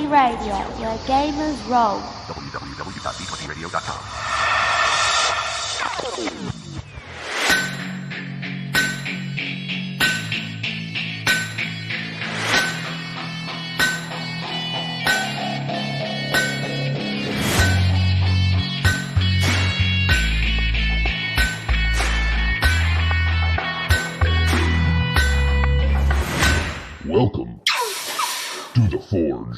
D20 Radio, where gamers roll. www.d20radio.com. Welcome to The Forge.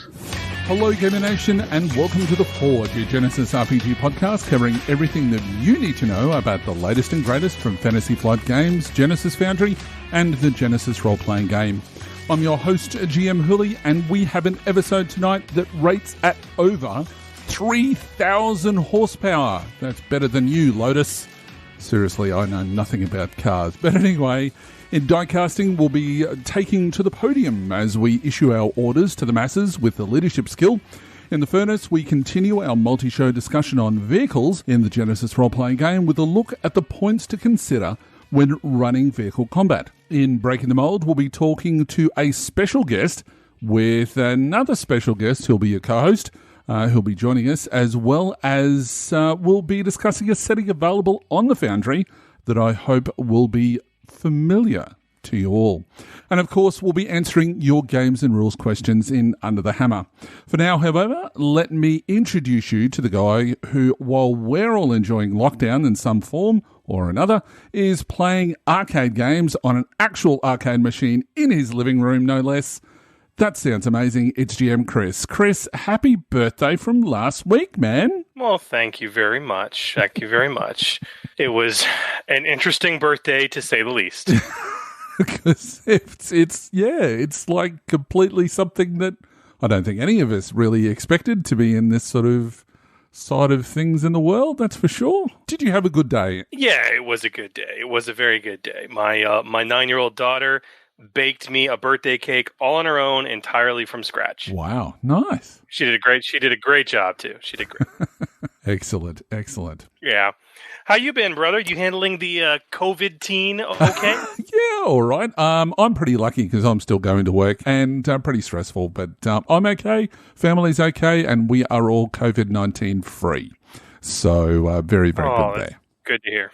Hello, Gamer Nation, and welcome to The Forge, your Genesys RPG podcast covering everything that you need to know about the latest and greatest from Fantasy Flight Games, Genesys Foundry, and the Genesys Role Playing Game. I'm your host, GM Hooley, and we have an episode tonight that rates at over 3,000 horsepower. That's better than you, Lotus. Seriously, I know nothing about cars. But anyway, in diecasting, we'll be taking to the podium as we issue our orders to the masses with the leadership skill. In the furnace, we continue our multi-show discussion on vehicles in the Genesys role-playing game with a look at the points to consider when running vehicle combat. In Breaking the Mould, we'll be talking to a special guest with another special guest who'll be your co-host, who'll be joining us, as well as we'll be discussing a setting available on the Foundry that I hope will be familiar to you all. And of course, we'll be answering your games and rules questions in Under the Hammer. For now, however, let me introduce you to the guy who, while we're all enjoying lockdown in some form or another, is playing arcade games on an actual arcade machine in his living room, no less. That sounds amazing. It's GM Chris. Chris, happy birthday from last week, man. Well, thank you very much. Thank you very much. It was an interesting birthday, to say the least. Because it's like completely something that I don't think any of us really expected to be in this sort of side of things in the world, that's for sure. Did you have a good day? Yeah, it was a good day. It was a very good day. My 9-year-old daughter baked me a birthday cake all on her own, entirely from scratch. Wow, nice. She did a great job too. She did great. Excellent. Yeah. How you been, brother? You handling the COVID-teen okay? Yeah, all right. I'm pretty lucky because I'm still going to work and pretty stressful, but I'm okay. Family's okay, and we are all COVID-19 free. So very, very good there. Good to hear.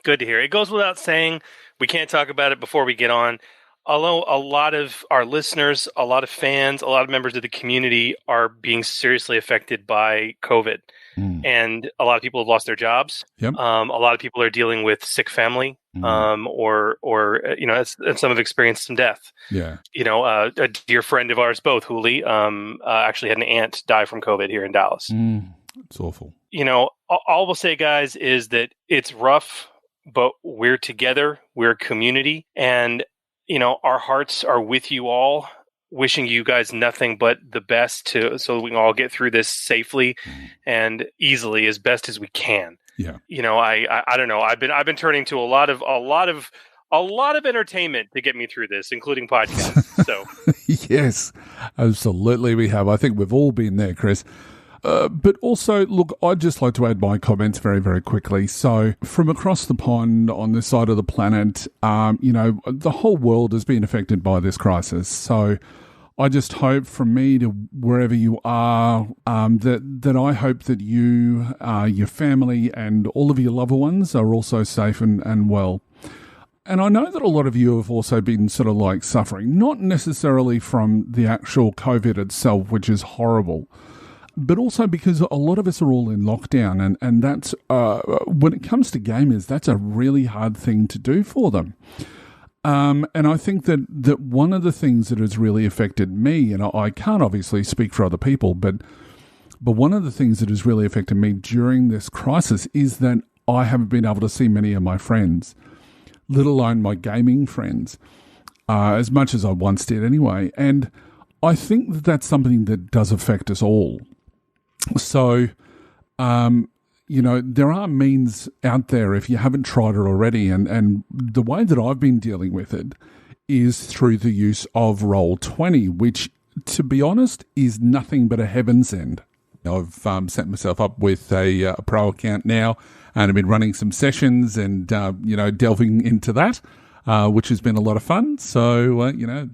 Good to hear. It goes without saying, we can't talk about it before we get on. Although a lot of our listeners, a lot of fans, a lot of members of the community are being seriously affected by COVID. And a lot of people have lost their jobs. Yep. A lot of people are dealing with sick family, or and some have experienced some death. Yeah. A dear friend of ours, both, Hooley, actually had an aunt die from COVID here in Dallas. It's awful. All we'll say, guys, is that it's rough, but we're together. We're a community, and our hearts are with you all. Wishing you guys nothing but the best so we can all get through this safely and easily as best as we can. Yeah. I don't know. I've been turning to a lot of entertainment to get me through this, including podcasts. So yes, absolutely we have. I think we've all been there, Chris. But also, look, I'd just like to add my comments very, very quickly. So from across the pond on this side of the planet, the whole world has been affected by this crisis. So I just hope from me to wherever you are, that I hope that you, your family and all of your loved ones are also safe and well. And I know that a lot of you have also been sort of like suffering, not necessarily from the actual COVID itself, which is horrible, but also because a lot of us are all in lockdown, and that's, when it comes to gamers, that's a really hard thing to do for them. And I think that one of the things that has really affected me, and I can't obviously speak for other people, but one of the things that has really affected me during this crisis is that I haven't been able to see many of my friends, let alone my gaming friends, as much as I once did anyway. And I think that that's something that does affect us all. So, there are means out there if you haven't tried it already. And the way that I've been dealing with it is through the use of Roll20, which, to be honest, is nothing but a heaven send. I've set myself up with a pro account now, and I've been running some sessions and, delving into that. which has been a lot of fun. So,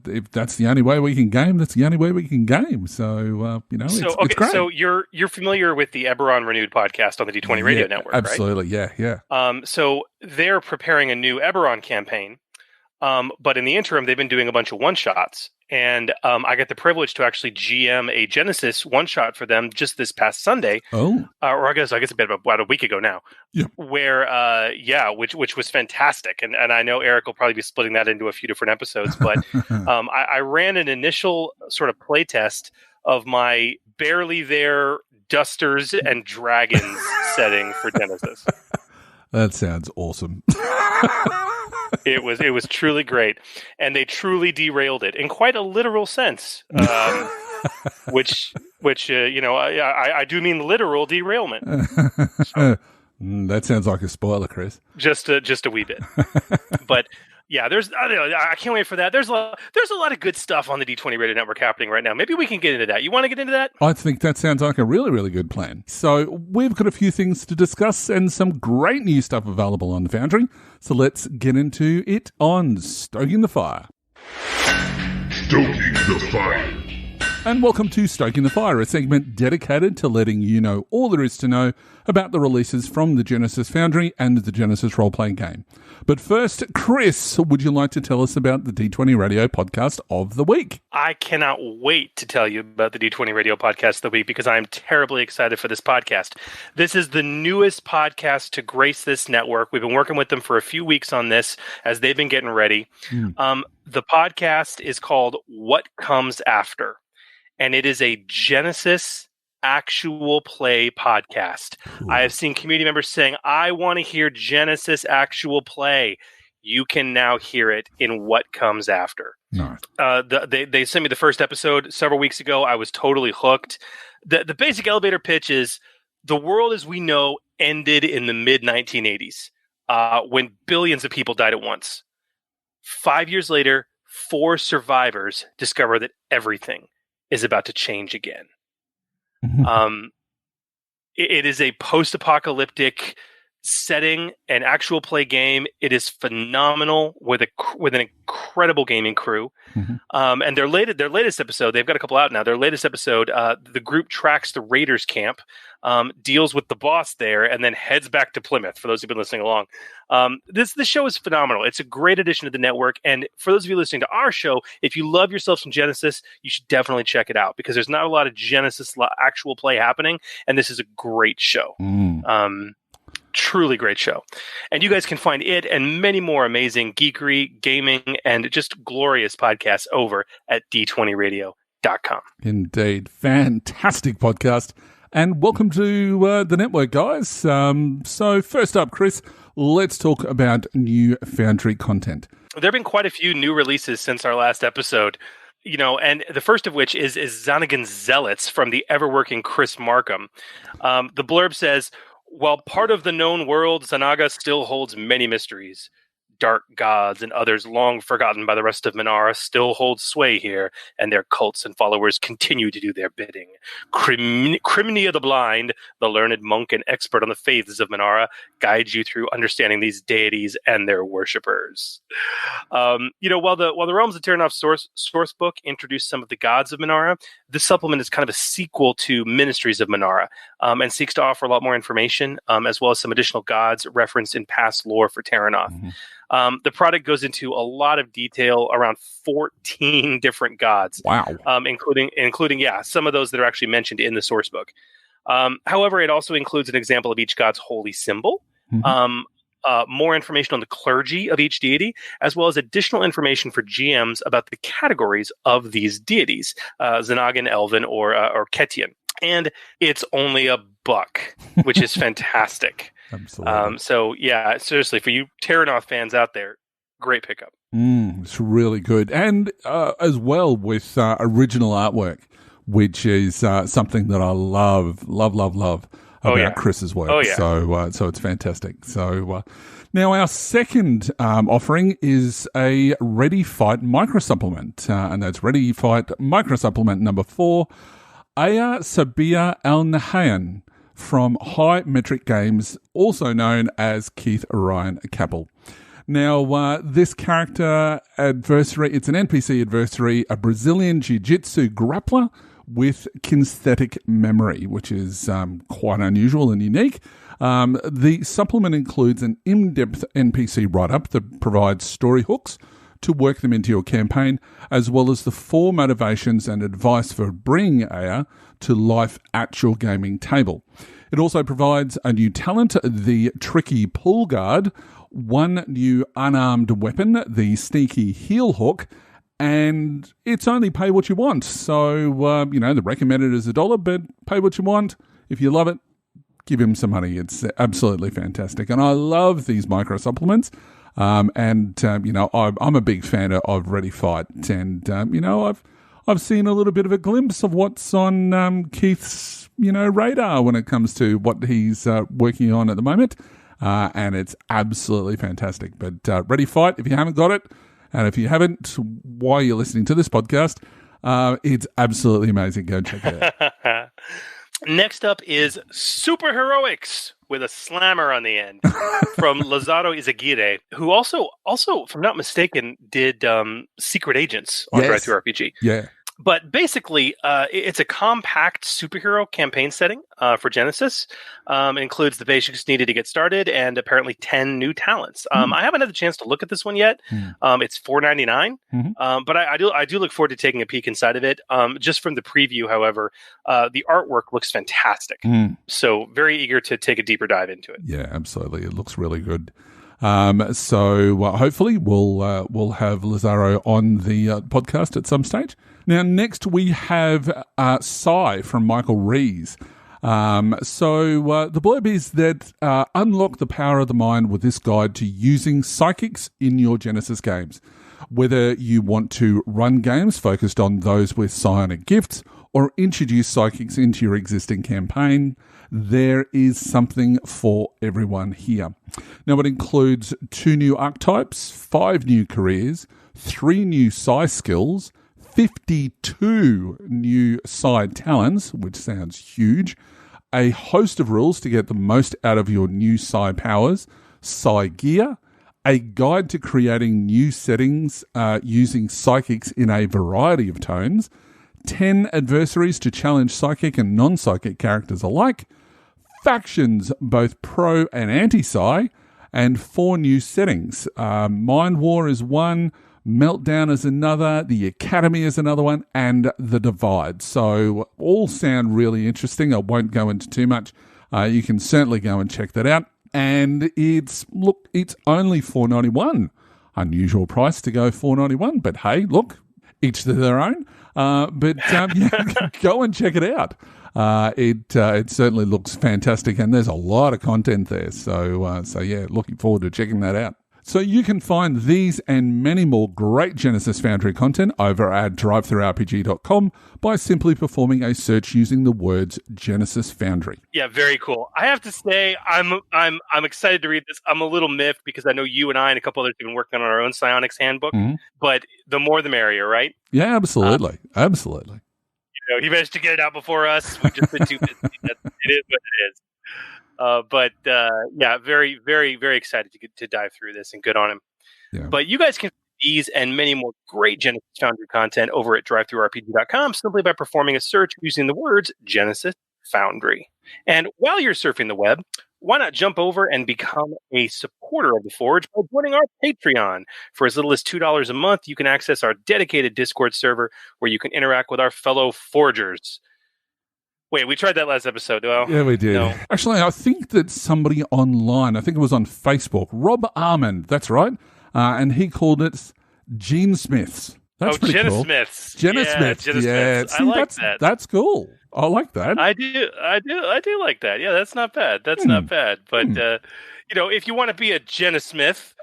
if that's the only way we can game, that's the only way we can game. So, it's great. So you're familiar with the Eberron Renewed podcast on the D20 Radio Network, absolutely, right? Yeah. So they're preparing a new Eberron campaign, but in the interim, they've been doing a bunch of one-shots. And I got the privilege to actually GM a Genesys one-shot for them just this past Sunday. Oh. Or I guess about a week ago now. Yeah. Where, which was fantastic. And I know Eric will probably be splitting that into a few different episodes. But I ran an initial sort of play test of my barely there Dusters and Dragons setting for Genesys. That sounds awesome. It was truly great, and they truly derailed it in quite a literal sense. Which I do mean literal derailment. So, that sounds like a spoiler, Chris. Just a wee bit, but. Yeah, I can't wait for that. There's a lot of good stuff on the D20 Radio Network happening right now. Maybe we can get into that. You want to get into that? I think that sounds like a really, really good plan. So we've got a few things to discuss and some great new stuff available on the Foundry. So let's get into it on Stoking the Fire. Stoking the Fire. And welcome to Stoking the Fire, a segment dedicated to letting you know all there is to know about the releases from the Genesys Foundry and the Genesys Role Playing Game. But first, Chris, would you like to tell us about the D20 Radio Podcast of the Week? I cannot wait to tell you about the D20 Radio Podcast of the Week because I'm terribly excited for this podcast. This is the newest podcast to grace this network. We've been working with them for a few weeks on this as they've been getting ready. The podcast is called What Comes After, and it is a Genesys actual play podcast. Cool. I have seen community members saying, I want to hear Genesys actual play. You can now hear it in What Comes After. Nice. They sent me the first episode several weeks ago. I was totally hooked. The basic elevator pitch is the world as we know ended in the mid-1980s when billions of people died at once. 5 years later, 4 survivors discover that everything is about to change again. Mm-hmm. It is a post-apocalyptic setting, an actual play game. It is phenomenal with an incredible gaming crew. Mm-hmm. And their latest episode, they've got a couple out now. Their latest episode, the group tracks the Raiders camp, deals with the boss there, and then heads back to Plymouth. For those who've been listening along, this show is phenomenal. It's a great addition to the network. And for those of you listening to our show, if you love yourself some Genesys, you should definitely check it out because there's not a lot of Genesys actual play happening, and this is a great show. Truly great show. And you guys can find it and many more amazing geekery, gaming, and just glorious podcasts over at d20radio.com. Indeed. Fantastic podcast. And welcome to the network, guys. So first up, Chris, let's talk about new Foundry content. There have been quite a few new releases since our last episode. And the first of which is Xanagan's Zealots from the ever-working Chris Markham. The blurb says, while part of the known world, Xanaga still holds many mysteries. Dark gods and others long forgotten by the rest of Minara still hold sway here, and their cults and followers continue to do their bidding. Crimnia the Blind, the learned monk and expert on the faiths of Minara, guides you through understanding these deities and their worshippers. While the Realms of Terranoff source book introduced some of the gods of Minara, this supplement is kind of a sequel to Ministries of Minara, and seeks to offer a lot more information, as well as some additional gods referenced in past lore for Terranoff. Mm-hmm. The product goes into a lot of detail around 14 different gods. Wow. Including some of those that are actually mentioned in the source book. However, it also includes an example of each god's holy symbol, more information on the clergy of each deity, as well as additional information for GMs about the categories of these deities, Xanagan, Elven, or Ketian. And it's only $1, which is fantastic. Absolutely. So yeah, seriously, for you Terranoff fans out there, great pickup. It's really good. And as well with original artwork, which is something that I love about Chris's work. Oh, yeah. So it's fantastic. So now our second offering is a Ready Fight micro supplement, and that's Ready Fight micro supplement number 4, Aya Sabia Al Nahayan, from High Metric Games, also known as Keith Orion Capel. Now, this character adversary, it's an NPC adversary, a Brazilian jiu-jitsu grappler with kinesthetic memory, which is quite unusual and unique. The supplement includes an in-depth NPC write-up that provides story hooks to work them into your campaign, as well as the 4 motivations and advice for bringing Aya to life at your gaming table. It also provides a new talent, the Tricky Pull Guard, 1 new unarmed weapon, the Sneaky Heel Hook, and it's only pay what you want. So, the recommended is $1, but pay what you want. If you love it, give him some money. It's absolutely fantastic. And I love these micro supplements. I'm a big fan of Ready Fight. And, I've seen a little bit of a glimpse of what's on Keith's, radar when it comes to what he's working on at the moment. And it's absolutely fantastic. But Ready Fight, if you haven't got it, and if you haven't, while you're listening to this podcast, it's absolutely amazing. Go check it out. Next up is Superheroics with a slammer on the end from Lazaro Izaguirre, who also, if I'm not mistaken, did Secret Agents on Drive Thru RPG. Yeah. But basically, it's a compact superhero campaign setting for Genesys. It includes the basics needed to get started and apparently 10 new talents. I haven't had the chance to look at this one yet. It's $4.99, but I do look forward to taking a peek inside of it. Just from the preview, however, the artwork looks fantastic. So very eager to take a deeper dive into it. Yeah, absolutely. It looks really good. So hopefully we'll have Lazaro on the podcast at some stage. Now, next we have Psy from Michael Rees. The blurb is that unlock the power of the mind with this guide to using psychics in your Genesys games. Whether you want to run games focused on those with psionic gifts or introduce psychics into your existing campaign, there is something for everyone here. Now, it includes 2 new archetypes, 5 new careers, 3 new psi skills, 52 new side talents, which sounds huge, a host of rules to get the most out of your new psi powers, psi gear, a guide to creating new settings using psychics in a variety of tones, 10 adversaries to challenge psychic and non-psychic characters alike, factions, both pro and anti-psi, and 4 new settings. Mind War is one, Meltdown is another, the Academy is another one, and the Divide. So all sound really interesting. I won't go into too much. You can certainly go and check that out. And it's only $4.91. Unusual price to go $4.91, but hey, look, each to their own. Go and check it out. It certainly looks fantastic, and there's a lot of content there. So looking forward to checking that out. So you can find these and many more great Genesys Foundry content over at drivethrurpg.com by simply performing a search using the words Genesys Foundry. Yeah, very cool. I have to say, I'm excited to read this. I'm a little miffed because I know you and I and a couple others have been working on our own psionics handbook, but the more the merrier, right? Yeah, absolutely. Absolutely. He managed to get it out before us. We've just been too busy. It is what it is. Very, very, very excited to dive through this, and good on him. Yeah. But you guys can find these and many more great Genesys Foundry content over at drivethrurpg.com simply by performing a search using the words Genesys Foundry. And while you're surfing the web, why not jump over and become a supporter of The Forge by joining our Patreon? For as little as $2 a month, you can access our dedicated Discord server where you can interact with our fellow Forgers. Wait, we tried that last episode. Well, yeah, we did. No. Actually, I think that somebody online, I think it was on Facebook, Rob Armand, that's right, and he called it Gene Smiths. That's pretty cool. Genesmiths. Genesmiths. Yeah. See, I like that. That's cool. I like that. I do like that. Yeah, that's not bad. That's not bad. But if you want to be a Genesmith,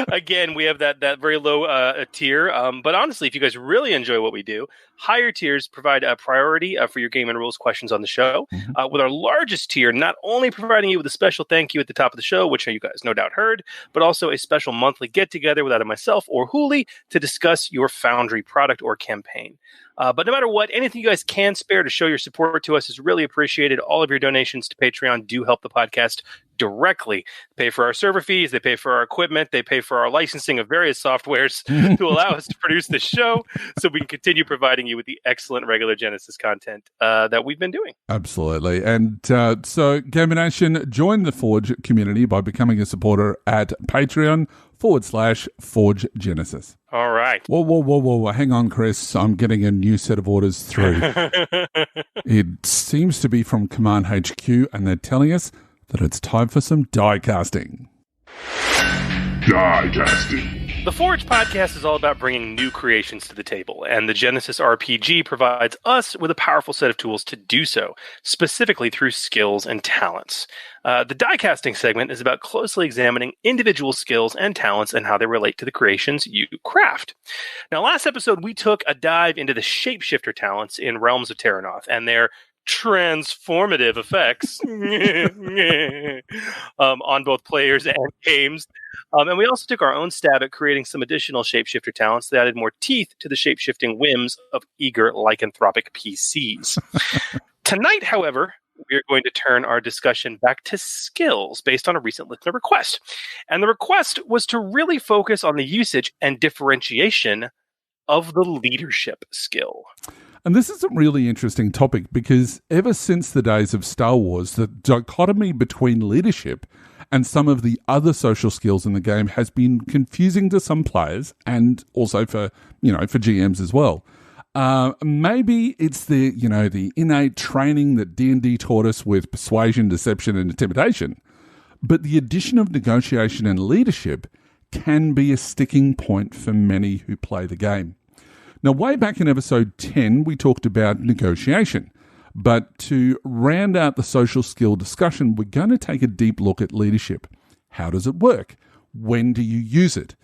again, we have that very low tier. But honestly, if you guys really enjoy what we do, higher tiers provide a priority for your game and rules questions on the show. With our largest tier, not only providing you with a special thank you at the top of the show, which you guys no doubt heard, but also a special monthly get together with either myself or Hooli to discuss your Foundry product or campaign. But no matter what, anything you guys can spare to show your support to us is really appreciated. All of your donations to Patreon do help the podcast directly. They pay for our server fees, they pay for our equipment, they pay for our licensing of various softwares to allow us to produce this show so we can continue providing you with the excellent regular Genesys content that we've been doing. Absolutely. And so, Gamer Nation, join the Forge community by becoming a supporter at Patreon/Forge Genesys. All right. Whoa. Hang on, Chris. I'm getting a new set of orders through. It seems to be from Command HQ, and they're telling us that it's time for some die casting. Die casting. The Forge podcast is all about bringing new creations to the table, and the Genesys RPG provides us with a powerful set of tools to do so, specifically through skills and talents. The die casting segment is about closely examining individual skills and talents and how they relate to the creations you craft. Now, last episode, we took a dive into the shapeshifter talents in Realms of Terranoth and their transformative effects on both players and games. And we also took our own stab at creating some additional shapeshifter talents that added more teeth to the shapeshifting whims of eager lycanthropic PCs. Tonight, however, we are going to turn our discussion back to skills based on a recent listener request. And the request was to really focus on the usage and differentiation of the leadership skill. And this is a really interesting topic because ever since the days of Star Wars, the dichotomy between leadership and some of the other social skills in the game has been confusing to some players and also for GMs as well. Maybe it's the innate training that D&D taught us with persuasion, deception, and intimidation. But the addition of negotiation and leadership can be a sticking point for many who play the game. Now, way back in episode 10, we talked about negotiation. But to round out the social skill discussion, we're going to take a deep look at leadership. How does it work? When do you use it?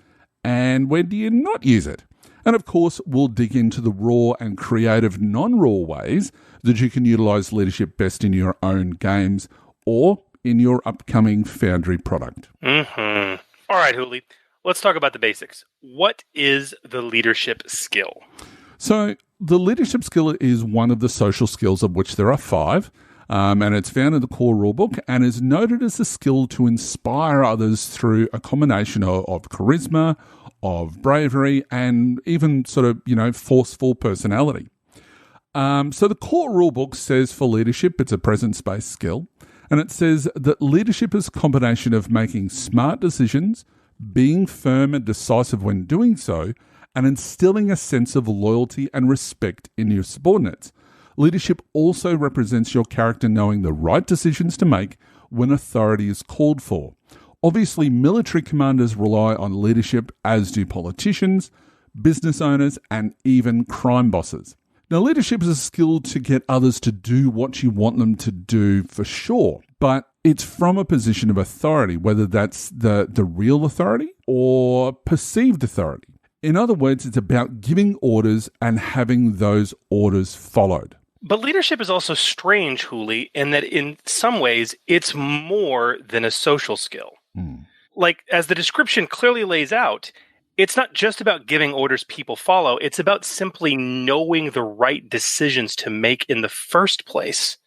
And when do you not use it? And of course, we'll dig into the raw and creative non-raw ways that you can utilize leadership best in your own games or in your upcoming Foundry product. Mm-hmm. All right, Hooli. Let's talk about the basics. What is the leadership skill? So the leadership skill is one of the social skills of which there are 5, and it's found in the core rulebook and is noted as a skill to inspire others through a combination of charisma, of bravery, and even forceful personality. So the core rulebook says for leadership, it's a presence-based skill, and it says that leadership is a combination of making smart decisions, being firm and decisive when doing so, and instilling a sense of loyalty and respect in your subordinates. Leadership also represents your character knowing the right decisions to make when authority is called for. Obviously, military commanders rely on leadership, as do politicians, business owners, and even crime bosses. Now, leadership is a skill to get others to do what you want them to do for sure, but it's from a position of authority, whether that's the real authority or perceived authority. In other words, it's about giving orders and having those orders followed. But leadership is also strange, Hooli, in that in some ways it's more than a social skill. Like, as the description clearly lays out, it's not just about giving orders people follow. It's about simply knowing the right decisions to make in the first place,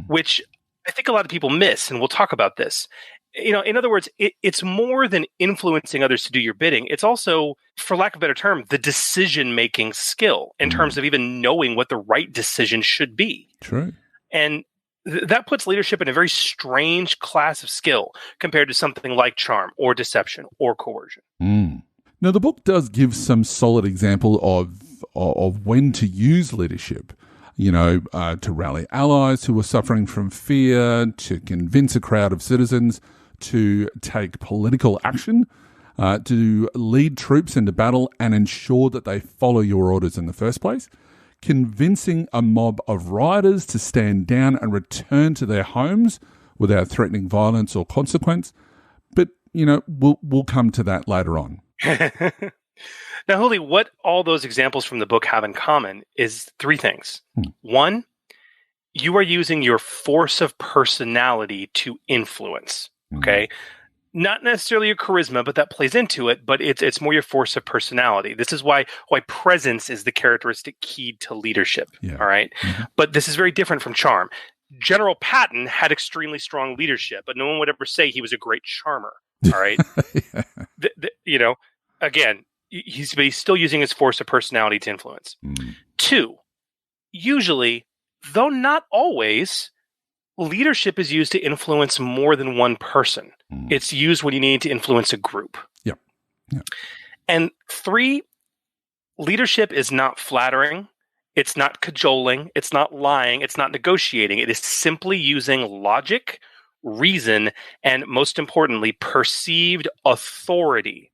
which I think a lot of people miss, and we'll talk about this. In other words, it's more than influencing others to do your bidding. It's also, for lack of a better term, the decision-making skill in terms of even knowing what the right decision should be. True. And that puts leadership in a very strange class of skill compared to something like charm or deception or coercion. Now, the book does give some solid example of when to use leadership. To rally allies who are suffering from fear, to convince a crowd of citizens, to take political action, to lead troops into battle and ensure that they follow your orders in the first place, convincing a mob of rioters to stand down and return to their homes without threatening violence or consequence. But, we'll come to that later on. Now, Hooli, what all those examples from the book have in common is 3 things. 1, you are using your force of personality to influence, okay? Not necessarily your charisma, but that plays into it, but it's more your force of personality. This is why presence is the characteristic key to leadership, all right? But this is very different from charm. General Patton had extremely strong leadership, but no one would ever say he was a great charmer. All right. Yeah. Again, he's still using his force of personality to influence. 2, usually, though not always, leadership is used to influence more than one person. It's used when you need to influence a group. Yep. And 3, leadership is not flattering. It's not cajoling. It's not lying. It's not negotiating. It is simply using logic, reason, and most importantly, perceived authority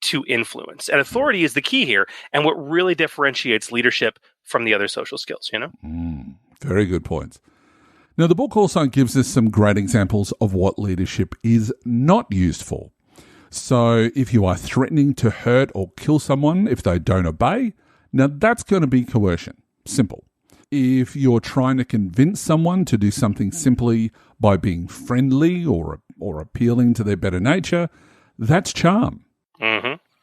to influence. And authority is the key here, and what really differentiates leadership from the other social skills, Very good points. Now, the book also gives us some great examples of what leadership is not used for. So if you are threatening to hurt or kill someone if they don't obey, now that's going to be coercion. Simple. If you're trying to convince someone to do something simply by being friendly or appealing to their better nature, that's charm.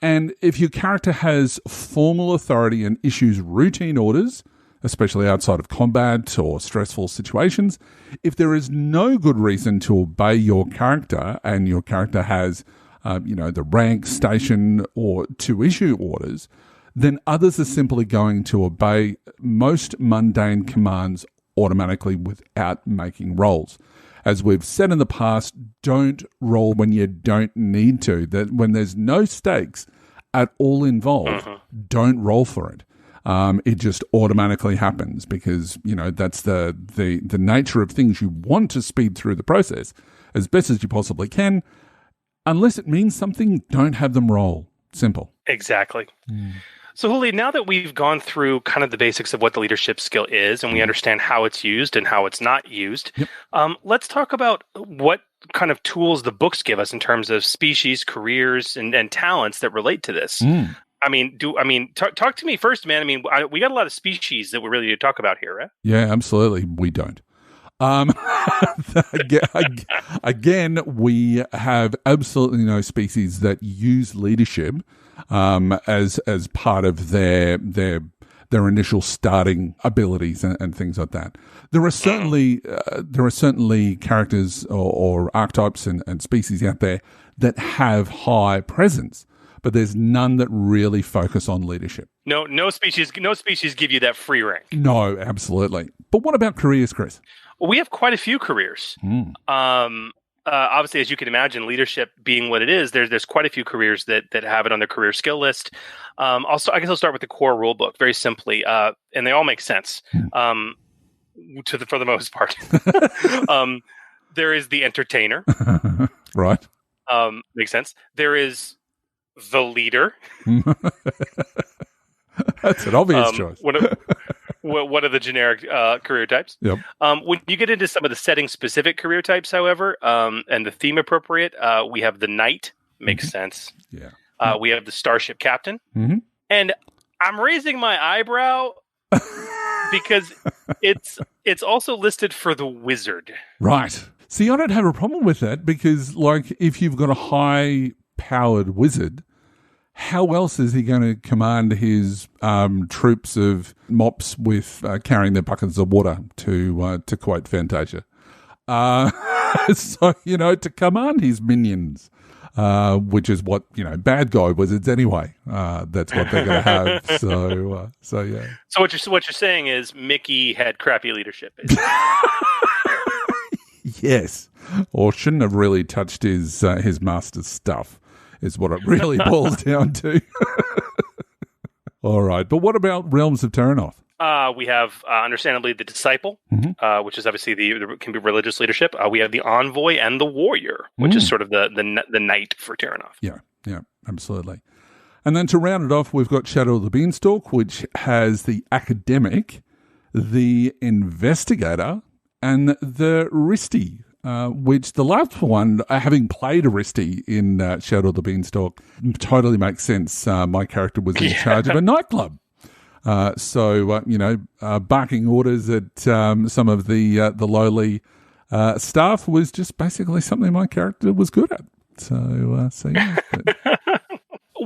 And if your character has formal authority and issues routine orders, especially outside of combat or stressful situations, if there is no good reason to obey your character and your character has, the rank, station, or to issue orders, then others are simply going to obey most mundane commands automatically without making rolls. As we've said in the past, don't roll when you don't need to. That when there's no stakes at all involved, don't roll for it. It just automatically happens because, that's the nature of things. You want to speed through the process as best as you possibly can. Unless it means something, don't have them roll. Simple. Exactly. So, Juli, now that we've gone through kind of the basics of what the leadership skill is and we understand how it's used and how it's not used, let's talk about what kind of tools the books give us in terms of species, careers, and talents that relate to this. Talk to me first, man. We got a lot of species that we really need to talk about here, right? Yeah, absolutely. We don't. Again, we have absolutely no species that use leadership as part of their initial starting abilities and things like that. There are certainly characters or archetypes and species out there that have high presence, but there's none that really focus on leadership. No species give you that free rank. No, absolutely. But what about careers, Chris? Well, we have quite a few careers. Obviously, as you can imagine, leadership being what it is, there's quite a few careers that have it on their career skill list. I guess I'll start with the core rule book, very simply, and they all make sense for the most part. There is the entertainer. Right. Makes sense. There is the leader. That's an obvious choice. One of the generic career types. Yep. When you get into some of the setting-specific career types, however, and the theme appropriate, we have the knight. Makes sense. Yeah. We have the starship captain. And I'm raising my eyebrow because it's also listed for the wizard. Right. See, I don't have a problem with that because, if you've got a high-powered wizard, how else is he going to command his troops of mops with carrying their buckets of water, to quote Fantasia? To command his minions, which is what, bad guy wizards anyway. That's what they're going to have. So yeah. So what you're saying is Mickey had crappy leadership. Yes. Or shouldn't have really touched his master's stuff. Is what it really boils down to. All right. But what about Realms of Terranoth? We have, understandably, the disciple, which is obviously can be religious leadership. We have the envoy and the warrior, which is sort of the knight for Terranoth. Yeah, absolutely. And then to round it off, we've got Shadow of the Beanstalk, which has the academic, the investigator, and the Risti. Which the last one, having played Aristi in Shadow of the Beanstalk, totally makes sense. My character was in charge of a nightclub. Barking orders at some of the lowly staff was just basically something my character was good at. So yeah.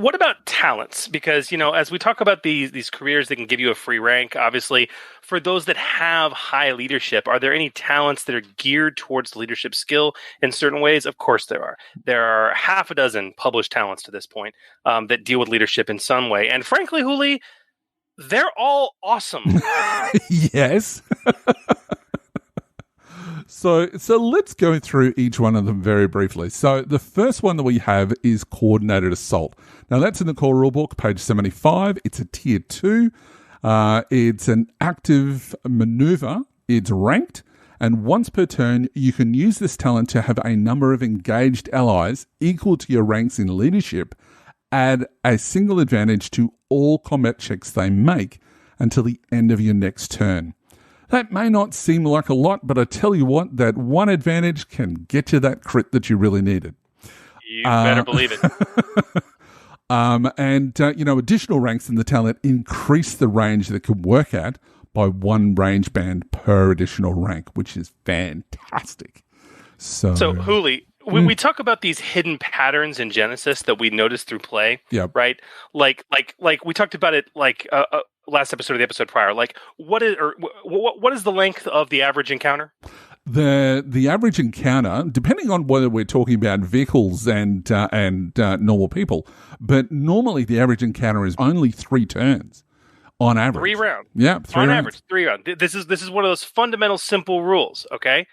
what about talents? Because, as we talk about these careers that can give you a free rank, obviously, for those that have high leadership, are there any talents that are geared towards leadership skill in certain ways? Of course there are. There are half a dozen published talents to this point that deal with leadership in some way. And frankly, Huli, they're all awesome. Yes. So let's go through each one of them very briefly. So the first one that we have is Coordinated Assault. Now that's in the core rulebook, page 75. It's a tier 2. It's an active maneuver. It's ranked. And once per turn, you can use this talent to have a number of engaged allies equal to your ranks in leadership add a single advantage to all combat checks they make until the end of your next turn. That may not seem like a lot, but I tell you what, that one advantage can get you that crit that you really needed. You better believe it. Additional ranks in the talent increase the range that can work at by one range band per additional rank, which is fantastic. So Huli, we talk about these hidden patterns in Genesys that we notice through play, right? Like we talked about it last episode of the episode prior. Like, what is the length of the average encounter? The average encounter, depending on whether we're talking about vehicles and normal people, but normally the average encounter is only 3 turns on average. 3 rounds. Yeah, 3 on rounds. Average, 3 rounds. This is one of those fundamental simple rules. Okay,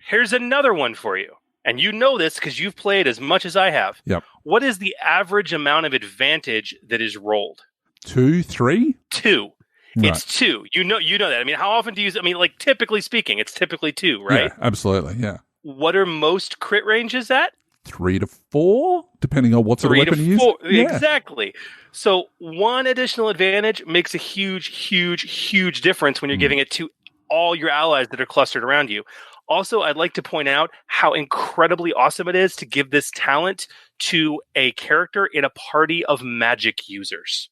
Here's another one for you. And you know this because you've played as much as I have. Yep. What is the average amount of advantage that is rolled? 2, 3? 2. Right. It's 2. You know that. I mean, how often do you use? I mean, like typically speaking, it's typically 2, right? Yeah, absolutely. Yeah. What are most crit ranges at? 3 to 4, depending on what sort of weapon you use. Yeah. Exactly. So 1 additional advantage makes a huge difference when you're giving it to all your allies that are clustered around you. Also, I'd like to point out how incredibly awesome it is to give this talent to a character in a party of magic users.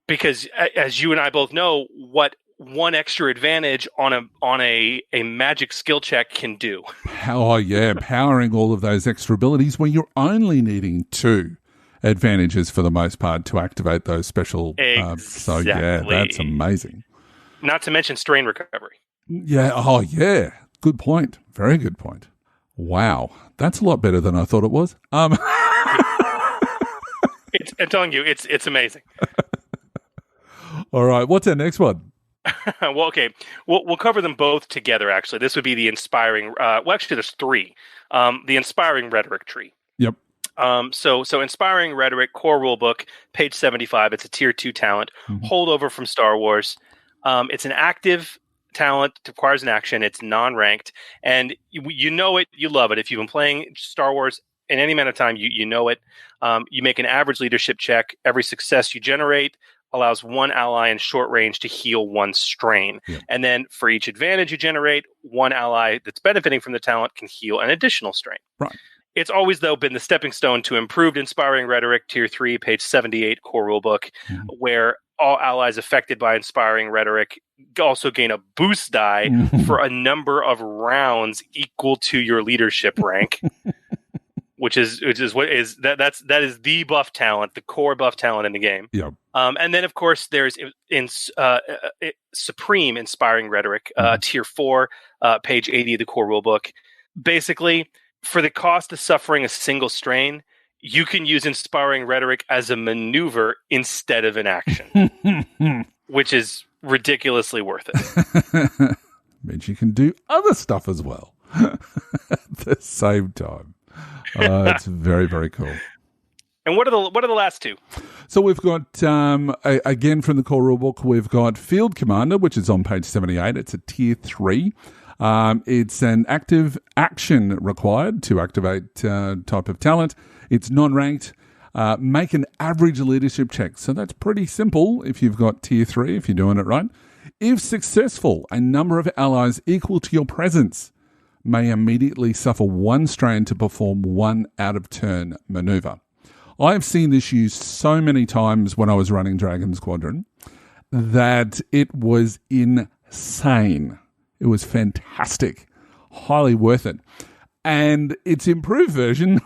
Because as you and I both know, what 1 extra advantage on a magic skill check can do. Oh, yeah, powering all of those extra abilities when you're only needing 2 advantages for the most part to activate those special. Exactly. So, yeah, that's amazing. Not to mention strain recovery. Yeah, oh, yeah. Good point. Very good point. Wow. That's a lot better than I thought it was. I'm telling you, it's amazing. All right. What's our next one? Well, okay. We'll cover them both together, actually. This would be the inspiring... actually, there's 3. The inspiring rhetoric tree. Yep. So inspiring rhetoric, core rulebook, page 75. It's a tier 2 talent. Holdover from Star Wars. It's an active talent, requires an action. It's non-ranked, and you know it, you love it. If you've been playing Star Wars in any amount of time, you know it. You make an average leadership check. Every success you generate allows 1 ally in short range to heal 1 strain. Yeah. And then for each advantage you generate, 1 ally that's benefiting from the talent can heal an additional strain. Right. It's always, though, been the stepping stone to improved inspiring rhetoric, tier 3, page 78, core rulebook, where all allies affected by inspiring rhetoric also gain a boost die for a number of rounds equal to your leadership rank, which is that is the buff talent, the core buff talent in the game. Yeah. And then of course there's supreme inspiring rhetoric, tier 4, page 80 of the core rulebook. Basically, for the cost of suffering a single strain, you can use inspiring rhetoric as a maneuver instead of an action, which is ridiculously worth it. Means you can do other stuff as well at the same time. It's very, very cool. And what are the last 2? So we've got, again from the core rulebook, we've got Field Commander, which is on page 78. It's a tier 3. It's an active action required to activate type of talent. It's non-ranked. Make an average leadership check. So that's pretty simple if you've got tier 3, if you're doing it right. If successful, a number of allies equal to your presence may immediately suffer 1 strain to perform 1 out-of-turn maneuver. I've seen this used so many times when I was running Dragon Squadron that it was insane. It was fantastic. Highly worth it. And its improved version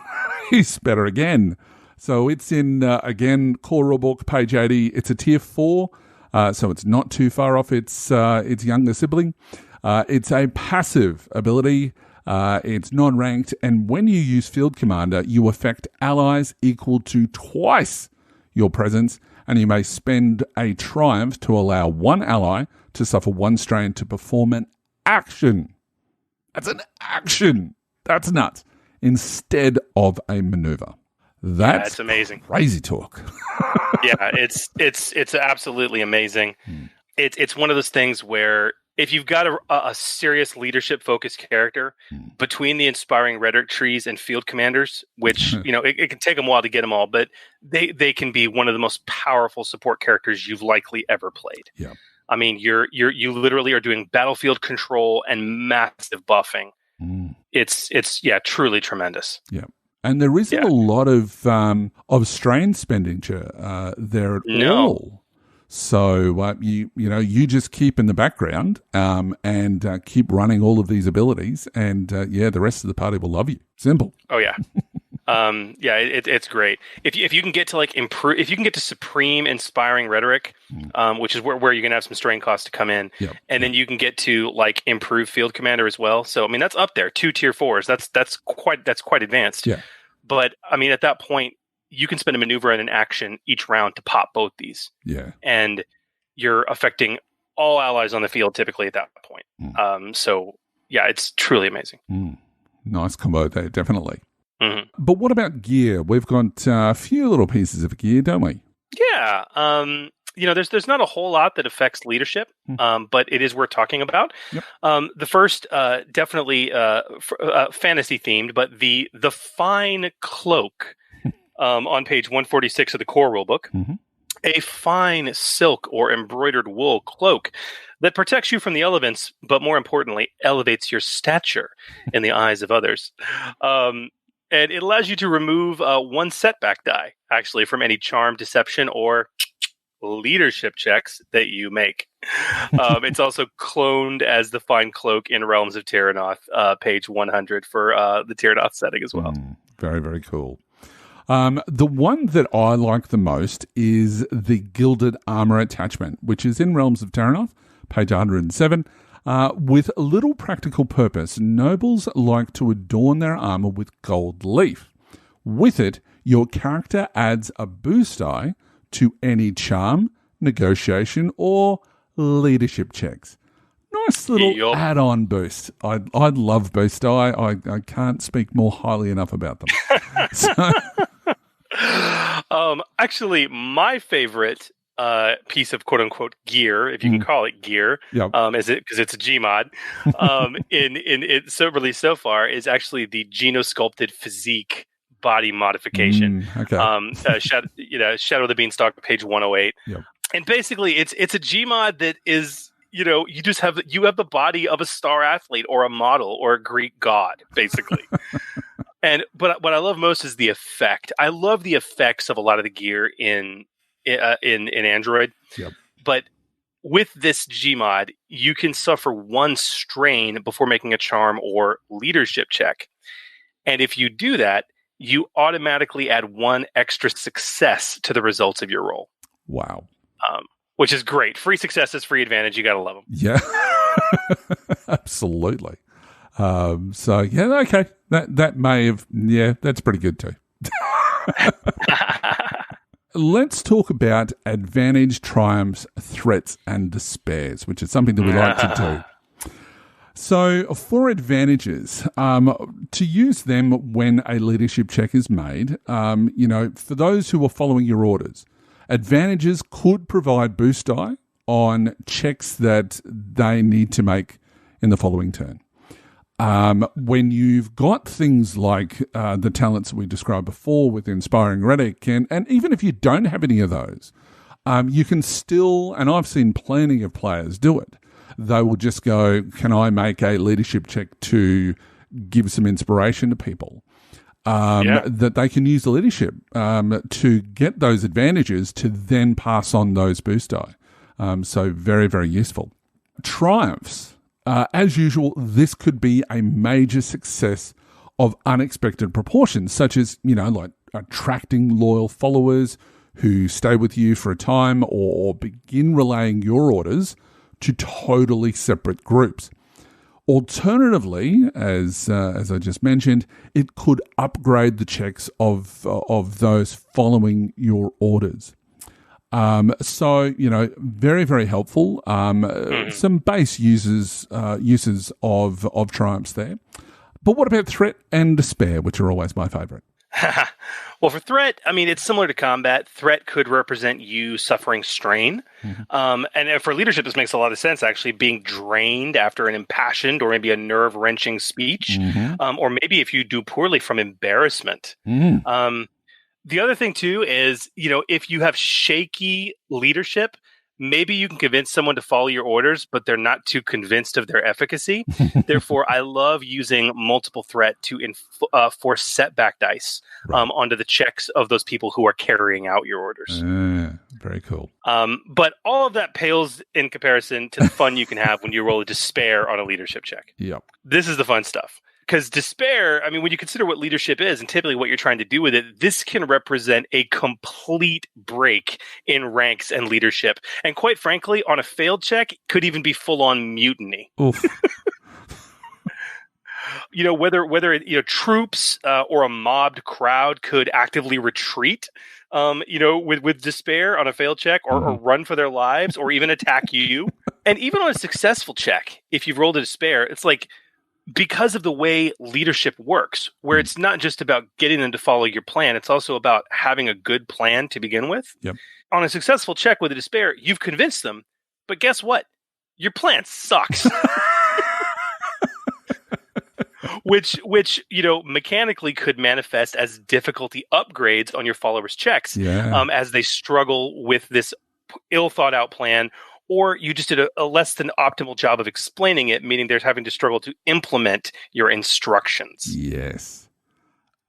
is better again. So it's in, again, core rulebook, page 80. It's a tier 4, so it's not too far off its younger sibling. It's a passive ability. It's non-ranked, and when you use Field Commander, you affect allies equal to twice your presence, and you may spend a triumph to allow one ally to suffer 1 strain to perform an action. That's an action. That's nuts. Instead of a maneuver. That's amazing. Crazy talk. Yeah, it's absolutely amazing. It's one of those things where if you've got a serious leadership-focused character, between the inspiring rhetoric trees and field commanders, which it can take them a while to get them all, but they can be one of the most powerful support characters you've likely ever played. Yeah, I mean, you literally are doing battlefield control and massive buffing. It's truly tremendous. Yeah. And there isn't a lot of strain spending there at all. So you just keep in the background and keep running all of these abilities, and the rest of the party will love you. Simple. Oh yeah, it's great. If you can get to improve, if you can get to supreme inspiring rhetoric, which is where you're gonna have some strain costs to come in, and then you can get to improve field commander as well. So I mean that's up there, 2 tier 4s. That's quite advanced. Yeah. But I mean at that point, you can spend a maneuver and an action each round to pop both these. Yeah. And you're affecting all allies on the field typically at that point. It's truly amazing. Nice combo there, definitely. Mm-hmm. But what about gear? We've got a few little pieces of gear, don't we? Yeah. There's not a whole lot that affects leadership, but it is worth talking about. Yep. The first, definitely fantasy themed, but the fine cloak on page 146 of the core rulebook, a fine silk or embroidered wool cloak that protects you from the elements, but more importantly, elevates your stature in the eyes of others. And it allows you to remove 1 setback die, actually, from any charm, deception, or leadership checks that you make. It's also cloned as the fine cloak in Realms of Tyranoth, page 100 for the Tyranoth setting as well. Very, very cool. The one that I like the most is the Gilded Armor attachment, which is in Realms of Tyranoth, page 107. With little practical purpose, nobles like to adorn their armor with gold leaf. With it, your character adds a boost die to any charm, negotiation, or leadership checks. Nice little add-on boost. I love boost die. I can't speak more highly enough about them. Actually, my favorite piece of quote-unquote gear, if you can call it gear, is it because it's a Gmod, in it so far is actually the Geno-sculpted physique body modification. Shadow of the Beanstalk, page 108. And basically it's a Gmod that is, you have the body of a star athlete or a model or a Greek god, basically. But what I love most is the effect. I love the effects of a lot of the gear in Android. But with this Gmod, you can suffer 1 strain before making a charm or leadership check. And if you do that, you automatically add 1 extra success to the results of your roll. Wow. Which is great. Free successes, free advantage. You got to love them. Yeah. Absolutely. Okay. That may have, that's pretty good too. Let's talk about advantage, triumphs, threats, and despairs, which is something that we like to do. So for advantages, to use them when a leadership check is made, for those who are following your orders, advantages could provide boost die on checks that they need to make in the following turn. When you've got things like the talents that we described before with Inspiring Rhetoric, and even if you don't have any of those, you can still, and I've seen plenty of players do it, they will just go, can I make a leadership check to give some inspiration to people? That they can use the leadership to get those advantages to then pass on those boost die. So very, very useful. Triumphs. As usual, this could be a major success of unexpected proportions, such as, like attracting loyal followers who stay with you for a time or begin relaying your orders to totally separate groups. Alternatively, as I just mentioned, it could upgrade the checks of those following your orders. So, very, very helpful. Some base uses of triumphs there. But what about threat and despair, which are always my favorite? Well, for threat, it's similar to combat. Threat could represent you suffering strain. And for leadership, this makes a lot of sense, actually, being drained after an impassioned or maybe a nerve-wrenching speech, or maybe if you do poorly from embarrassment. The other thing, too, is, if you have shaky leadership, maybe you can convince someone to follow your orders, but they're not too convinced of their efficacy. Therefore, I love using multiple threat to force setback dice onto the checks of those people who are carrying out your orders. Very cool. But all of that pales in comparison to the fun you can have when you roll a despair on a leadership check. Yep. This is the fun stuff. Because despair, when you consider what leadership is and typically what you're trying to do with it, this can represent a complete break in ranks and leadership. And quite frankly, on a failed check, could even be full-on mutiny. Oof. Whether troops or a mobbed crowd could actively retreat, with despair on a failed check or run for their lives or even attack you. And even on a successful check, if you've rolled a despair, it's like, because of the way leadership works, where it's not just about getting them to follow your plan, it's also about having a good plan to begin with. Yep. On a successful check with a despair, you've convinced them, but guess what? Your plan sucks. which mechanically could manifest as difficulty upgrades on your followers' checks as they struggle with this ill thought out plan. Or you just did a less than optimal job of explaining it, meaning they're having to struggle to implement your instructions. Yes.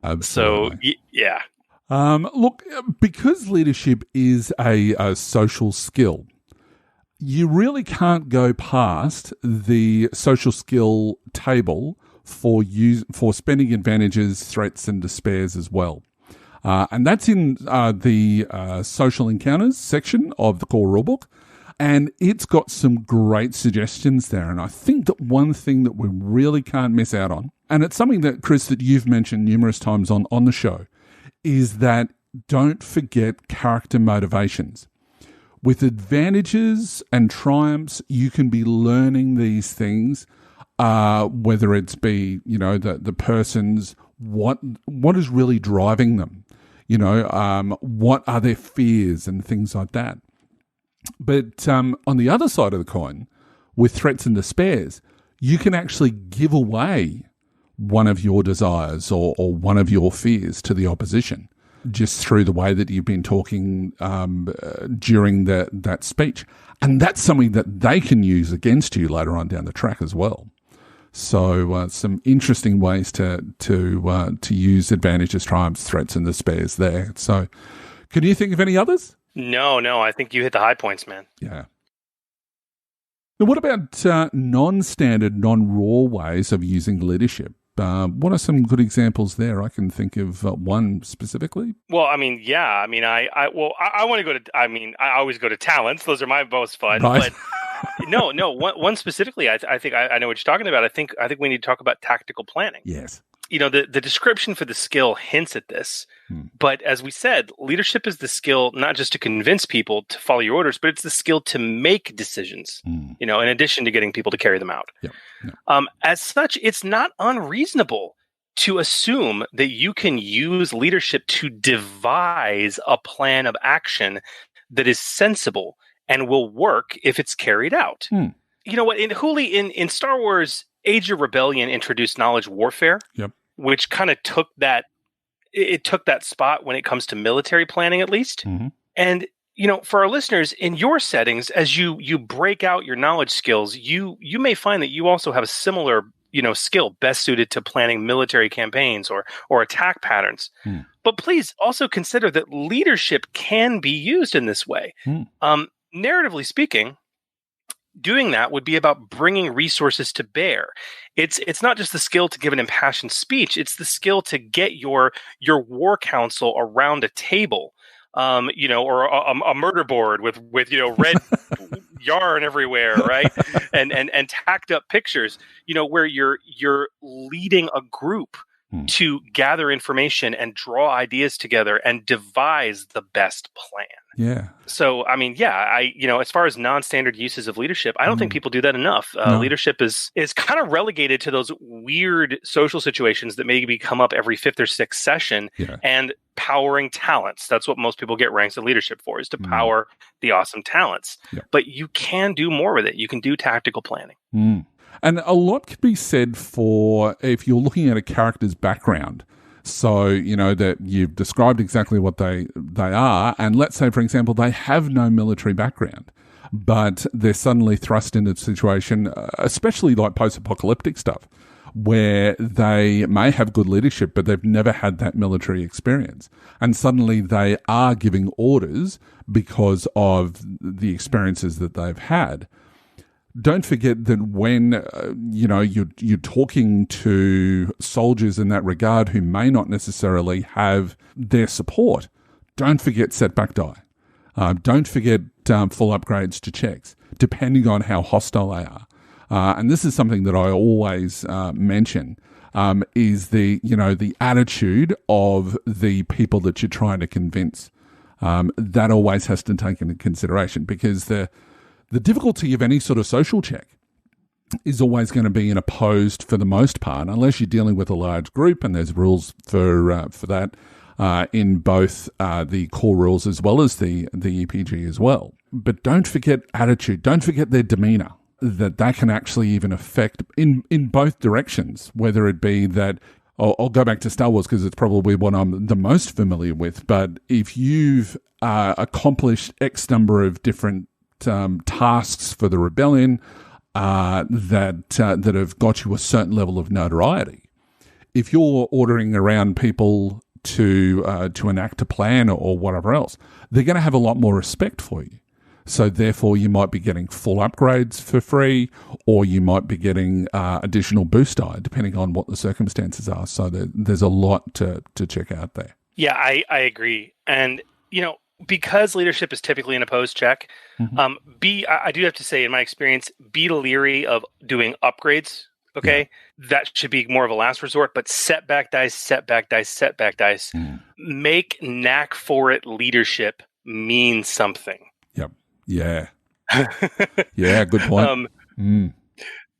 Absolutely. So, yeah. Look, because leadership is a social skill, you really can't go past the social skill table for spending advantages, threats, and despairs as well. And that's in the social encounters section of the core rulebook. And it's got some great suggestions there. And I think that one thing that we really can't miss out on, and it's something that, Chris, that you've mentioned numerous times on the show, is that don't forget character motivations. With advantages and triumphs, you can be learning these things, whether it's be, the person's, what is really driving them, what are their fears and things like that. But on the other side of the coin, with threats and despairs, you can actually give away one of your desires or one of your fears to the opposition just through the way that you've been talking during that speech. And that's something that they can use against you later on down the track as well. So some interesting ways to use advantages, triumphs, threats, and despairs there. So can you think of any others? No, I think you hit the high points, man. Yeah. Now, what about non-standard, non-raw ways of using leadership? What are some good examples there? I can think of one specifically. Well, I want to go to. I always go to talents. Those are my most fun. Right. But no. One specifically. I think I know what you're talking about. I think we need to talk about tactical planning. Yes. The description for the skill hints at this. But as we said, leadership is the skill not just to convince people to follow your orders, but it's the skill to make decisions, in addition to getting people to carry them out. Yep. As such, it's not unreasonable to assume that you can use leadership to devise a plan of action that is sensible and will work if it's carried out. You know what? In Star Wars, Age of Rebellion introduced knowledge warfare, which kind of took that spot when it comes to military planning, at least. And for our listeners, in your settings, as you break out your knowledge skills, you may find that you also have a similar skill best suited to planning military campaigns or attack patterns. But please also consider that leadership can be used in this way. Narratively speaking, doing that would be about bringing resources to bear. It's not just the skill to give an impassioned speech. It's the skill to get your war council around a table, or a murder board with red yarn everywhere, right? and tacked up pictures, where you're leading a group to gather information and draw ideas together and devise the best plan. Yeah. So, I mean, as far as non-standard uses of leadership, I don't think people do that enough. No. Leadership is kind of relegated to those weird social situations that maybe come up every fifth or sixth session, and powering talents. That's what most people get ranks of leadership for, is to power the awesome talents. Yeah. But you can do more with it. You can do tactical planning. And a lot can be said for if you're looking at a character's background. So, that you've described exactly what they are. And let's say, for example, they have no military background, but they're suddenly thrust into a situation, especially like post-apocalyptic stuff, where they may have good leadership, but they've never had that military experience. And suddenly they are giving orders because of the experiences that they've had. Don't forget that when you're talking to soldiers in that regard who may not necessarily have their support, don't forget setback die. Don't forget full upgrades to checks, depending on how hostile they are. And this is something that I always mention, is the attitude of the people that you're trying to convince. That always has to take into consideration, because the difficulty of any sort of social check is always going to be in opposed for the most part, unless you're dealing with a large group, and there's rules for that in both the core rules as well as the EPG as well. But don't forget attitude. Don't forget their demeanor. That can actually even affect in both directions, whether it be that. I'll go back to Star Wars because it's probably what I'm the most familiar with. But if you've accomplished X number of different tasks for the rebellion that have got you a certain level of notoriety, if you're ordering around people to enact a plan or whatever else, they're going to have a lot more respect for you. So therefore, you might be getting full upgrades for free, or you might be getting additional boost die, depending on what the circumstances are. So there's a lot to check out there. Yeah, I agree. And, because leadership is typically an opposed check, I do have to say, in my experience, be leery of doing upgrades. Okay, that should be more of a last resort. But setback dice. Make knack for it leadership mean something. Yep. Yeah. Yeah. Good point.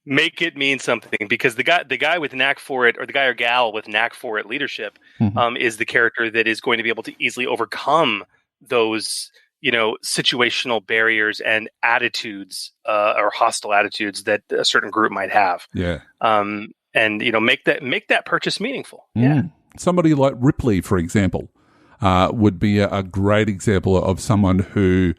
Make it mean something, because the guy with knack for it, or the guy or gal with knack for it leadership, is the character that is going to be able to easily overcome those, situational barriers and attitudes, or hostile attitudes that a certain group might have. Yeah. And make that purchase meaningful. Yeah. Somebody like Ripley, for example, would be a great example of someone who,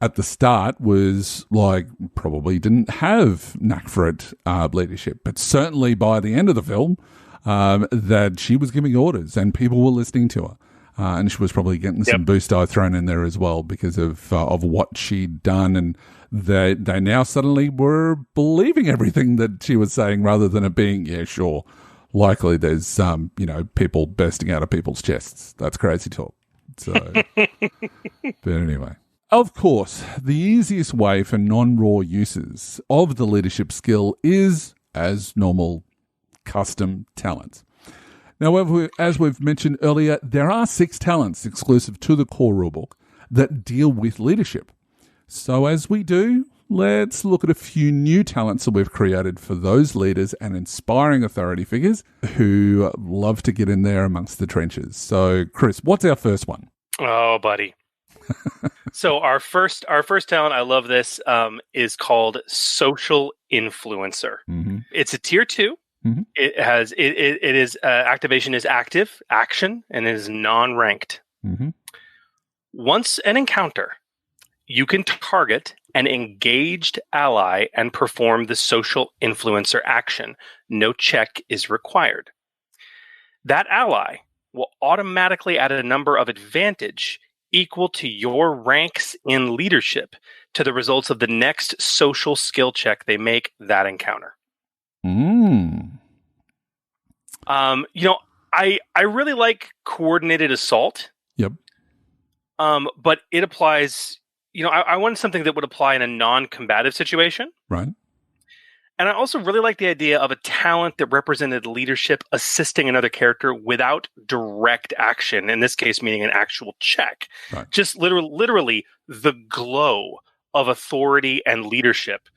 at the start, was like probably didn't have knack for it leadership, but certainly by the end of the film, that she was giving orders and people were listening to her. And she was probably getting some boost die thrown in there as well because of what she'd done, and they now suddenly were believing everything that she was saying, rather than it being, yeah, sure, likely there's people bursting out of people's chests. That's crazy talk. So, but anyway, of course, the easiest way for non-raw uses of the leadership skill is, as normal, custom talents. Now, as we've mentioned earlier, there are 6 talents exclusive to the core rulebook that deal with leadership. So as we do, let's look at a few new talents that we've created for those leaders and inspiring authority figures who love to get in there amongst the trenches. So, Chris, what's our first one? Oh, buddy. So our first talent, I love this, is called Social Influencer. It's a tier 2. It is activation is active, action, and it is non-ranked. Once an encounter, you can target an engaged ally and perform the social influencer action. No check is required. That ally will automatically add a number of advantage equal to your ranks in leadership to the results of the next social skill check they make that encounter. I really like coordinated assault. Yep. But it applies, I wanted something that would apply in a non-combative situation. Right. And I also really like the idea of a talent that represented leadership assisting another character without direct action, in this case meaning an actual check. Right. Just literally the glow of authority and leadership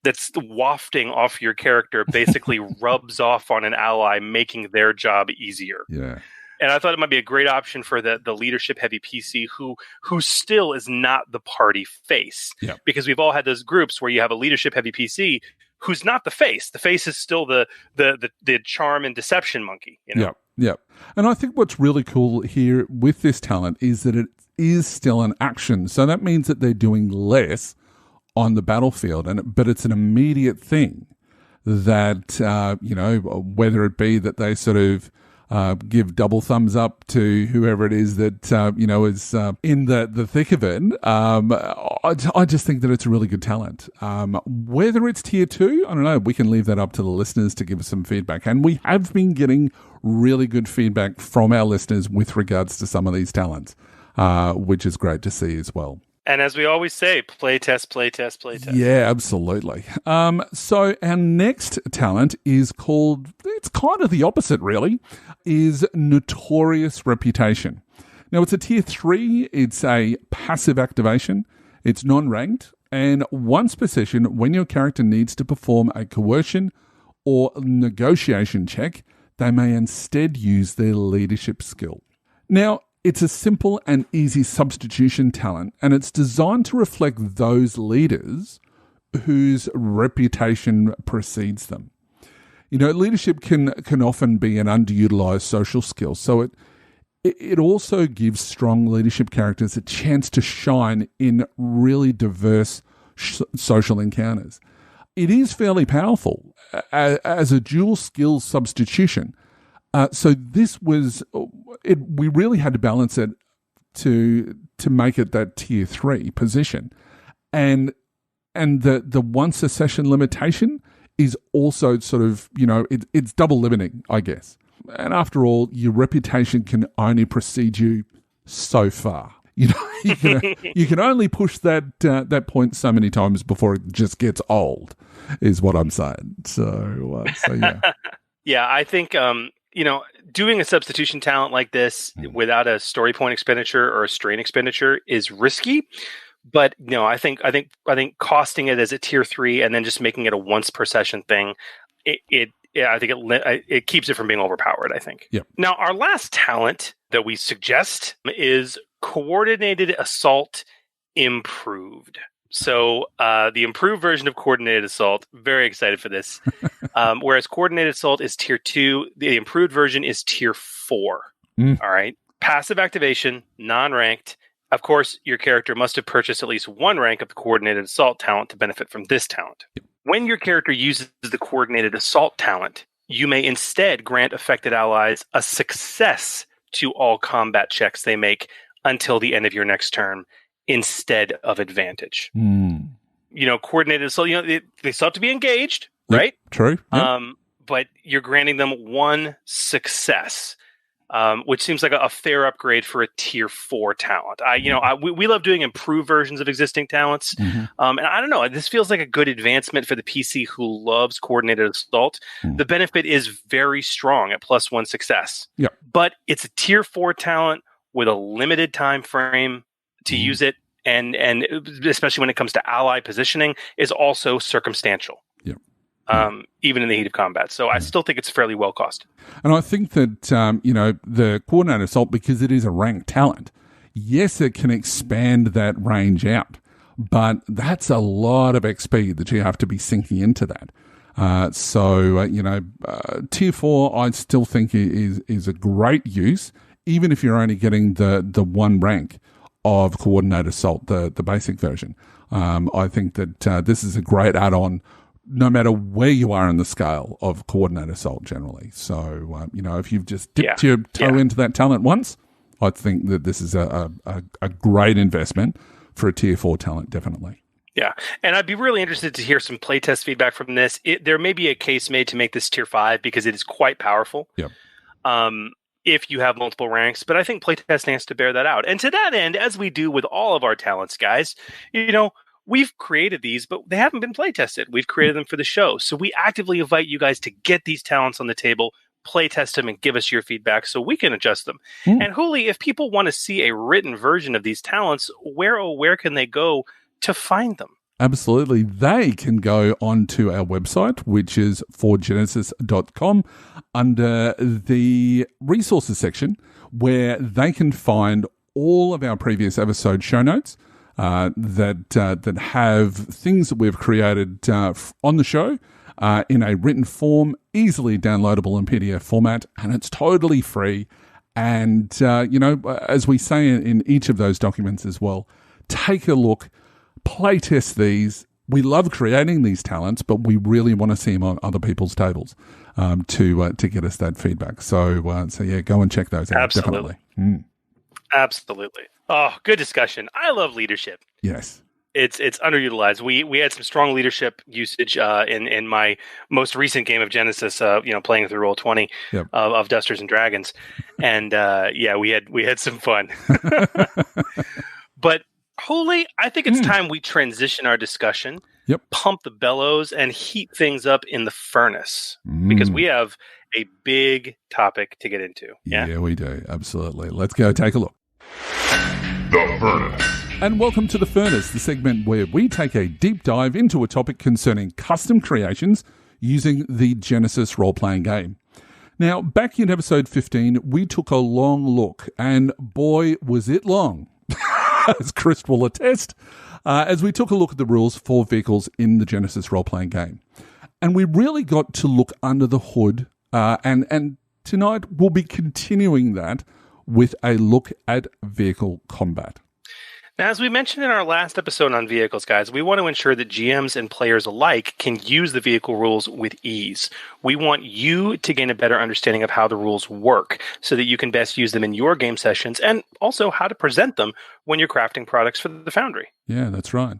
that's wafting off your character basically rubs off on an ally, making their job easier. Yeah. And I thought it might be a great option for the leadership-heavy PC who still is not the party face. Yep. Because we've all had those groups where you have a leadership-heavy PC who's not the face. The face is still the charm and deception monkey. Yep. And I think what's really cool here with this talent is that it is still an action. So that means that they're doing less on the battlefield, but it's an immediate thing that, whether it be that they sort of give double thumbs up to whoever it is that, is in the thick of it. I just think that it's a really good talent. Whether it's tier 2, I don't know. We can leave that up to the listeners to give us some feedback. And we have been getting really good feedback from our listeners with regards to some of these talents, which is great to see as well. And as we always say, play test, play test, play test. Yeah, absolutely. So our next talent is called, it's kind of the opposite really, is Notorious Reputation. Now it's a tier 3, it's a passive activation, it's non-ranked, and once per session, when your character needs to perform a coercion or negotiation check, they may instead use their leadership skill. Now, it's a simple and easy substitution talent, and it's designed to reflect those leaders whose reputation precedes them. Leadership can often be an underutilized social skill, so it also gives strong leadership characters a chance to shine in really diverse social encounters. It is fairly powerful as a dual skill substitution. So this was we really had to balance it to make it that tier 3 position, and the once a session limitation is also sort of it's double limiting, I guess. And after all, your reputation can only precede you so far. You can only push that point so many times before it just gets old, is what I'm saying. So yeah. Yeah, I think doing a substitution talent like this without a story point expenditure or a strain expenditure is risky. But I think costing it as a tier 3 and then just making it a once per session thing, it keeps it from being overpowered, I think. Yep. Now, our last talent that we suggest is Coordinated Assault Improved. So the improved version of Coordinated Assault, very excited for this. Whereas Coordinated Assault is tier 2, the improved version is tier 4. All right. Passive activation, non-ranked. Of course, your character must have purchased at least one rank of the Coordinated Assault talent to benefit from this talent. Yep. When your character uses the Coordinated Assault talent, you may instead grant affected allies a success to all combat checks they make until the end of your next turn, instead of advantage. Coordinated assault, they still have to be engaged, right? True. Yep. But you're granting them one success, which seems like a fair upgrade for a tier 4 talent. We love doing improved versions of existing talents. And I don't know, this feels like a good advancement for the PC who loves Coordinated Assault. The benefit is very strong at +1 success. Yep. But it's a tier 4 talent with a limited time frame to use it, and especially when it comes to ally positioning, is also circumstantial. Yep. Even in the heat of combat. So I still think it's fairly well costed. And I think that, the Coordinated Assault, because it is a ranked talent, yes, it can expand that range out, but that's a lot of XP that you have to be sinking into that. Tier 4, I still think is a great use, even if you're only getting the one rank of Coordinated Assault, the basic version. I think that this is a great add-on, no matter where you are in the scale of Coordinated Assault generally. So, if you've just dipped your toe into that talent once, I think that this is a great investment for a tier 4 talent, definitely. Yeah, and I'd be really interested to hear some playtest feedback from this. There may be a case made to make this tier 5 because it is quite powerful. Yep. If you have multiple ranks, but I think playtesting has to bear that out. And to that end, as we do with all of our talents, guys, we've created these, but they haven't been playtested. We've created them for the show. So we actively invite you guys to get these talents on the table, playtest them, and give us your feedback so we can adjust them. And Hooli, if people want to see a written version of these talents, where can they go to find them? Absolutely. They can go onto our website, which is forgenesis.com, under the resources section, where they can find all of our previous episode show notes that have things that we've created on the show in a written form, easily downloadable in PDF format, and it's totally free. And, as we say in each of those documents as well, take a look, playtest these. We love creating these talents, but we really want to see them on other people's tables to get us that feedback. So yeah, go and check those out. Absolutely. Definitely. Absolutely. Oh, good discussion. I love leadership. Yes. It's underutilized. We had some strong leadership usage in my most recent game of Genesis, playing through Roll20 of Dusters and Dragons, and we had some fun. But Hooli, I think it's time we transition our discussion, pump the bellows, and heat things up in the furnace because we have a big topic to get into. Yeah, we do. Absolutely. Let's go take a look. The Furnace. And welcome to The Furnace, the segment where we take a deep dive into a topic concerning custom creations using the Genesys Role Playing Game. Now, back in episode 15, we took a long look, and boy, was it long, as Chris will attest, as we took a look at the rules for vehicles in the Genesys Role Playing Game. And we really got to look under the hood, and tonight we'll be continuing that with a look at vehicle combat. Now, as we mentioned in our last episode on vehicles, guys, we want to ensure that GMs and players alike can use the vehicle rules with ease. We want you to gain a better understanding of how the rules work so that you can best use them in your game sessions and also how to present them when you're crafting products for the Foundry. Yeah, that's right.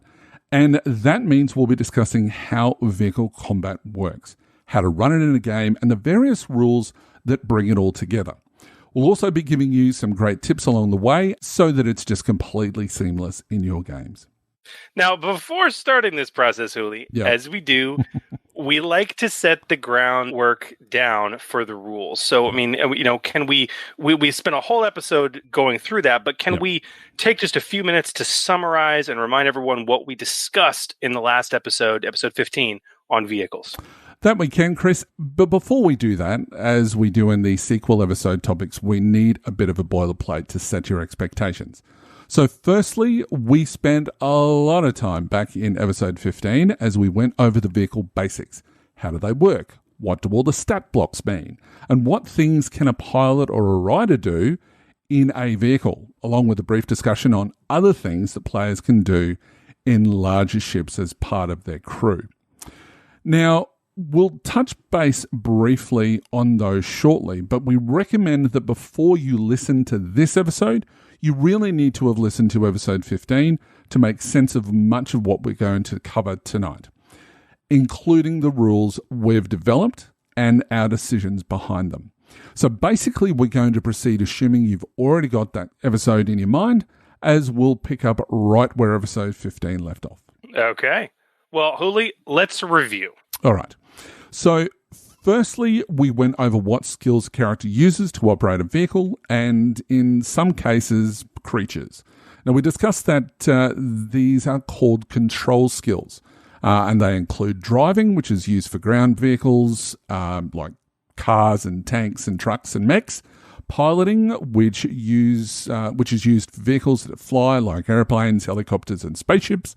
And that means we'll be discussing how vehicle combat works, how to run it in a game, and the various rules that bring it all together. We'll also be giving you some great tips along the way so that it's just completely seamless in your games. Now, before starting this process, Hooli, as we do, we like to set the groundwork down for the rules. So, I mean, can we spent a whole episode going through that, but can we take just a few minutes to summarize and remind everyone what we discussed in the last episode, episode 15, on vehicles? That we can, Chris. But before we do that, as we do in the sequel episode topics, we need a bit of a boilerplate to set your expectations. So firstly, we spent a lot of time back in episode 15 as we went over the vehicle basics. How do they work? What do all the stat blocks mean? And what things can a pilot or a rider do in a vehicle, along with a brief discussion on other things that players can do in larger ships as part of their crew. Now, we'll touch base briefly on those shortly, but we recommend that before you listen to this episode, you really need to have listened to episode 15 to make sense of much of what we're going to cover tonight, including the rules we've developed and our decisions behind them. So basically, we're going to proceed assuming you've already got that episode in your mind, as we'll pick up right where episode 15 left off. Okay. Well, Hooli, let's review. All right. So, firstly, we went over what skills a character uses to operate a vehicle and, in some cases, creatures. Now, we discussed that these are called control skills, and they include driving, which is used for ground vehicles like cars and tanks and trucks and mechs, piloting, which is used for vehicles that fly like airplanes, helicopters, and spaceships,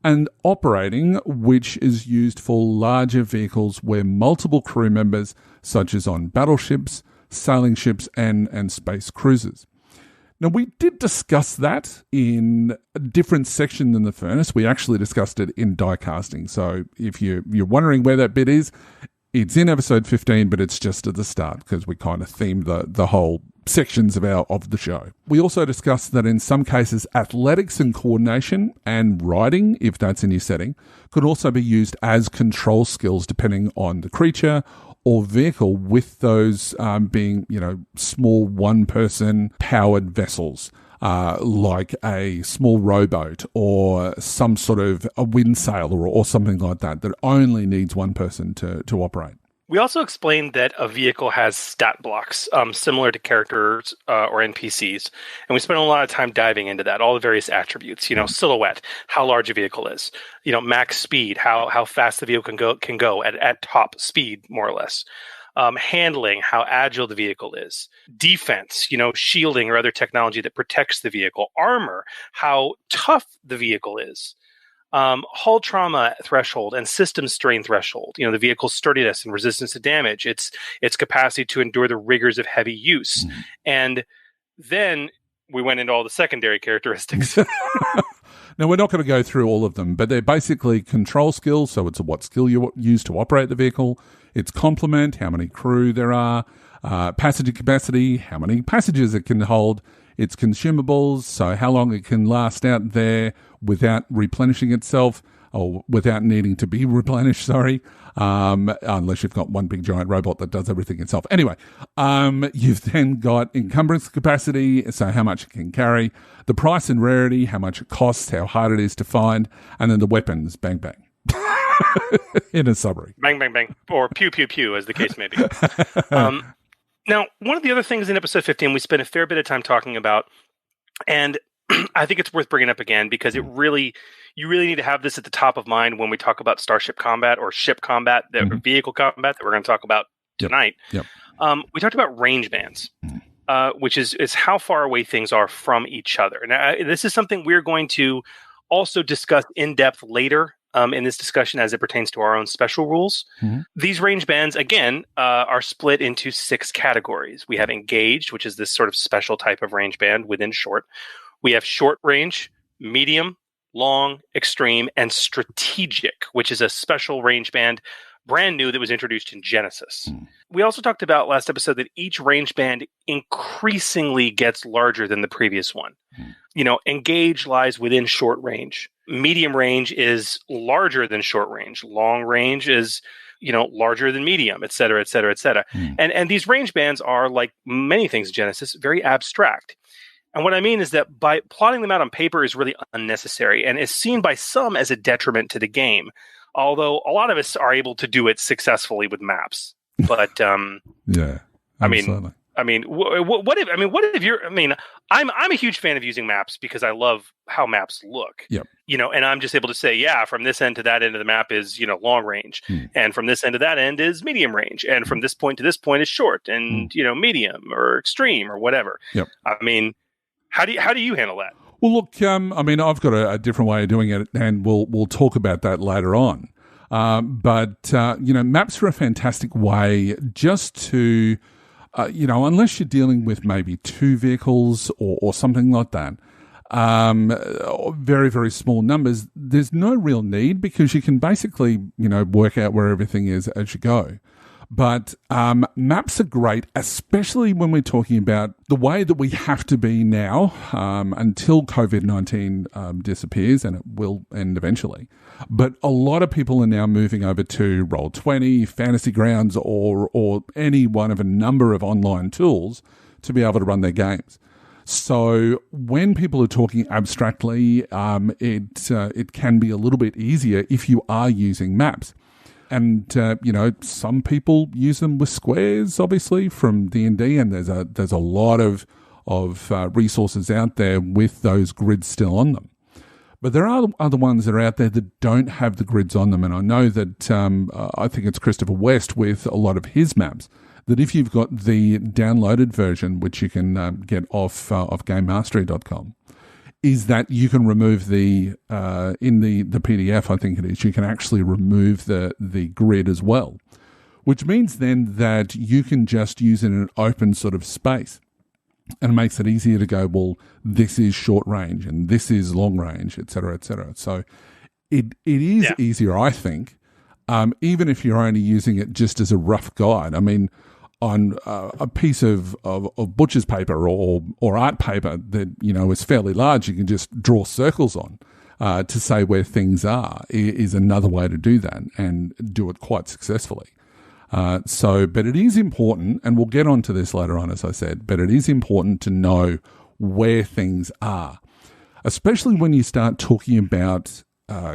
and operating, which is used for larger vehicles where multiple crew members, such as on battleships, sailing ships, and space cruisers. Now, we did discuss that in a different section than the furnace. We actually discussed it in die casting. So if you're wondering where that bit is, it's in episode 15, but it's just at the start because we kind of themed the whole sections of the show. We also discussed that in some cases, athletics and coordination and riding, if that's in your setting, could also be used as control skills depending on the creature or vehicle, with those being, small one-person powered vessels. Like a small rowboat or some sort of a windsail or something like that only needs one person to operate. We also explained that a vehicle has stat blocks similar to characters or NPCs. And we spent a lot of time diving into that, all the various attributes, silhouette, how large a vehicle is, max speed, how fast the vehicle can go at top speed, more or less. Handling, how agile the vehicle is, defense, shielding or other technology that protects the vehicle, armor, how tough the vehicle is, hull trauma threshold and system strain threshold, the vehicle's sturdiness and resistance to damage, its capacity to endure the rigors of heavy use. Mm-hmm. And then we went into all the secondary characteristics. Now, we're not going to go through all of them, but they're basically control skills. So it's what skill you use to operate the vehicle. Its complement, how many crew there are. Passenger capacity, how many passengers it can hold. Its consumables, so how long it can last out there without replenishing itself or without needing to be replenished, unless you've got one big giant robot that does everything itself. Anyway, you've then got encumbrance capacity, so how much it can carry, the price and rarity, how much it costs, how hard it is to find, and then the weapons, bang, bang. In a summary. Bang, bang, bang. Or pew, pew, pew, as the case may be. Now, one of the other things in episode 15 we spent a fair bit of time talking about, and I think it's worth bringing up again because you really need to have this at the top of mind when we talk about starship combat or ship combat, vehicle combat that we're going to talk about tonight. Yep. We talked about range bands, which is how far away things are from each other. Now, this is something we're going to also discuss in depth later in this discussion as it pertains to our own special rules. Mm-hmm. These range bands, again, are split into 6 categories. We have engaged, which is this sort of special type of range band within short. We have short range, medium, long, extreme, and strategic, which is a special range band, brand new, that was introduced in Genesys. Mm. We also talked about last episode that each range band increasingly gets larger than the previous one. Mm. Engage lies within short range. Medium range is larger than short range. Long range is, larger than medium, et cetera, et cetera, et cetera. Mm. And these range bands are, like many things in Genesys, very abstract. And what I mean is that by plotting them out on paper is really unnecessary and is seen by some as a detriment to the game. Although a lot of us are able to do it successfully with maps. But yeah, absolutely. I'm a huge fan of using maps because I love how maps look. Yep. And I'm just able to say, from this end to that end of the map is, long range. And from this end to that end is medium range. And from this point to this point is short and, medium or extreme or whatever. Yep. How do you handle that? Well, look, I've got a different way of doing it, and we'll talk about that later on. But maps are a fantastic way just to, unless you're dealing with maybe 2 vehicles or something like that, very, very small numbers, there's no real need because you can basically, work out where everything is as you go. But maps are great, especially when we're talking about the way that we have to be now until COVID-19 disappears, and it will end eventually. But a lot of people are now moving over to Roll20, Fantasy Grounds, or any one of a number of online tools to be able to run their games. So when people are talking abstractly, it can be a little bit easier if you are using maps. And, some people use them with squares, obviously, from D&D, and there's a lot of resources out there with those grids still on them. But there are other ones that are out there that don't have the grids on them, and I know that I think it's Christopher West with a lot of his maps, that if you've got the downloaded version, which you can get off GameMastery.com, is that you can remove in the PDF, I think it is, you can actually remove the grid as well, which means then that you can just use it in an open sort of space. And it makes it easier to go, well, this is short range and this is long range, et cetera, et cetera. So it is easier, I think, even if you're only using it just as a rough guide. a piece of butcher's paper or art paper that, is fairly large, you can just draw circles on to say where things are is another way to do that and do it quite successfully. But it is important, and we'll get onto this later on, as I said, but it is important to know where things are, especially when you start talking about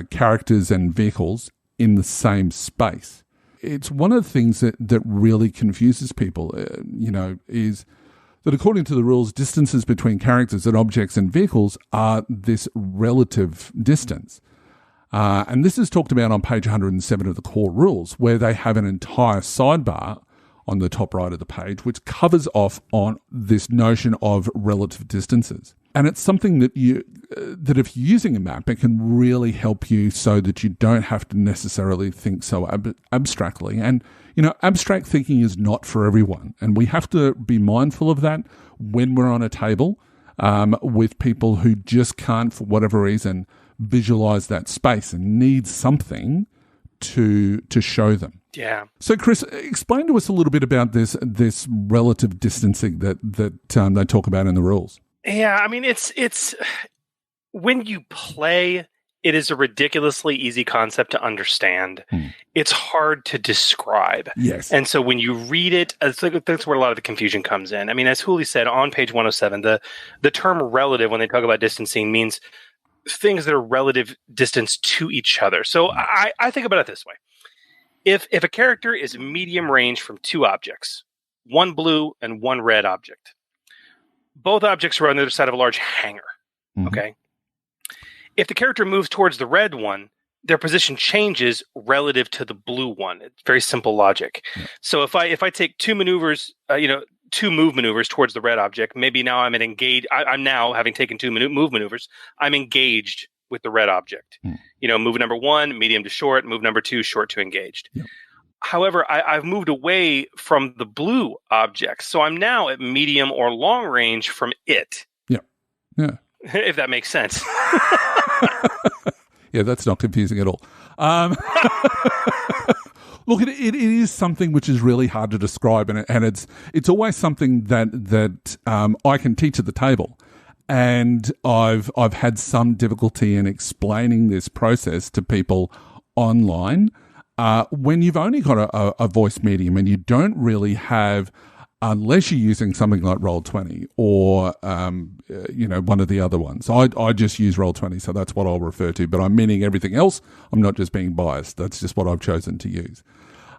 characters and vehicles in the same space. It's one of the things that really confuses people, is that according to the rules, distances between characters and objects and vehicles are this relative distance. And this is talked about on page 107 of the core rules, where they have an entire sidebar on the top right of the page, which covers off on this notion of relative distances. And it's something that that if you're using a map, it can really help you so that you don't have to necessarily think so abstractly. And, abstract thinking is not for everyone. And we have to be mindful of that when we're on a table with people who just can't, for whatever reason, visualize that space and need something to show them. Yeah. So, Chris, explain to us a little bit about this relative distancing that they talk about in the rules. Yeah, I mean, it's when you play, it is a ridiculously easy concept to understand. It's hard to describe. Yes. And so when you read it, that's where a lot of the confusion comes in. I mean, as Hooli said on page 107, the term relative, when they talk about distancing, means things that are relative distance to each other. So I think about it this way. If a character is medium range from two objects, one blue and one red object, both objects are on the other side of a large hangar, okay? If the character moves towards the red one, their position changes relative to the blue one. It's very simple logic. Yeah. So if I take two maneuvers, two move maneuvers towards the red object, maybe now I'm engaged. I'm now, having taken two move maneuvers, I'm engaged with the red object. Move number one, medium to short, move number two, short to engaged. Yeah. However, I've moved away from the blue object, so I'm now at medium or long range from it. Yeah. If that makes sense. Yeah, that's not confusing at all. Look, it is something which is really hard to describe, and it's always something that I can teach at the table. And I've had some difficulty in explaining this process to people online. When you've only got a voice medium and you don't really have, unless you're using something like Roll20 or, one of the other ones. I just use Roll20, so that's what I'll refer to, but I'm meaning everything else. I'm not just being biased. That's just what I've chosen to use.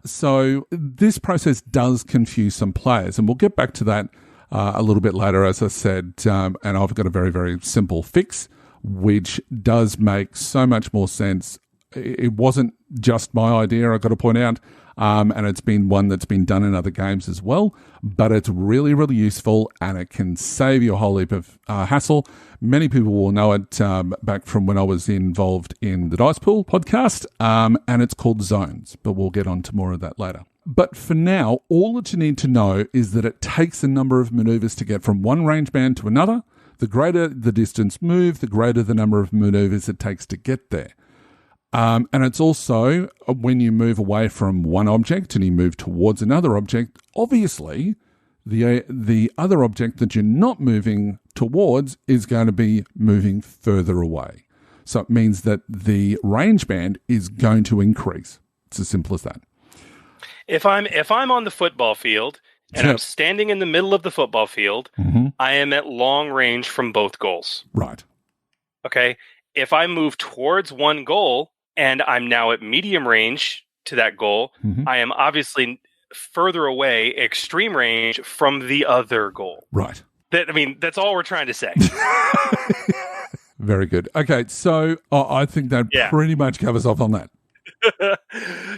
So this process does confuse some players, and we'll get back to that a little bit later, as I said, and I've got a very, very simple fix, which does make so much more sense. It wasn't just my idea, I've got to point out, and it's been one that's been done in other games as well, but it's really, really useful, and it can save you a whole heap of hassle. Many people will know it back from when I was involved in the Dice Pool podcast, and it's called Zones, but we'll get on to more of that later. But for now, all that you need to know is that it takes a number of maneuvers to get from one range band to another. The greater the distance moved, the greater the number of maneuvers it takes to get there. And it's also when you move away from one object and you move towards another object, obviously the other object that you're not moving towards is going to be moving further away. So it means that the range band is going to increase. It's as simple as that. If I'm on the football field and I'm standing in the middle of the football field, I am at long range from both goals. Right. Okay. If I move towards one goal and I'm now at medium range to that goal, I am obviously further away, extreme range from the other goal. Right. That's all we're trying to say. Very good. Okay, so I think that pretty much covers off on that.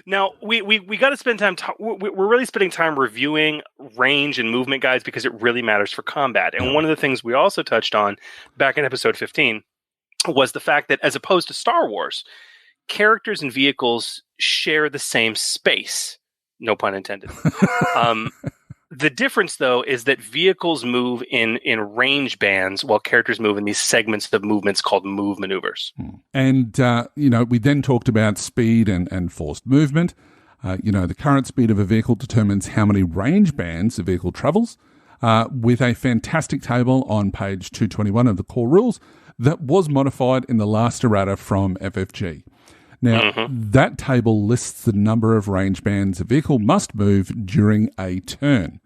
Now, we got to spend time. We're really spending time reviewing range and movement guides because it really matters for combat. And one of the things we also touched on back in episode 15 was the fact that, as opposed to Star Wars, characters and vehicles share the same space. No pun intended. The difference, though, is that vehicles move in range bands while characters move in these segments of movements called move maneuvers. And, we then talked about speed and forced movement. The current speed of a vehicle determines how many range bands a vehicle travels, with a fantastic table on page 221 of the core rules that was modified in the last errata from FFG. Now, that table lists the number of range bands a vehicle must move during a turn,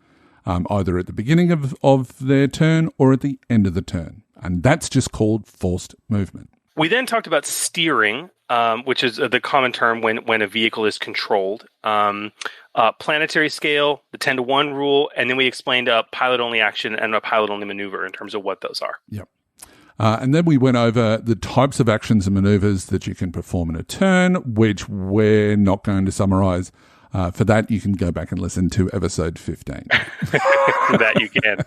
either at the beginning of their turn or at the end of the turn. And that's just called forced movement. We then talked about steering, which is the common term when a vehicle is controlled. Planetary scale, the 10-to-1 rule, and then we explained a pilot-only action and a pilot-only maneuver in terms of what those are. Yep. And then we went over the types of actions and maneuvers that you can perform in a turn, which we're not going to summarize. For that, you can go back and listen to episode 15. That you can.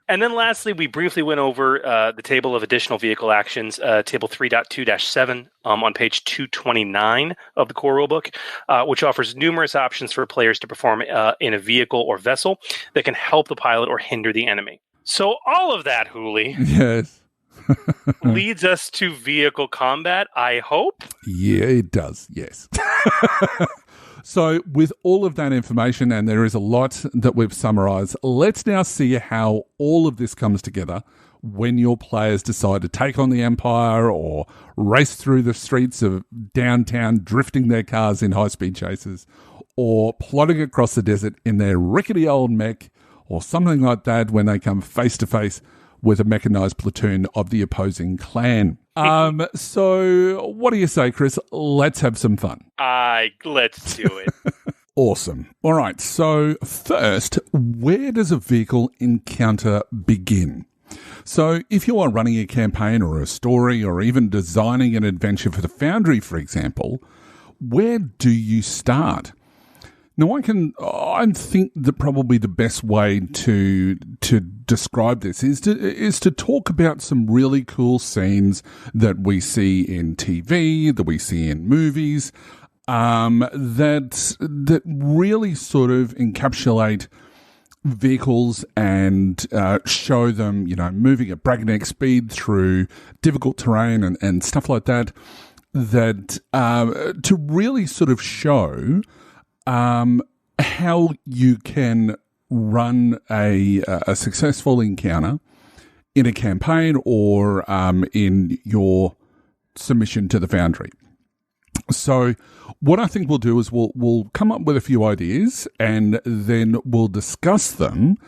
And then lastly, we briefly went over the table of additional vehicle actions, table 3.2-7 on page 229 of the core rulebook, which offers numerous options for players to perform in a vehicle or vessel that can help the pilot or hinder the enemy. So all of that, Hooli, yes, leads us to vehicle combat, I hope? Yeah, it does, yes. So with all of that information, and there is a lot that we've summarized, let's now see how all of this comes together when your players decide to take on the Empire or race through the streets of downtown, drifting their cars in high-speed chases, or plodding across the desert in their rickety old mech, or something like that when they come face-to-face with a mechanized platoon of the opposing clan. So what do you say, Chris? Let's have some fun. Let's do it. Awesome. All right. So first, where does a vehicle encounter begin? So if you are running a campaign or a story or even designing an adventure for the Foundry, for example, where do you start? Now, I think that probably the best way to describe this is to talk about some really cool scenes that we see in TV, that we see in movies, that really sort of encapsulate vehicles and show them, moving at breakneck speed through difficult terrain and stuff like that. That to really sort of show how you can run a successful encounter in a campaign or in your submission to the Foundry. So what I think we'll do is we'll come up with a few ideas and then we'll discuss them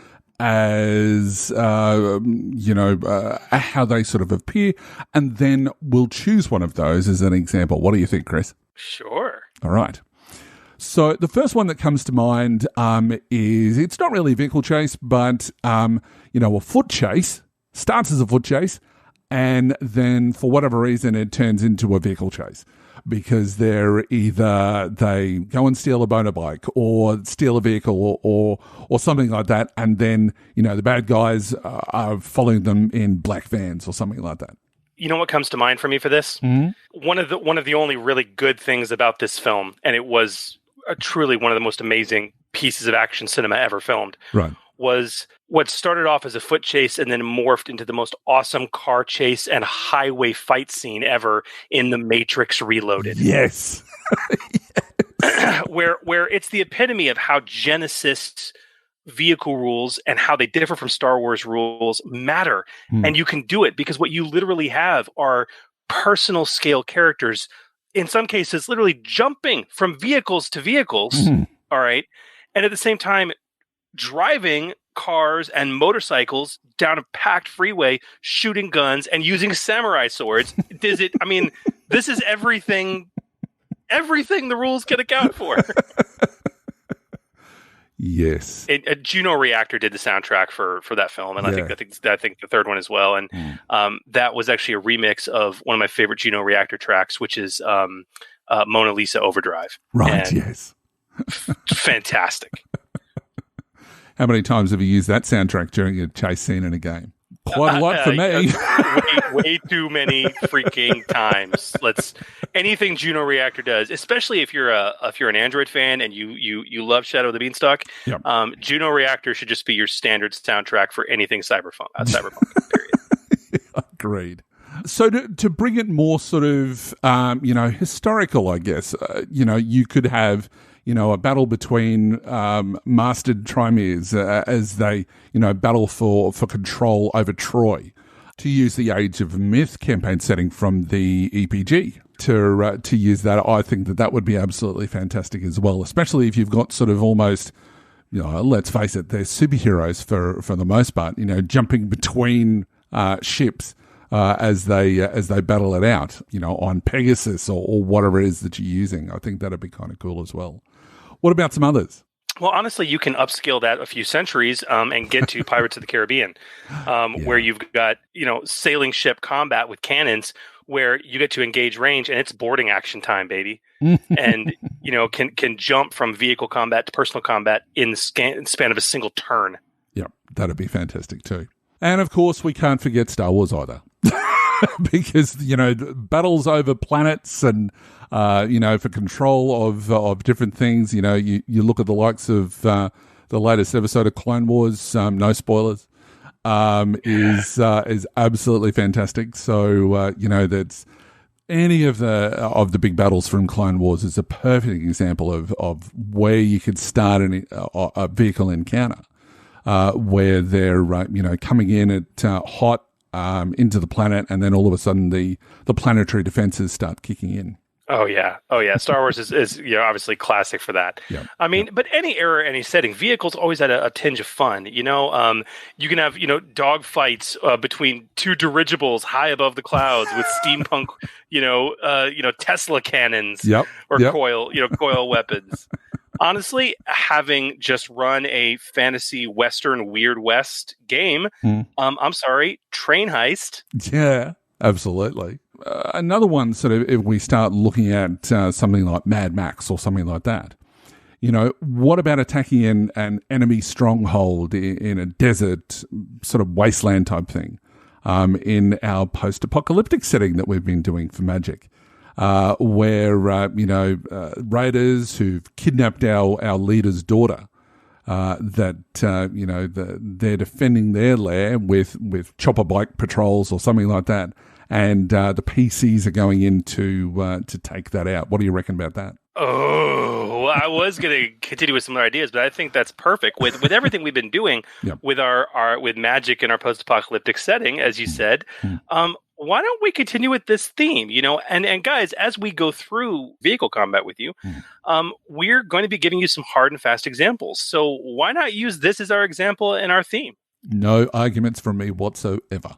as, how they sort of appear, and then we'll choose one of those as an example. What do you think, Chris? Sure. All right. So the first one that comes to mind is, it's not really a vehicle chase, but, a foot chase, starts as a foot chase, and then for whatever reason it turns into a vehicle chase because they go and steal a motorbike or steal a vehicle or something like that, and then, the bad guys are following them in black vans or something like that. You know what comes to mind for me for this? Mm-hmm. One of the only really good things about this film, and it was truly one of the most amazing pieces of action cinema ever filmed, right, was what started off as a foot chase and then morphed into the most awesome car chase and highway fight scene ever in The Matrix Reloaded. Yes. Yes. where it's the epitome of how Genesys vehicle rules and how they differ from Star Wars rules matter. And you can do it because what you literally have are personal scale characters, in some cases literally jumping from vehicles to vehicles, all right, and at the same time driving cars and motorcycles down a packed freeway, shooting guns and using samurai swords. This is everything the rules can account for. Yes. Juno Reactor did the soundtrack for that film, and I think the third one as well. And that was actually a remix of one of my favorite Juno Reactor tracks, which is Mona Lisa Overdrive. Right. And yes. Fantastic. How many times have you used that soundtrack during a chase scene in a game? Quite a lot for me. Way too many freaking times. Anything Juno Reactor does, especially if you're an Android fan and you love Shadow of the Beanstalk, yep. Juno Reactor should just be your standard soundtrack for anything cyberpunk. Period. Agreed. So to bring it more sort of historical, I guess, you could have a battle between mastered Trimeres as they, battle for control over Troy. To use the Age of Myth campaign setting from the EPG, to use that, I think that would be absolutely fantastic as well, especially if you've got sort of almost, let's face it, they're superheroes for the most part, jumping between ships as they battle it out, on Pegasus or whatever it is that you're using. I think that'd be kind of cool as well. What about some others? Well, honestly, you can upscale that a few centuries and get to Pirates of the Caribbean, where you've got, sailing ship combat with cannons where you get to engage range and it's boarding action time, baby. And, can jump from vehicle combat to personal combat in the span of a single turn. Yeah, that'd be fantastic too. And of course, we can't forget Star Wars either. Because, battles over planets and, for control of different things, you look at the likes of the latest episode of Clone Wars, no spoilers, is absolutely fantastic. So, that's any of the big battles from Clone Wars is a perfect example of where you could start a vehicle encounter, where they're, coming in at hot, into the planet, and then all of a sudden the planetary defenses start kicking in. Oh yeah. Star Wars is obviously classic for that. Yeah. I mean, but any era, any setting, vehicles always had a tinge of fun. You can have dog fights between two dirigibles high above the clouds with steampunk, Tesla cannons, coil weapons. Honestly, having just run a fantasy Western Weird West game, I'm sorry, train heist. Yeah, absolutely. Another one, sort of, if we start looking at something like Mad Max or something like that, what about attacking an enemy stronghold in a desert sort of wasteland type thing in our post-apocalyptic setting that we've been doing for Magic? Where, raiders who've kidnapped our leader's daughter, they're defending their lair with chopper bike patrols or something like that. And the PCs are going in to take that out. What do you reckon about that? Oh, well, I was going to continue with some other ideas, but I think that's perfect with everything we've been doing with our with Magic in our post-apocalyptic setting, as you said. Why don't we continue with this theme? And guys, as we go through vehicle combat with you, we're going to be giving you some hard and fast examples. So why not use this as our example and our theme? No arguments from me whatsoever.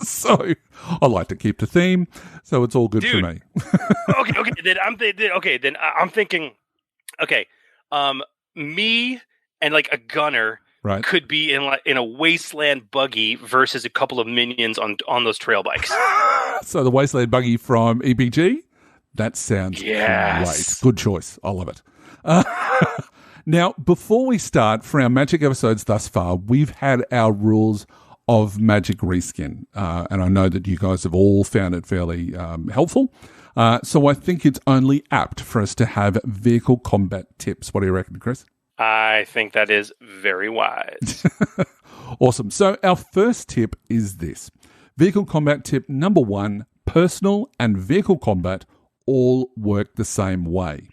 So I like to keep the theme, so it's all good for me. Okay. Then I'm thinking, me and like a gunner could be in a wasteland buggy versus a couple of minions on those trail bikes. So the wasteland buggy from EPG, that sounds great. Good choice. I love it. Now, before we start, for our Magic episodes thus far, we've had our rules of Magic Reskin, and I know that you guys have all found it fairly helpful. So I think it's only apt for us to have vehicle combat tips. What do you reckon, Chris? I think that is very wise. Awesome. So our first tip is this. Vehicle combat tip number 1, personal and vehicle combat all work the same way.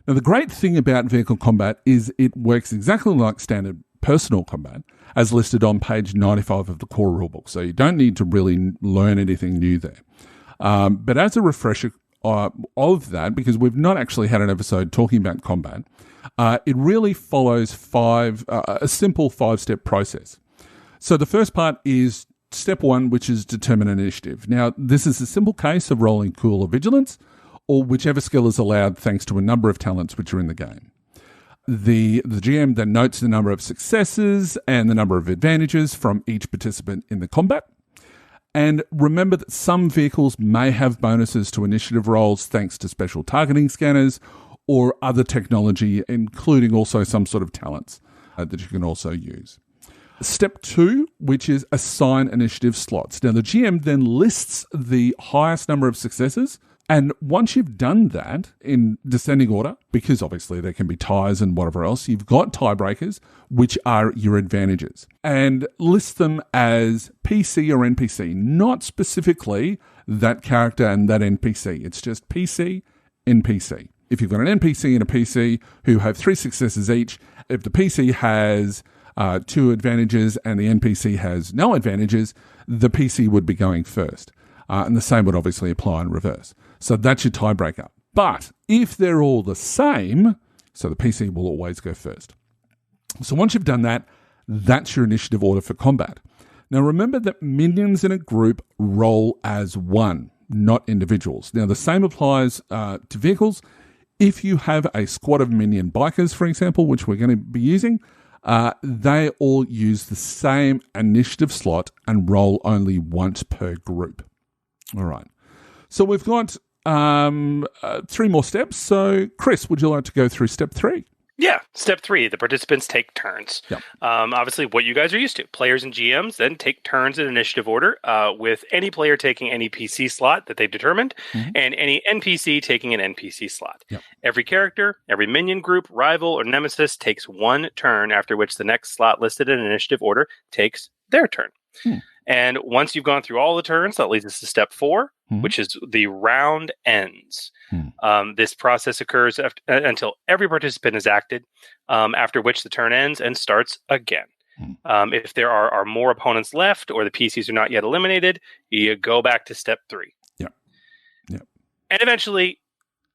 Now, the great thing about vehicle combat is it works exactly like standard personal combat, as listed on page 95 of the core rulebook. So you don't need to really learn anything new there. But as a refresher of that, because we've not actually had an episode talking about combat, it really follows a simple 5-step process. So the first part is step 1, which is determine initiative. Now, this is a simple case of rolling cool or vigilance, or whichever skill is allowed thanks to a number of talents which are in the game. The GM then notes the number of successes and the number of advantages from each participant in the combat. And remember that some vehicles may have bonuses to initiative rolls thanks to special targeting scanners or other technology, including also some sort of talents that you can also use. Step 2, which is assign initiative slots. Now, the GM then lists the highest number of successes. And once you've done that in descending order, because obviously there can be ties and whatever else, you've got tiebreakers, which are your advantages. And list them as PC or NPC, not specifically that character and that NPC. It's just PC, NPC. if you've got an NPC and a PC who have 3 successes each, if the PC has 2 advantages and the NPC has no advantages, the PC would be going first. And the same would obviously apply in reverse. So that's your tiebreaker. But if they're all the same, so the PC will always go first. So once you've done that, that's your initiative order for combat. Now remember that minions in a group roll as one, not individuals. Now the same applies to vehicles. If you have a squad of minion bikers, for example, which we're going to be using, they all use the same initiative slot and roll only once per group. All right. So we've got 3 more steps. So, Chris, would you like to go through step 3? Yeah. Step 3, the participants take turns. Yep. Obviously, what you guys are used to. Players and GMs then take turns in initiative order, with any player taking any PC slot that they've determined, and any NPC taking an NPC slot. Yep. Every character, every minion group, rival, or nemesis takes 1 turn, after which the next slot listed in initiative order takes their turn. And once you've gone through all the turns, that leads us to step 4, which is the round ends. This process occurs until every participant is acted, after which the turn ends and starts again. If there are more opponents left or the PCs are not yet eliminated, you go back to step 3. And eventually,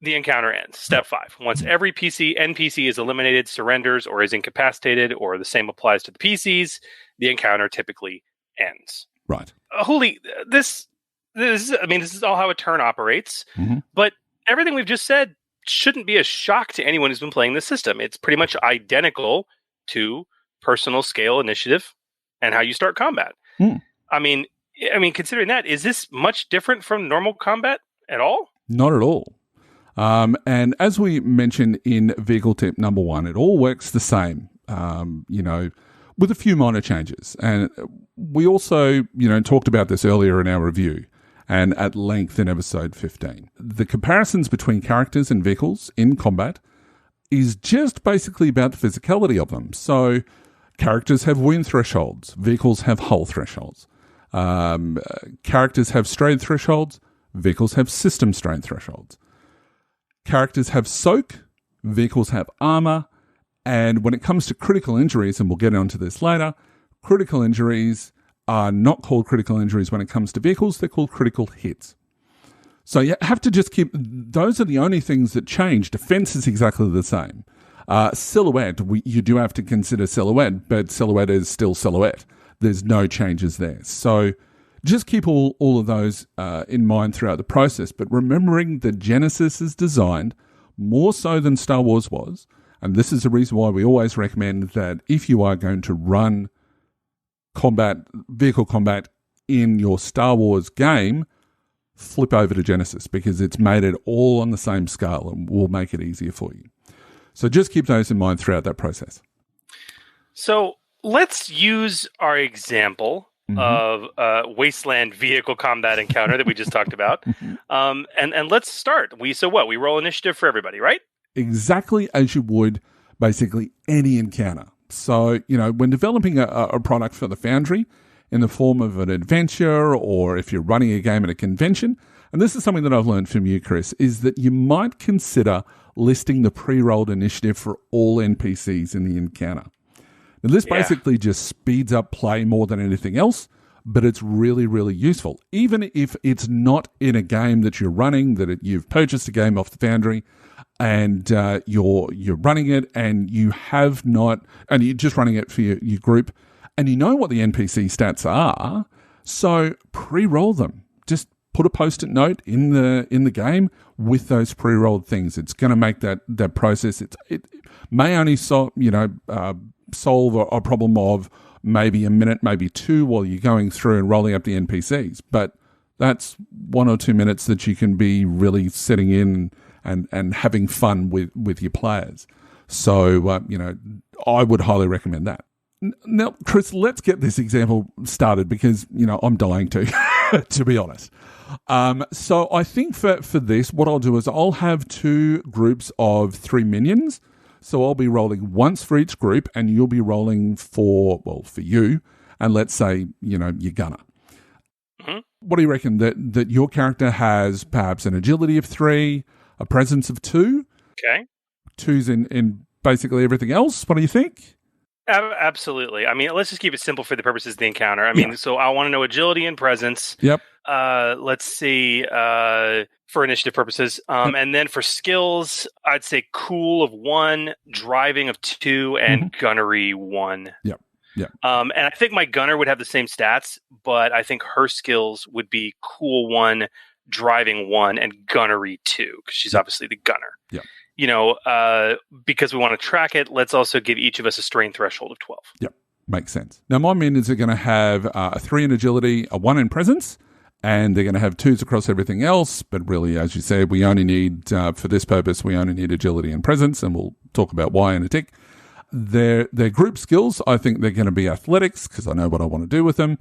the encounter ends. Step 5. Once every NPC is eliminated, surrenders, or is incapacitated, or the same applies to the PCs, the encounter typically ends. Right. Hooli, this is all how a turn operates, but everything we've just said shouldn't be a shock to anyone who's been playing the system. It's pretty much identical to personal scale initiative and how you start combat. I mean, considering that, is this much different from normal combat at all? Not at all. And as we mentioned in vehicle tip number 1, it all works the same, with a few minor changes. And we also, talked about this earlier in our review and at length in episode 15. The comparisons between characters and vehicles in combat is just basically about the physicality of them. So characters have wound thresholds, vehicles have hull thresholds. Characters have strength thresholds, vehicles have system strength thresholds. Characters have soak, vehicles have armor, and when it comes to critical injuries, and we'll get onto this later, critical injuries are not called critical injuries when it comes to vehicles, they're called critical hits. So you have to just keep, those are the only things that change. Defense is exactly the same. Silhouette, you do have to consider silhouette, but silhouette is still silhouette. There's no changes there. So just keep all of those in mind throughout the process. But remembering that Genesys is designed more so than Star Wars was, and this is the reason why we always recommend that if you are going to run vehicle combat in your Star Wars game, flip over to Genesys, because it's made it all on the same scale and will make it easier for you. So just keep those in mind throughout that process. So let's use our example of wasteland vehicle combat encounter that we just talked about. And let's start. We roll initiative for everybody, right? Exactly as you would basically any encounter. So, when developing a product for the Foundry in the form of an adventure, or if you're running a game at a convention, and this is something that I've learned from you, Chris, is that you might consider listing the pre-rolled initiative for all NPCs in the encounter. Now, this basically just speeds up play more than anything else, but it's really, really useful. Even if it's not in a game that you're running, you've purchased a game off the Foundry, and you're running it, and you're just running it for your group, and you know what the NPC stats are, so pre-roll them. Just put a post-it note in the game with those pre-rolled things. It's going to make that process. It may only solve a problem of maybe a minute, maybe 2 while you're going through and rolling up the NPCs, but that's 1 or 2 minutes that you can be really sitting in and having fun with your players. So, I would highly recommend that. Now, Chris, let's get this example started because, I'm dying to be honest. So I think for this, what I'll do is I'll have 2 groups of 3 minions. So I'll be rolling once for each group, and you'll be rolling for you, and let's say, your gunner. What do you reckon? That your character has perhaps an agility of 3, a presence of 2, Okay. 2s in basically everything else. What do you think? Absolutely. I mean, let's just keep it simple for the purposes of the encounter. I mean, so I want to know agility and presence. Yep. Let's see, for initiative purposes. And then for skills, I'd say cool of 1, driving of 2, and gunnery 1. Yep. Yep. And I think my gunner would have the same stats, but I think her skills would be cool 1, driving 1, and gunnery 2, because she's obviously the gunner. Yep. You know, because we want to track it, let's also give each of us a strain threshold of 12. Yep. Makes sense. Now, my minions are going to have a 3 in agility, a 1 in presence, and they're going to have 2s across everything else. But really, as you said, we only need, for this purpose, we only need agility and presence, and we'll talk about why in a tick. Their group skills, I think they're going to be athletics, because I know what I want to do with them,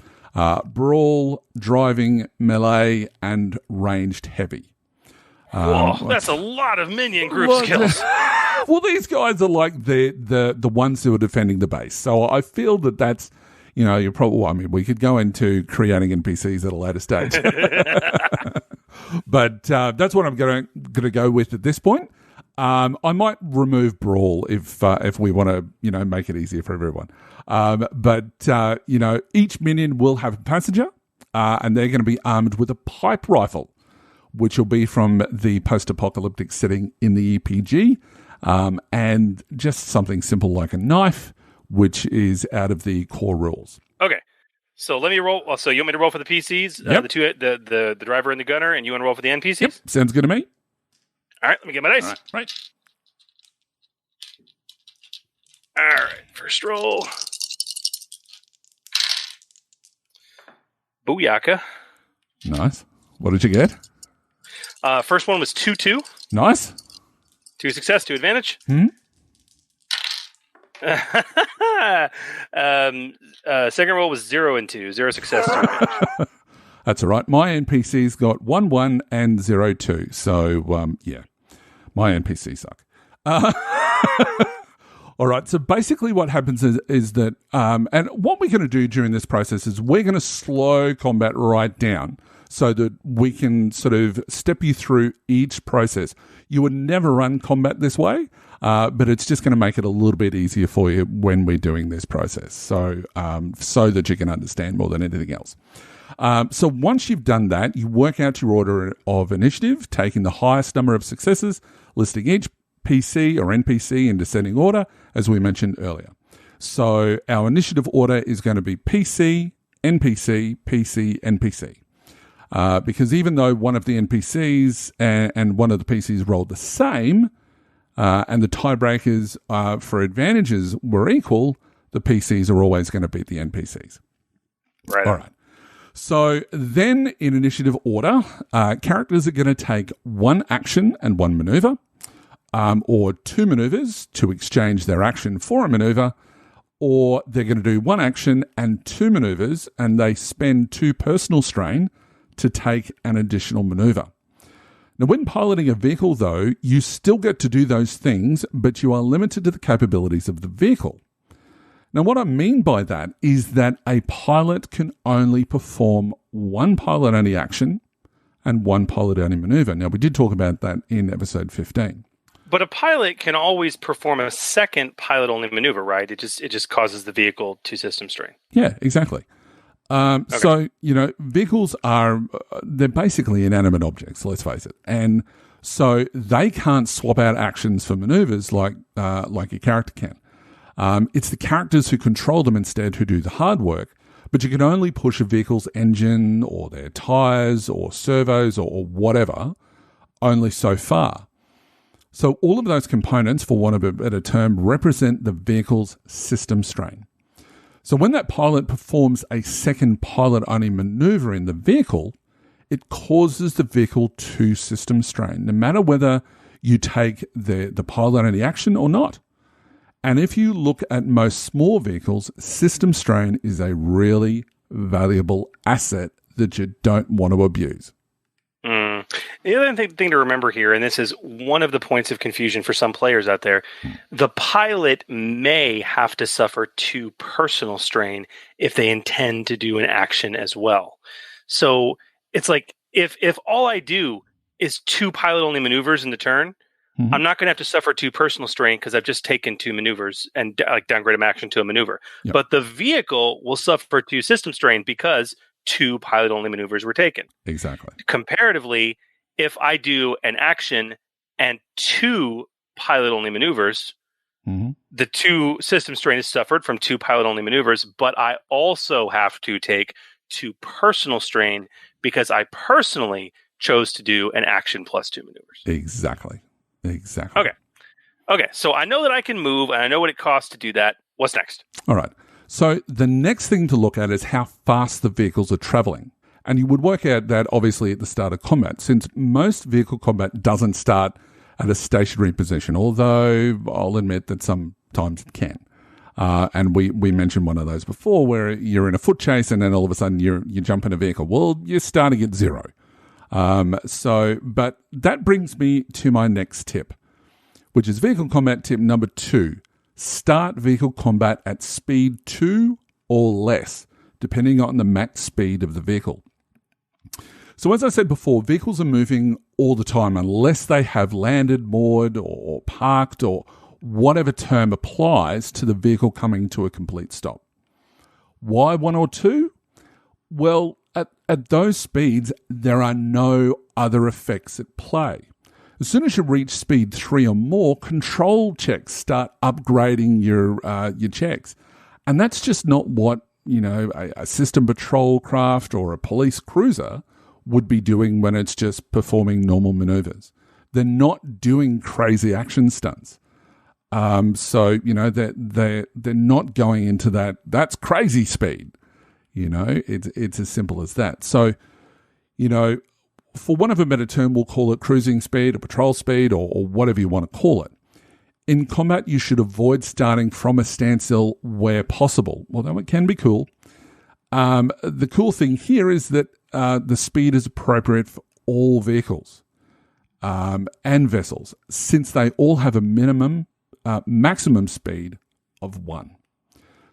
brawl, driving, melee, and ranged heavy. Whoa, that's a lot of minion group skills. Well, these guys are like the ones who are defending the base. So I feel that's, you know, you're probably, well, I mean, we could go into creating NPCs at a later stage. But that's what I'm going to go with at this point. I might remove brawl if we want to, you know, make it easier for everyone. But you know, each minion will have a passenger, and they're going to be armed with a pipe rifle, which will be from the post-apocalyptic setting in the EPG, and just something simple like a knife, which is out of the core rules. Okay, so let me roll. So you want me to roll for the PCs, Yep. the driver and the gunner, and you want to roll for the NPCs? Yep, sounds good to me. All right, let me get my dice. Right. All right, first roll. Booyaka. Nice. What did you get? First one was 2-2. Nice. 2 success, 2 advantage. Second roll was 0 and 2. 0 success, 2 advantage. That's all right. My NPCs got 1, 1, and 0, 2. So, yeah, my NPCs suck. All right. So basically what happens is that, and what we're going to do during this process is we're going to slow combat right down so that we can sort of step you through each process. You would never run combat this way, but it's just going to make it a little bit easier for you when we're doing this process. So, so that you can understand more than anything else. So once you've done that, you work out your order of initiative, taking the highest number of successes, listing each PC or NPC in descending order, as we mentioned earlier. So our initiative order is going to be PC, NPC, PC, NPC. Because even though one of the NPCs and one of the PCs rolled the same, and the tiebreakers for advantages were equal, the PCs are always going to beat the NPCs. Right. All right. So then in initiative order, characters are going to take 1 action and 1 maneuver, or 2 maneuvers to exchange their action for a maneuver, or they're going to do 1 action and 2 maneuvers, and they spend 2 personal strain to take an additional maneuver. Now, when piloting a vehicle, though, you still get to do those things, but you are limited to the capabilities of the vehicle. Now, what I mean by that is that a pilot can only perform 1 pilot-only action and 1 pilot-only maneuver. Now, we did talk about that in episode 15. But a pilot can always perform a second pilot-only maneuver, right? It just causes the vehicle to system strain. Yeah, exactly. Okay. So, you know, vehicles they're basically inanimate objects, let's face it. And so they can't swap out actions for maneuvers like your character can. It's the characters who control them instead who do the hard work, but you can only push a vehicle's engine or their tires or servos or whatever only so far. So all of those components, for want of a better term, represent the vehicle's system strain. So when that pilot performs a second pilot-only maneuver in the vehicle, it causes the vehicle to system strain, no matter whether you take the pilot-only action or not. And if you look at most small vehicles, system strain is a really valuable asset that you don't want to abuse. The other thing to remember here, and this is one of the points of confusion for some players out there, the pilot may have to suffer 2 personal strain if they intend to do an action as well. So it's like if all I do is 2 pilot-only maneuvers in the turn, I'm not going to have to suffer 2 personal strain because I've just taken 2 maneuvers and downgraded my action to a maneuver. Yep. But the vehicle will suffer 2 system strain because 2 pilot-only maneuvers were taken. Exactly. Comparatively, if I do an action and 2 pilot-only maneuvers, the 2 system strain is suffered from 2 pilot-only maneuvers, but I also have to take 2 personal strain because I personally chose to do an action plus 2 maneuvers. Exactly. Okay. So I know that I can move, and I know what it costs to do that. What's next? All right. So the next thing to look at is how fast the vehicles are traveling. And you would work out that obviously at the start of combat, since most vehicle combat doesn't start at a stationary position, although I'll admit that sometimes it can. And we mentioned one of those before where you're in a foot chase and then all of a sudden you jump in a vehicle. Well, you're starting at 0. But that brings me to my next tip, which is vehicle combat tip number 2. Start vehicle combat at speed 2 or less, depending on the max speed of the vehicle. So as I said before, vehicles are moving all the time unless they have landed, moored, or parked, or whatever term applies to the vehicle coming to a complete stop. Why 1 or 2? Well, at those speeds, there are no other effects at play. As soon as you reach speed 3 or more, control checks start upgrading your checks. And that's just not what, a system patrol craft or a police cruiser would be doing when it's just performing normal maneuvers. They're not doing crazy action stunts. So they're not going into that's crazy speed. It's as simple as that. So, for want of a better term, we'll call it cruising speed or patrol speed or whatever you want to call it. In combat, you should avoid starting from a standstill where possible, although it can be cool. The cool thing here is that the speed is appropriate for all vehicles and vessels, since they all have a maximum speed of 1.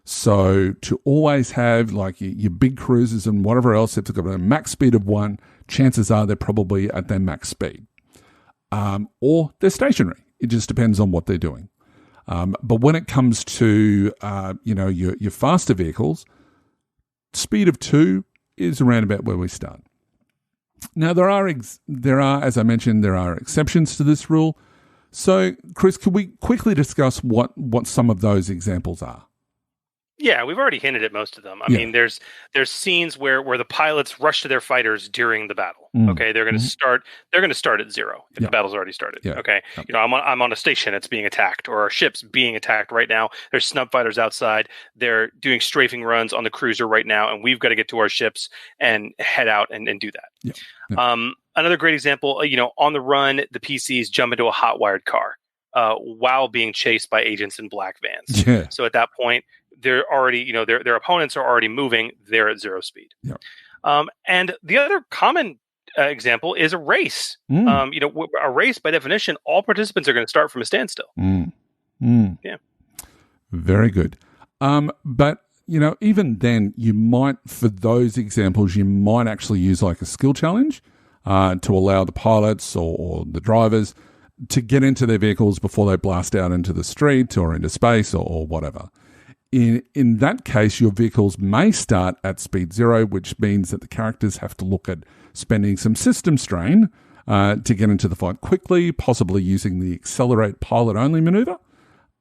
So to always have like your big cruisers and whatever else, if they've got a max speed of 1, chances are they're probably at their max speed. Or they're stationary. It just depends on what they're doing. But when it comes to your faster vehicles, speed of 2 is around about where we start. Now there are, as I mentioned, there are exceptions to this rule. So, Chris, could we quickly discuss what some of those examples are? Yeah, we've already hinted at most of them. I mean, there's scenes where the pilots rush to their fighters during the battle. Okay, they're going to start. They're going to start at 0 if the battle's already started. Yeah. Okay, I'm on a station that's being attacked, or our ship's being attacked right now. There's snub fighters outside. They're doing strafing runs on the cruiser right now, and we've got to get to our ships and head out and do that. Yeah. Another great example, on the run, the PCs jump into a hot wired car while being chased by agents in black vans. Yeah. So at that point, they're already, their opponents are already moving. They're at 0 speed. Yeah. And the other common example is a race. A race, by definition, all participants are going to start from a standstill. Yeah. Very good. But, even then, you might, for those examples, you might actually use like a skill challenge to allow the pilots or the drivers to get into their vehicles before they blast out into the street or into space or whatever. In that case, your vehicles may start at speed 0, which means that the characters have to look at spending some system strain to get into the fight quickly, possibly using the accelerate pilot-only maneuver,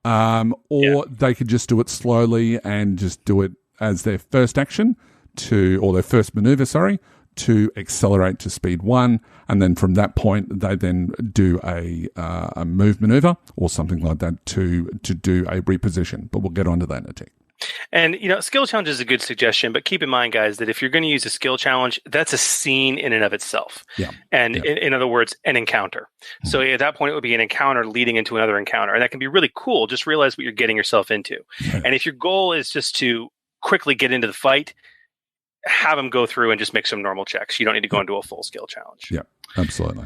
or they could just do it slowly and just do it as their first action or their first maneuver, to accelerate to speed 1, and then from that point they then do a move maneuver or something like that to do a reposition. But we'll get onto that in a tick. And skill challenge is a good suggestion, but keep in mind, guys, that if you're going to use a skill challenge, that's a scene in and of itself. Yeah. And in other words, an encounter. So at that point, it would be an encounter leading into another encounter, and that can be really cool. Just realize what you're getting yourself into. And if your goal is just to quickly get into the fight, have them go through and just make some normal checks. You don't need to go into a full scale challenge. Yeah, absolutely.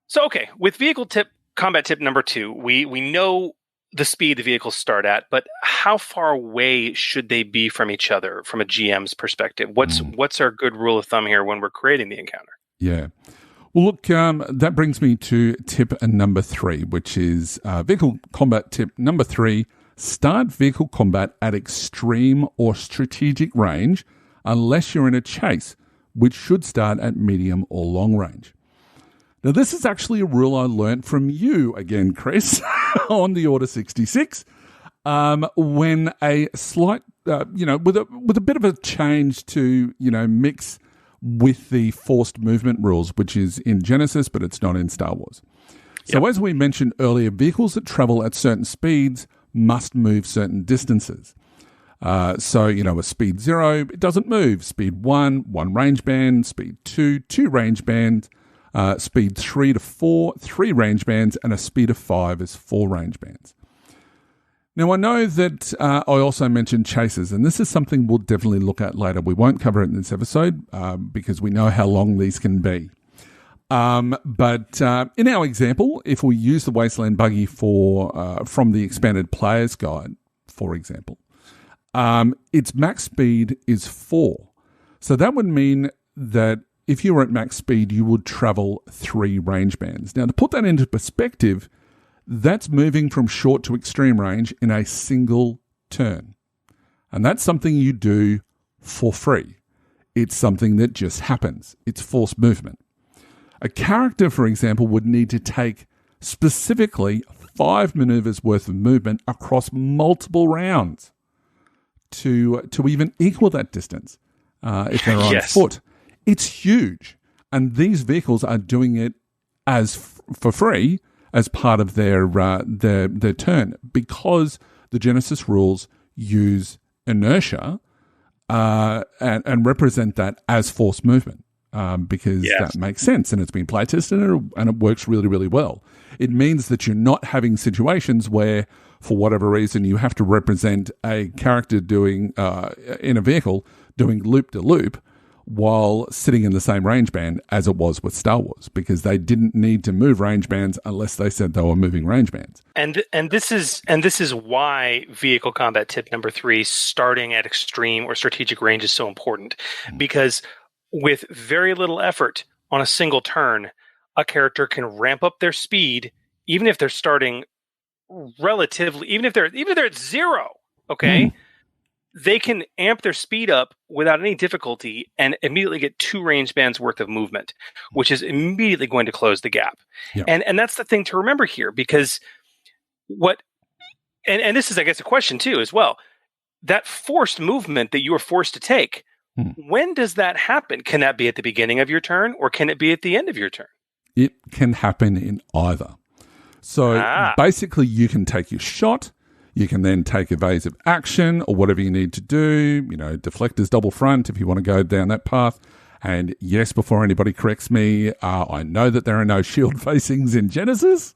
So, okay, with vehicle combat tip number 2, we know the speed the vehicles start at, but how far away should they be from each other from a GM's perspective? What's our good rule of thumb here when we're creating the encounter? Yeah. Well, look, that brings me to tip number 3, which is vehicle combat tip number 3. Start vehicle combat at extreme or strategic range unless you're in a chase, which should start at medium or long range. Now, this is actually a rule I learnt from you again, Chris, on the Order 66, when a slight, with a bit of a change to, mix with the forced movement rules, which is in Genesis, but it's not in Star Wars. So as we mentioned earlier, vehicles that travel at certain speeds must move certain distances. A speed 0, it doesn't move. Speed 1 range band. Speed 2 range bands. Speed 3 to 4, 3 range bands. And a speed of 5 is 4 range bands. Now, I know that I also mentioned chases, and this is something we'll definitely look at later. We won't cover it in this episode because we know how long these can be. But in our example, if we use the Wasteland Buggy from the Expanded Player's Guide, for example, its max speed is 4. So that would mean that if you were at max speed, you would travel 3 range bands. Now, to put that into perspective, that's moving from short to extreme range in a single turn. And that's something you do for free. It's something that just happens. It's forced movement. A character, for example, would need to take specifically 5 maneuvers worth of movement across multiple rounds to even equal that distance if they're on foot. It's huge. And these vehicles are doing it for free as part of their turn, because the Genesis rules use inertia and represent that as forced movement, because that makes sense, and it's been play tested and it works really, really well. It means that you're not having situations where, for whatever reason, you have to represent a character doing in a vehicle doing loop-to-loop while sitting in the same range band as it was with Star Wars, because they didn't need to move range bands unless they said they were moving range bands. And this is why vehicle combat tip number 3, starting at extreme or strategic range, is so important, because with very little effort on a single turn, a character can ramp up their speed, even if they're starting relatively, even if they're at 0. Okay. They can amp their speed up without any difficulty and immediately get 2 range bands worth of movement, which is immediately going to close the gap. Yeah. And that's the thing to remember here, because and this is, I guess, a question too as well. That forced movement that you are forced to take, when does that happen? Can that be at the beginning of your turn, or can it be at the end of your turn? It can happen in either. So basically you can take your shot. You can then take evasive action or whatever you need to do, deflectors double front if you want to go down that path. And yes, before anybody corrects me, I know that there are no shield facings in Genesis.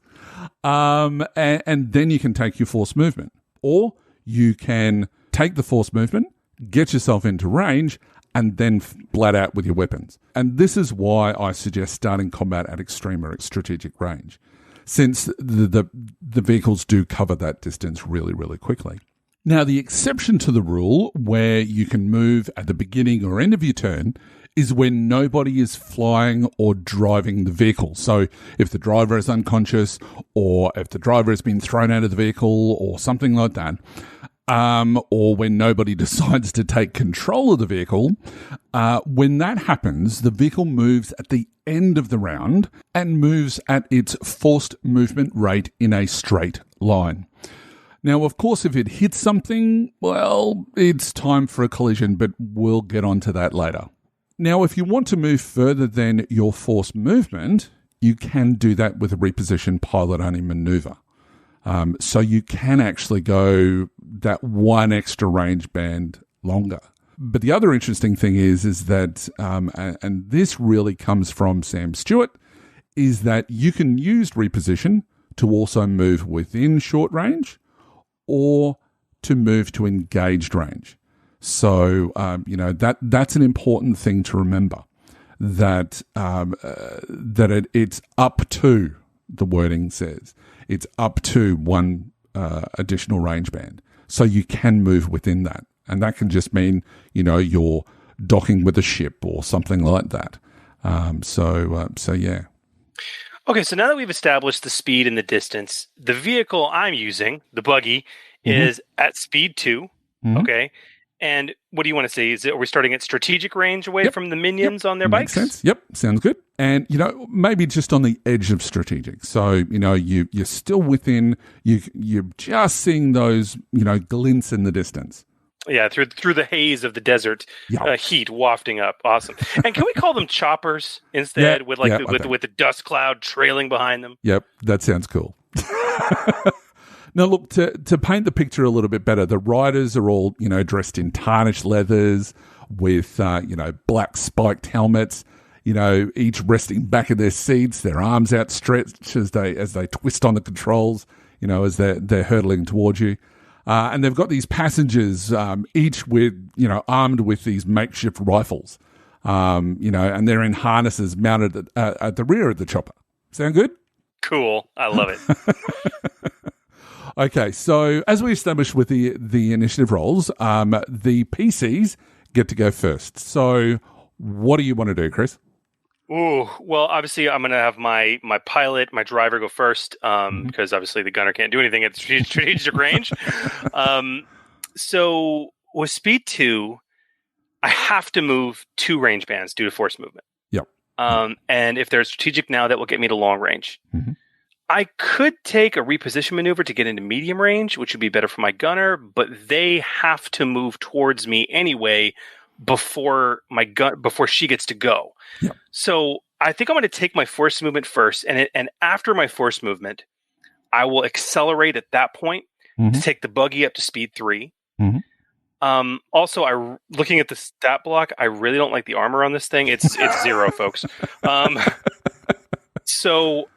And then you can take your force movement. Or you can take the force movement, get yourself into range, and then blast out with your weapons. And this is why I suggest starting combat at extreme or strategic range, since the vehicles do cover that distance really, really quickly. Now, the exception to the rule where you can move at the beginning or end of your turn is when nobody is flying or driving the vehicle. So if the driver is unconscious, or if the driver has been thrown out of the vehicle or something like that, or when nobody decides to take control of the vehicle, when that happens, the vehicle moves at the end of the round and moves at its forced movement rate in a straight line. Now, of course, if it hits something, well, it's time for a collision, but we'll get onto that later. Now, if you want to move further than your forced movement, you can do that with a reposition pilot-only maneuver. So you can actually go that 1 extra range band longer. But the other interesting thing is that, and this really comes from Sam Stewart, is that you can use reposition to also move within short range or to move to engaged range. So, that's an important thing to remember, that it's up to, the wording says, it's up to 1 additional range band. So you can move within that. And that can just mean, you're docking with a ship or something like that. So yeah. Okay, so now that we've established the speed and the distance, the vehicle I'm using, the buggy, Mm-hmm. is at speed 2. Mhm. Okay. And what do you want to see? Are we starting at strategic range away Yep. from the minions on their Makes bikes? sense. Yep, sounds good. And maybe just on the edge of strategic. So you're still within. You're just seeing those glints in the distance. Yeah, through the haze of the desert, Yeah. heat wafting up. Awesome. And can we call them choppers instead, Yeah, with okay. with the dust cloud trailing behind them? Yep, that sounds cool. Now, look, to paint the picture a little bit better, the riders are all, dressed in tarnished leathers with, black spiked helmets, each resting back in their seats, their arms outstretched as they twist on the controls, as they're hurtling towards you. And they've got these passengers, each with, armed with these makeshift rifles, and they're in harnesses mounted at the rear of the chopper. Sound good? Cool. I love it. Okay, so as we established with the initiative roles, the PCs get to go first. So what do you want to do, Chris? Ooh, well, obviously I'm going to have my pilot, my driver go first, because obviously the gunner can't do anything at strategic range. So with speed 2, I have to move 2 range bands due to force movement. Yep. And if they're strategic now, that will get me to long range. Mm-hmm. I could take a reposition maneuver to get into medium range, which would be better for my gunner, but they have to move towards me anyway before she gets to go. Yep. So I think I'm going to take my force movement first, and after my force movement, I will accelerate at that point to take the buggy up to speed 3. Mm-hmm. Also, looking at the stat block, I really don't like the armor on this thing. It's 0, folks. So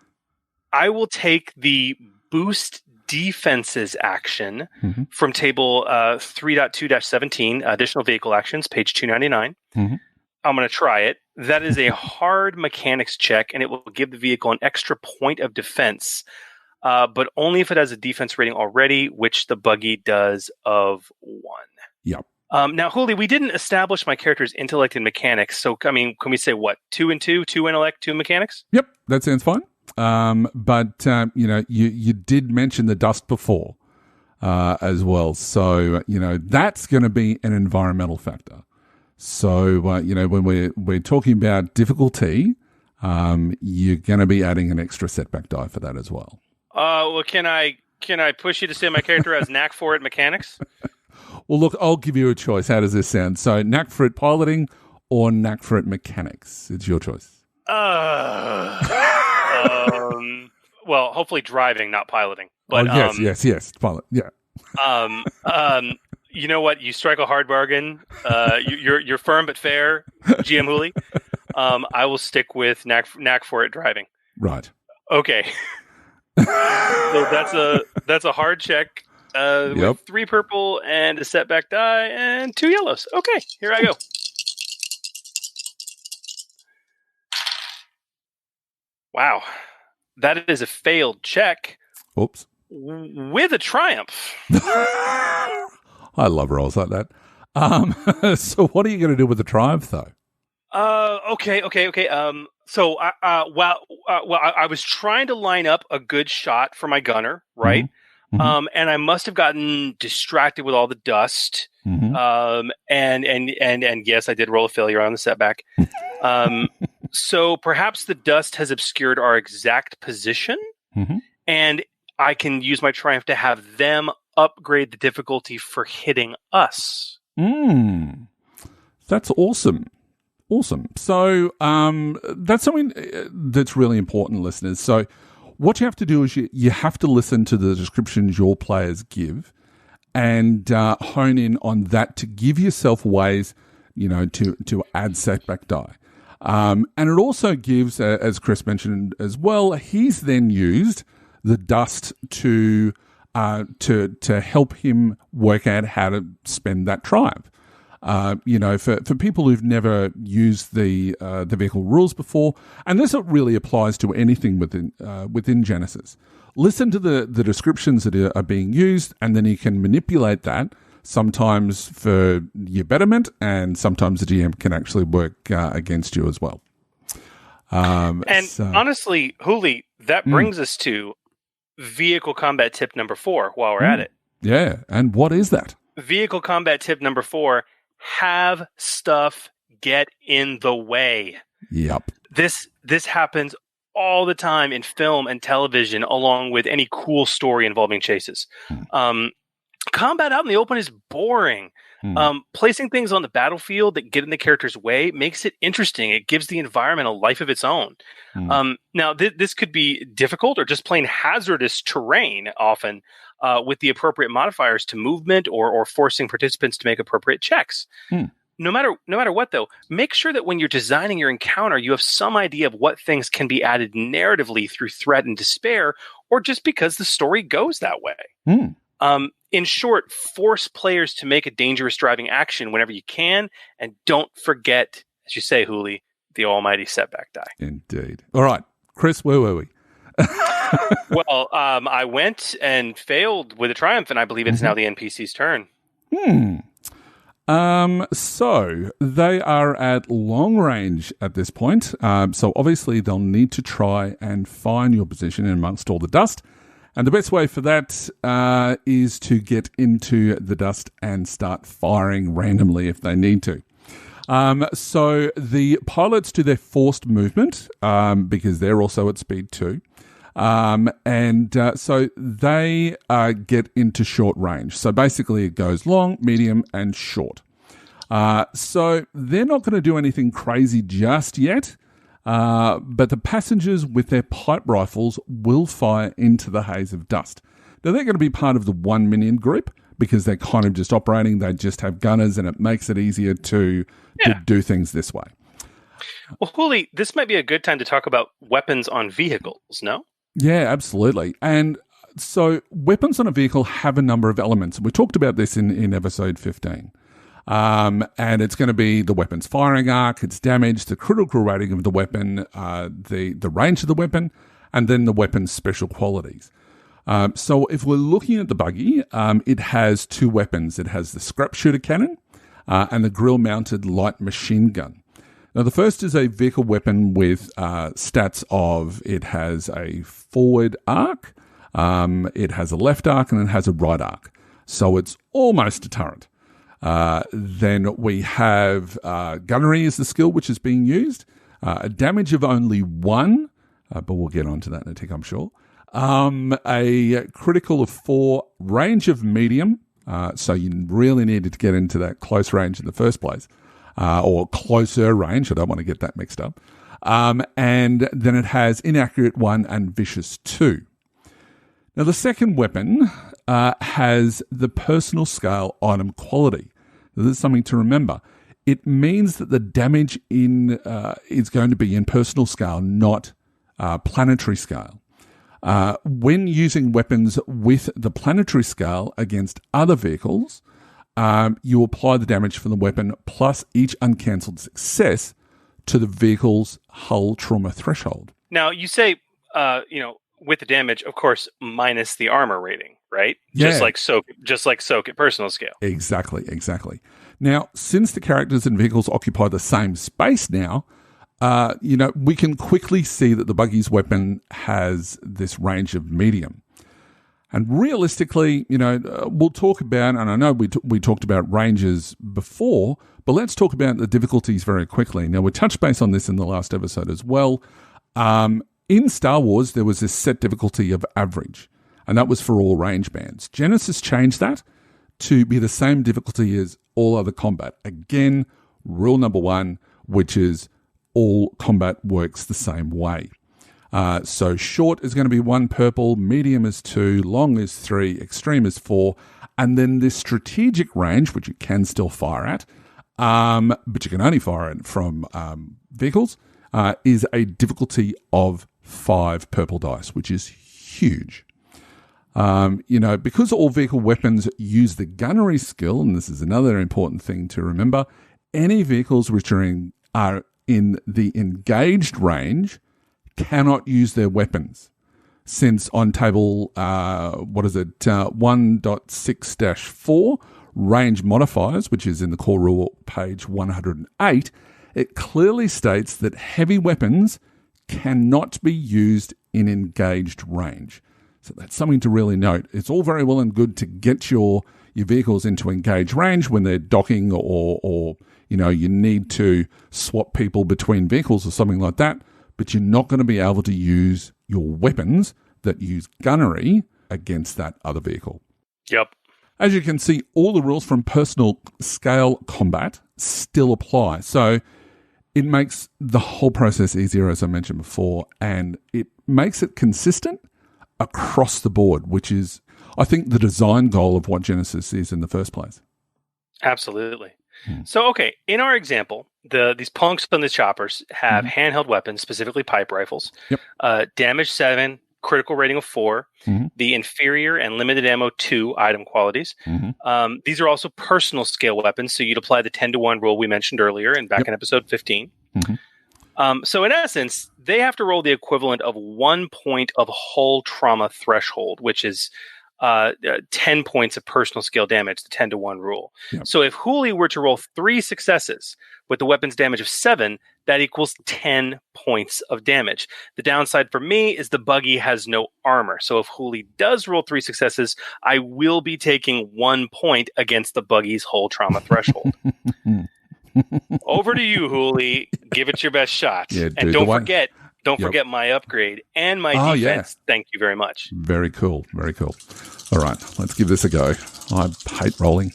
I will take the boost defenses action from table 3.2-17, additional vehicle actions, page 299. Mm-hmm. I'm going to try it. That is a hard mechanics check, and it will give the vehicle an extra point of defense, but only if it has a defense rating already, which the buggy does of 1. Yep. Now, Hooli, we didn't establish my character's intellect and mechanics, so I mean, can we say what? 2 and 2, 2 intellect, 2 mechanics? Yep, that sounds fine. But you did mention the dust before as well, so that's going to be an environmental factor. So when we're talking about difficulty, you're going to be adding an extra setback die for that as well. Well, can I push you to say my character has knack for it mechanics? Well, look, I'll give you a choice. How does this sound? So, knack for it piloting or knack for it mechanics? It's your choice. Well, hopefully driving, not piloting. But yes, pilot. Yeah. You know what? You strike a hard bargain. You're firm but fair, GM Hooli. I will stick with knack for it driving. Right. Okay. So that's a hard check. With 3 purple and a setback die and 2 yellows. Okay, here I go. Wow. That is a failed check. Oops. With a triumph. I love rolls like that. So what are you going to do with the triumph, though? Okay. So I was trying to line up a good shot for my gunner, right? Mm-hmm. And I must have gotten distracted with all the dust. Mm-hmm. And yes, I did roll a failure on the setback. So perhaps the dust has obscured our exact position, and I can use my triumph to have them upgrade the difficulty for hitting us. That's awesome. Awesome. So that's something that's really important, listeners. So what you have to do is you have to listen to the descriptions your players give and hone in on that to give yourself ways, to add setback die. And it also gives, as Chris mentioned as well, he's then used the dust to help him work out how to spend that triumph. For people who've never used the vehicle rules before, and this really applies to anything within Genesys. Listen to the descriptions that are being used, and then you can manipulate that, sometimes for your betterment, and sometimes the GM can actually work against you as well. Honestly, Hooli, that brings us to vehicle combat tip number 4 while we're at it. Yeah, and what is that? Vehicle combat tip number 4, have stuff get in the way. Yep. This happens all the time in film and television, along with any cool story involving chases. Combat out in the open is boring. Placing things on the battlefield that get in the character's way makes it interesting. It gives the environment a life of its own. Now, this could be difficult or just plain hazardous terrain, often with the appropriate modifiers to movement or forcing participants to make appropriate checks. No matter what, though, make sure that when you're designing your encounter, you have some idea of what things can be added narratively through threat and despair, or just because the story goes that way. In short, force players to make a dangerous driving action whenever you can, and don't forget, as you say, Hooli, the almighty setback die. Indeed. All right, Chris, where were we? Well, I went and failed with a triumph, and I believe it's now the NPC's turn. So they are at long range at this point. So obviously they'll need to try and find your position in amongst all the dust. And the best way for that is to get into the dust and start firing randomly if they need to. So the pilots do their forced movement because they're also at speed 2. So they get into short range. So basically it goes long, medium, and short. So they're not going to do anything crazy just yet. But the passengers with their pipe rifles will fire into the haze of dust. Now, they're going to be part of the 1 minion group because they're kind of just operating. They just have gunners, and it makes it easier to do things this way. Well, Hooli, this might be a good time to talk about weapons on vehicles, no? Yeah, absolutely. And so weapons on a vehicle have a number of elements. We talked about this in episode 15. And it's going to be the weapon's firing arc, its damage, the critical rating of the weapon, the range of the weapon, and then the weapon's special qualities. So if we're looking at the buggy, it has 2 weapons. It has the scrap shooter cannon and the grill-mounted light machine gun. Now, the first is a vehicle weapon with stats of it has a forward arc, it has a left arc, and it has a right arc. So it's almost a turret. Then we have gunnery is the skill which is being used. A damage of only 1, but we'll get onto that in a tick, I'm sure. A critical of 4, range of medium. So you really needed to get into that close range in the first place, or closer range. I don't want to get that mixed up. And then it has inaccurate 1 and vicious 2. Now, the second weapon has the personal scale item quality. Now, this is something to remember. It means that the damage is going to be in personal scale, not planetary scale. When using weapons with the planetary scale against other vehicles, you apply the damage from the weapon plus each uncancelled success to the vehicle's hull trauma threshold. Now, you say, with the damage, of course, minus the armor rating, right? Yeah. Just like soak at personal scale. Exactly. Now, since the characters and vehicles occupy the same space now, we can quickly see that the buggy's weapon has this range of medium. And realistically, we'll talk about, and I know we talked about ranges before, but let's talk about the difficulties very quickly. Now, we touched base on this in the last episode as well. In Star Wars, there was this set difficulty of average, and that was for all range bands. Genesys changed that to be the same difficulty as all other combat. Again, rule number 1, which is all combat works the same way. So short is going to be 1 purple, medium is 2, long is 3, extreme is 4, and then this strategic range, which you can still fire at, but you can only fire it from vehicles, is a difficulty of 5 purple dice, which is huge. Because all vehicle weapons use the gunnery skill, and this is another important thing to remember, any vehicles which are in the engaged range cannot use their weapons. Since on table, 1.6-4, range modifiers, which is in the core rule page 108, it clearly states that heavy weapons cannot be used in engaged range. So that's something to really note. It's all very well and good to get your vehicles into engaged range when they're docking or you need to swap people between vehicles or something like that, but you're not going to be able to use your weapons that use gunnery against that other vehicle. Yep. As you can see, all the rules from personal scale combat still apply. So it makes the whole process easier, as I mentioned before, and it makes it consistent across the board, which is, I think, the design goal of what Genesys is in the first place. Absolutely. So, okay, in our example, these punks on the choppers have handheld weapons, specifically pipe rifles, damage 7, critical rating of 4, the inferior and limited ammo 2 item qualities. These are also personal scale weapons, so you'd apply the 10-to-1 rule we mentioned earlier and back in episode 15. So in essence, they have to roll the equivalent of 1 point of hull trauma threshold, which is 10 points of personal scale damage, the 10-to-1 rule. So if Hooli were to roll 3 successes with the weapon's damage of 7, that equals 10 points of damage. The downside for me is the buggy has no armor. So if Hooli does roll 3 successes, I will be taking 1 point against the buggy's hull trauma threshold. Over to you, Hooli. Give it your best shot. Yeah, and don't forget my upgrade and my defense. Yeah. Thank you very much. Very cool. Very cool. All right, let's give this a go. I hate rolling.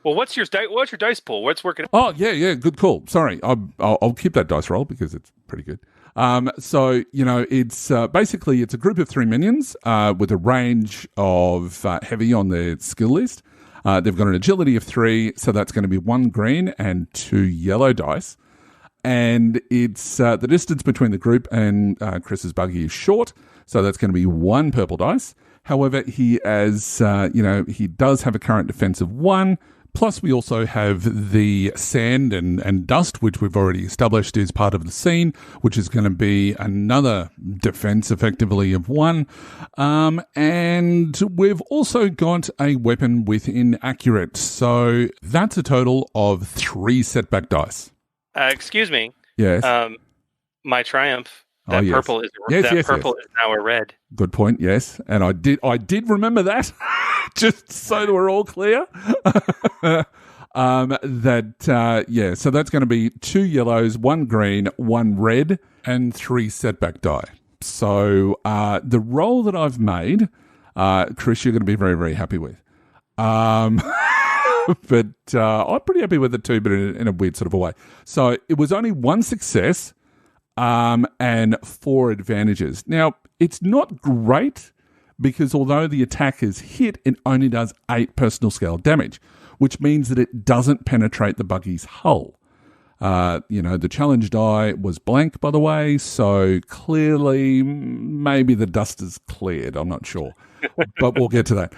Well, what's your dice pool? What's working? Oh, yeah, good call. Sorry, I'll keep that dice roll because it's pretty good. So it's basically it's a group of 3 minions with a range of heavy on their skill list. They've got an agility of 3, so that's going to be 1 green and 2 yellow dice. And it's the distance between the group and Chris's buggy is short, so that's going to be 1 purple dice. However, he does have a current defense of 1. Plus, we also have the sand and dust, which we've already established is part of the scene, which is going to be another defense, effectively, of 1. And we've also got a weapon with inaccurate. So that's a total of 3 setback dice. Excuse me. Yes. My triumph. That purple is now a red. Good point. Yes, and I did remember that. Just so that we're all clear. So that's going to be 2 yellows, 1 green, 1 red, and 3 setback die. So the roll that I've made, Chris, you're going to be very, very happy with. But I'm pretty happy with it too, but in a weird sort of a way. So it was only 1 success and 4 advantages. Now, it's not great because although the attack is hit, it only does 8 personal scale damage, which means that it doesn't penetrate the buggy's hull. The challenge die was blank, by the way, so clearly maybe the dust is cleared. I'm not sure, but we'll get to that.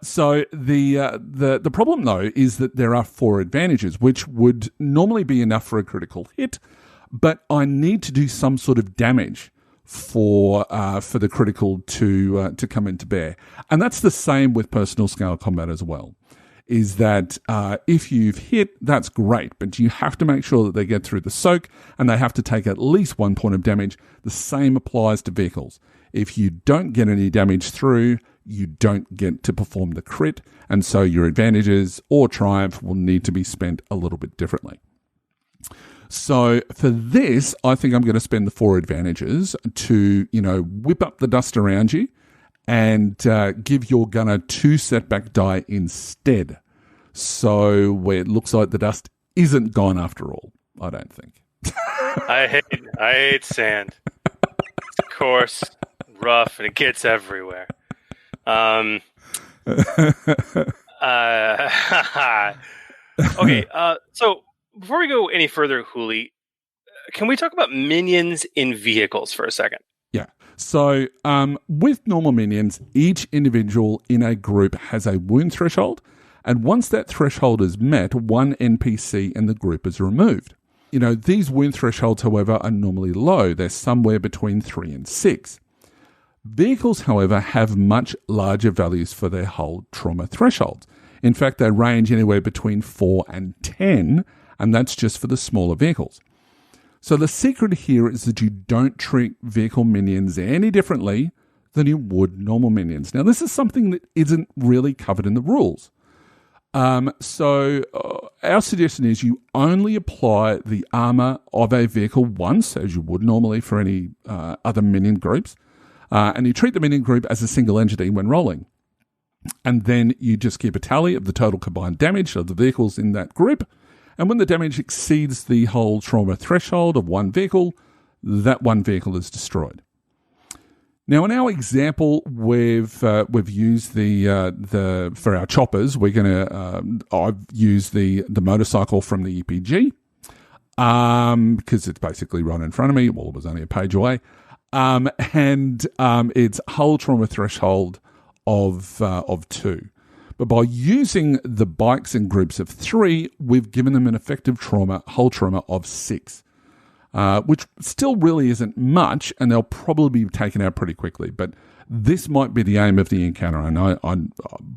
So the problem, though, is that there are 4 advantages, which would normally be enough for a critical hit, but I need to do some sort of damage for the critical to come into bear. And that's the same with personal scale combat as well, is that if you've hit, that's great, but you have to make sure that they get through the soak and they have to take at least 1 point of damage. The same applies to vehicles. If you don't get any damage through, you don't get to perform the crit, and so your advantages or triumph will need to be spent a little bit differently. So for this, I think I'm going to spend the 4 advantages to, whip up the dust around you and give your gunner 2 setback die instead. So where it looks like the dust isn't gone after all, I don't think. I hate sand. Of course, rough and it gets everywhere. Okay, so before we go any further, Hooli, can we talk about minions in vehicles for a second? Yeah. So with normal minions, each individual in a group has a wound threshold, and once that threshold is met, 1 NPC in the group is removed. These wound thresholds, however, are normally low. They're somewhere between 3 and 6. Vehicles, however, have much larger values for their hull trauma thresholds. In fact, they range anywhere between 4 and 10, and that's just for the smaller vehicles. So the secret here is that you don't treat vehicle minions any differently than you would normal minions. Now, this is something that isn't really covered in the rules. So our suggestion is you only apply the armor of a vehicle once, as you would normally for any other minion groups, and you treat the minion group as a single entity when rolling. And then you just keep a tally of the total combined damage of the vehicles in that group, and when the damage exceeds the whole trauma threshold of one vehicle, that one vehicle is destroyed. Now, in our example, we've used the for our choppers. We're gonna I've used the motorcycle from the EPG because it's basically right in front of me. Well, it was only a page away, and it's hull trauma threshold of 2. But by using the bikes in groups of 3, we've given them an effective hull trauma of 6. Which still really isn't much, and they'll probably be taken out pretty quickly. But this might be the aim of the encounter, and I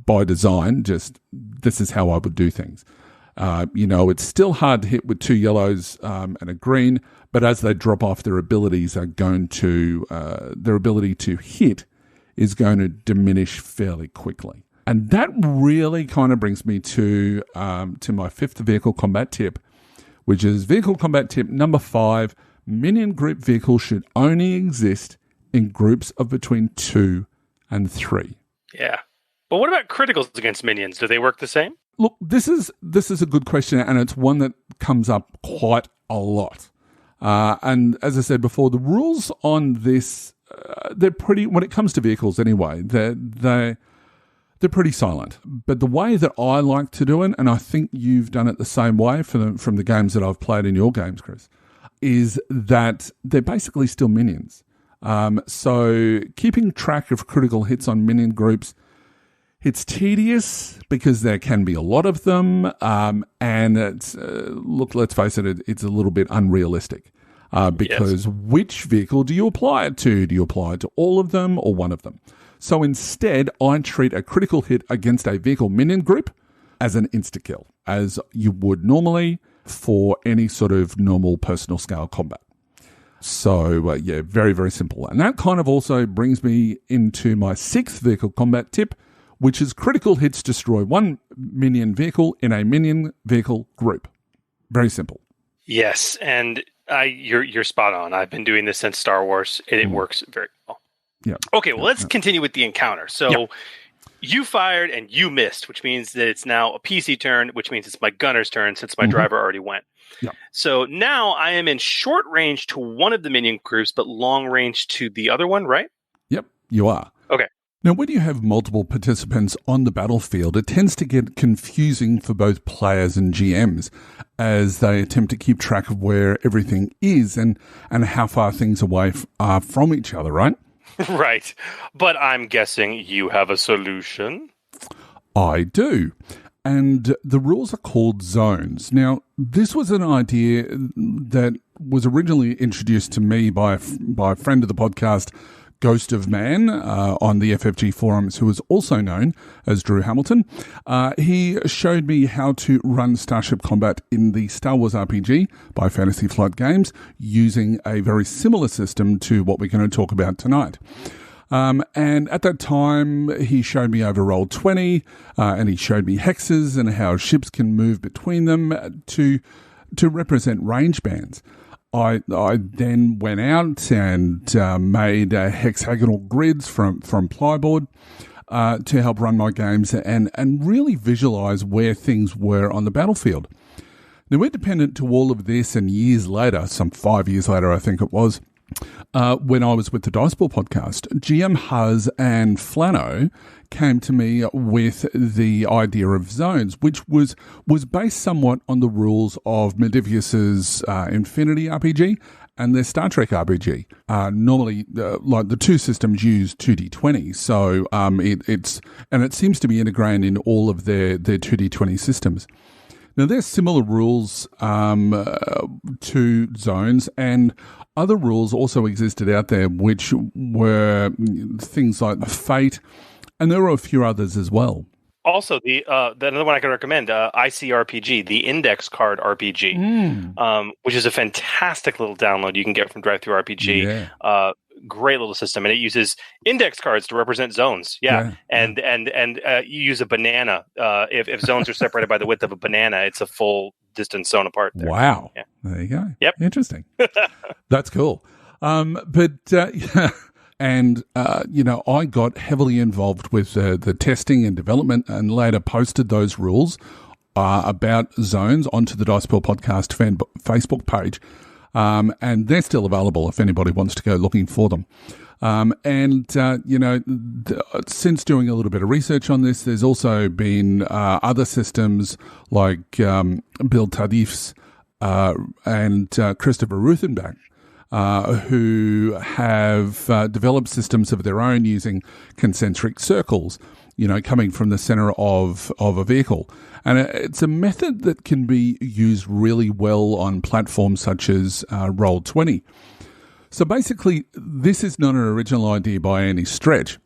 by design, just this is how I would do things. It's still hard to hit with 2 yellows and a green, but as they drop off, their abilities are going to their ability to hit is going to diminish fairly quickly. And that really kind of brings me to my 5th vehicle combat tip, which is vehicle combat tip number 5. Minion group vehicles should only exist in groups of between 2 and 3. Yeah. But what about criticals against minions? Do they work the same? Look, this is a good question, and it's one that comes up quite a lot. And as I said before, the rules on this, they're pretty, when it comes to vehicles anyway, they're pretty silent. But the way that I like to do it, and I think you've done it the same way from the games that I've played in your games, Chris, is that they're basically still minions. So keeping track of critical hits on minion groups, it's tedious because there can be a lot of them, and it's, let's face it, it's a little bit unrealistic. Because which vehicle do you apply it to? Do you apply it to all of them or one of them? So instead, I treat a critical hit against a vehicle minion group as an insta-kill, as you would normally for any sort of normal personal scale combat. So, very, very simple. And that kind of also brings me into my 6th vehicle combat tip, which is critical hits destroy one minion vehicle in a minion vehicle group. Very simple. Yes, and you're spot on. I've been doing this since Star Wars, and it works very well. Yeah. Okay, well, let's continue with the encounter. So you fired and you missed, which means that it's now a PC turn, which means it's my gunner's turn since my driver already went. Yeah. So now I am in short range to one of the minion groups, but long range to the other one, right? Yep, you are. Okay. Now, when you have multiple participants on the battlefield, it tends to get confusing for both players and GMs as they attempt to keep track of where everything is and how far things away are from each other, right? Right. But I'm guessing you have a solution. I do. And the rules are called zones. Now, this was an idea that was originally introduced to me by a friend of the podcast, Ghost of Man, on the FFG forums, who is also known as Drew Hamilton. He showed me how to run Starship Combat in the Star Wars RPG by Fantasy Flight Games using a very similar system to what we're going to talk about tonight. And at that time, he showed me over Roll20, and he showed me hexes and how ships can move between them to represent range bands. I then went out and made hexagonal grids from plyboard to help run my games and really visualize where things were on the battlefield. Now, independent to all of this, and years later, some 5 years later, I think it was, when I was with the Diceball podcast, GM Huz and Flano came to me with the idea of zones, which was based somewhat on the rules of Medivhius's Infinity RPG and their Star Trek RPG. Normally, like the two systems use 2d20, so it seems to be integrated in all of their 2d20 systems. Now, there's similar rules to zones, and other rules also existed out there, which were things like fate, and there were a few others as well. Also, the another one I can recommend, ICRPG, the Index Card RPG, which is a fantastic little download you can get from Drive Thru RPG. Yeah. Great little system, and it uses index cards to represent zones. And you use a banana. If zones are separated by the width of a banana, it's a full distance zone apart. There. Wow. Yeah. There you go. Yep. Interesting. That's cool. And, I got heavily involved with the testing and development and later posted those rules about zones onto the Dice Pool Podcast Facebook page. And they're still available if anybody wants to go looking for them. Since doing a little bit of research on this, there's also been other systems like Bill Tardif's and Christopher Ruthenbach, who have developed systems of their own using concentric circles, coming from the center of a vehicle. And it's a method that can be used really well on platforms such as Roll20. So basically, this is not an original idea by any stretch.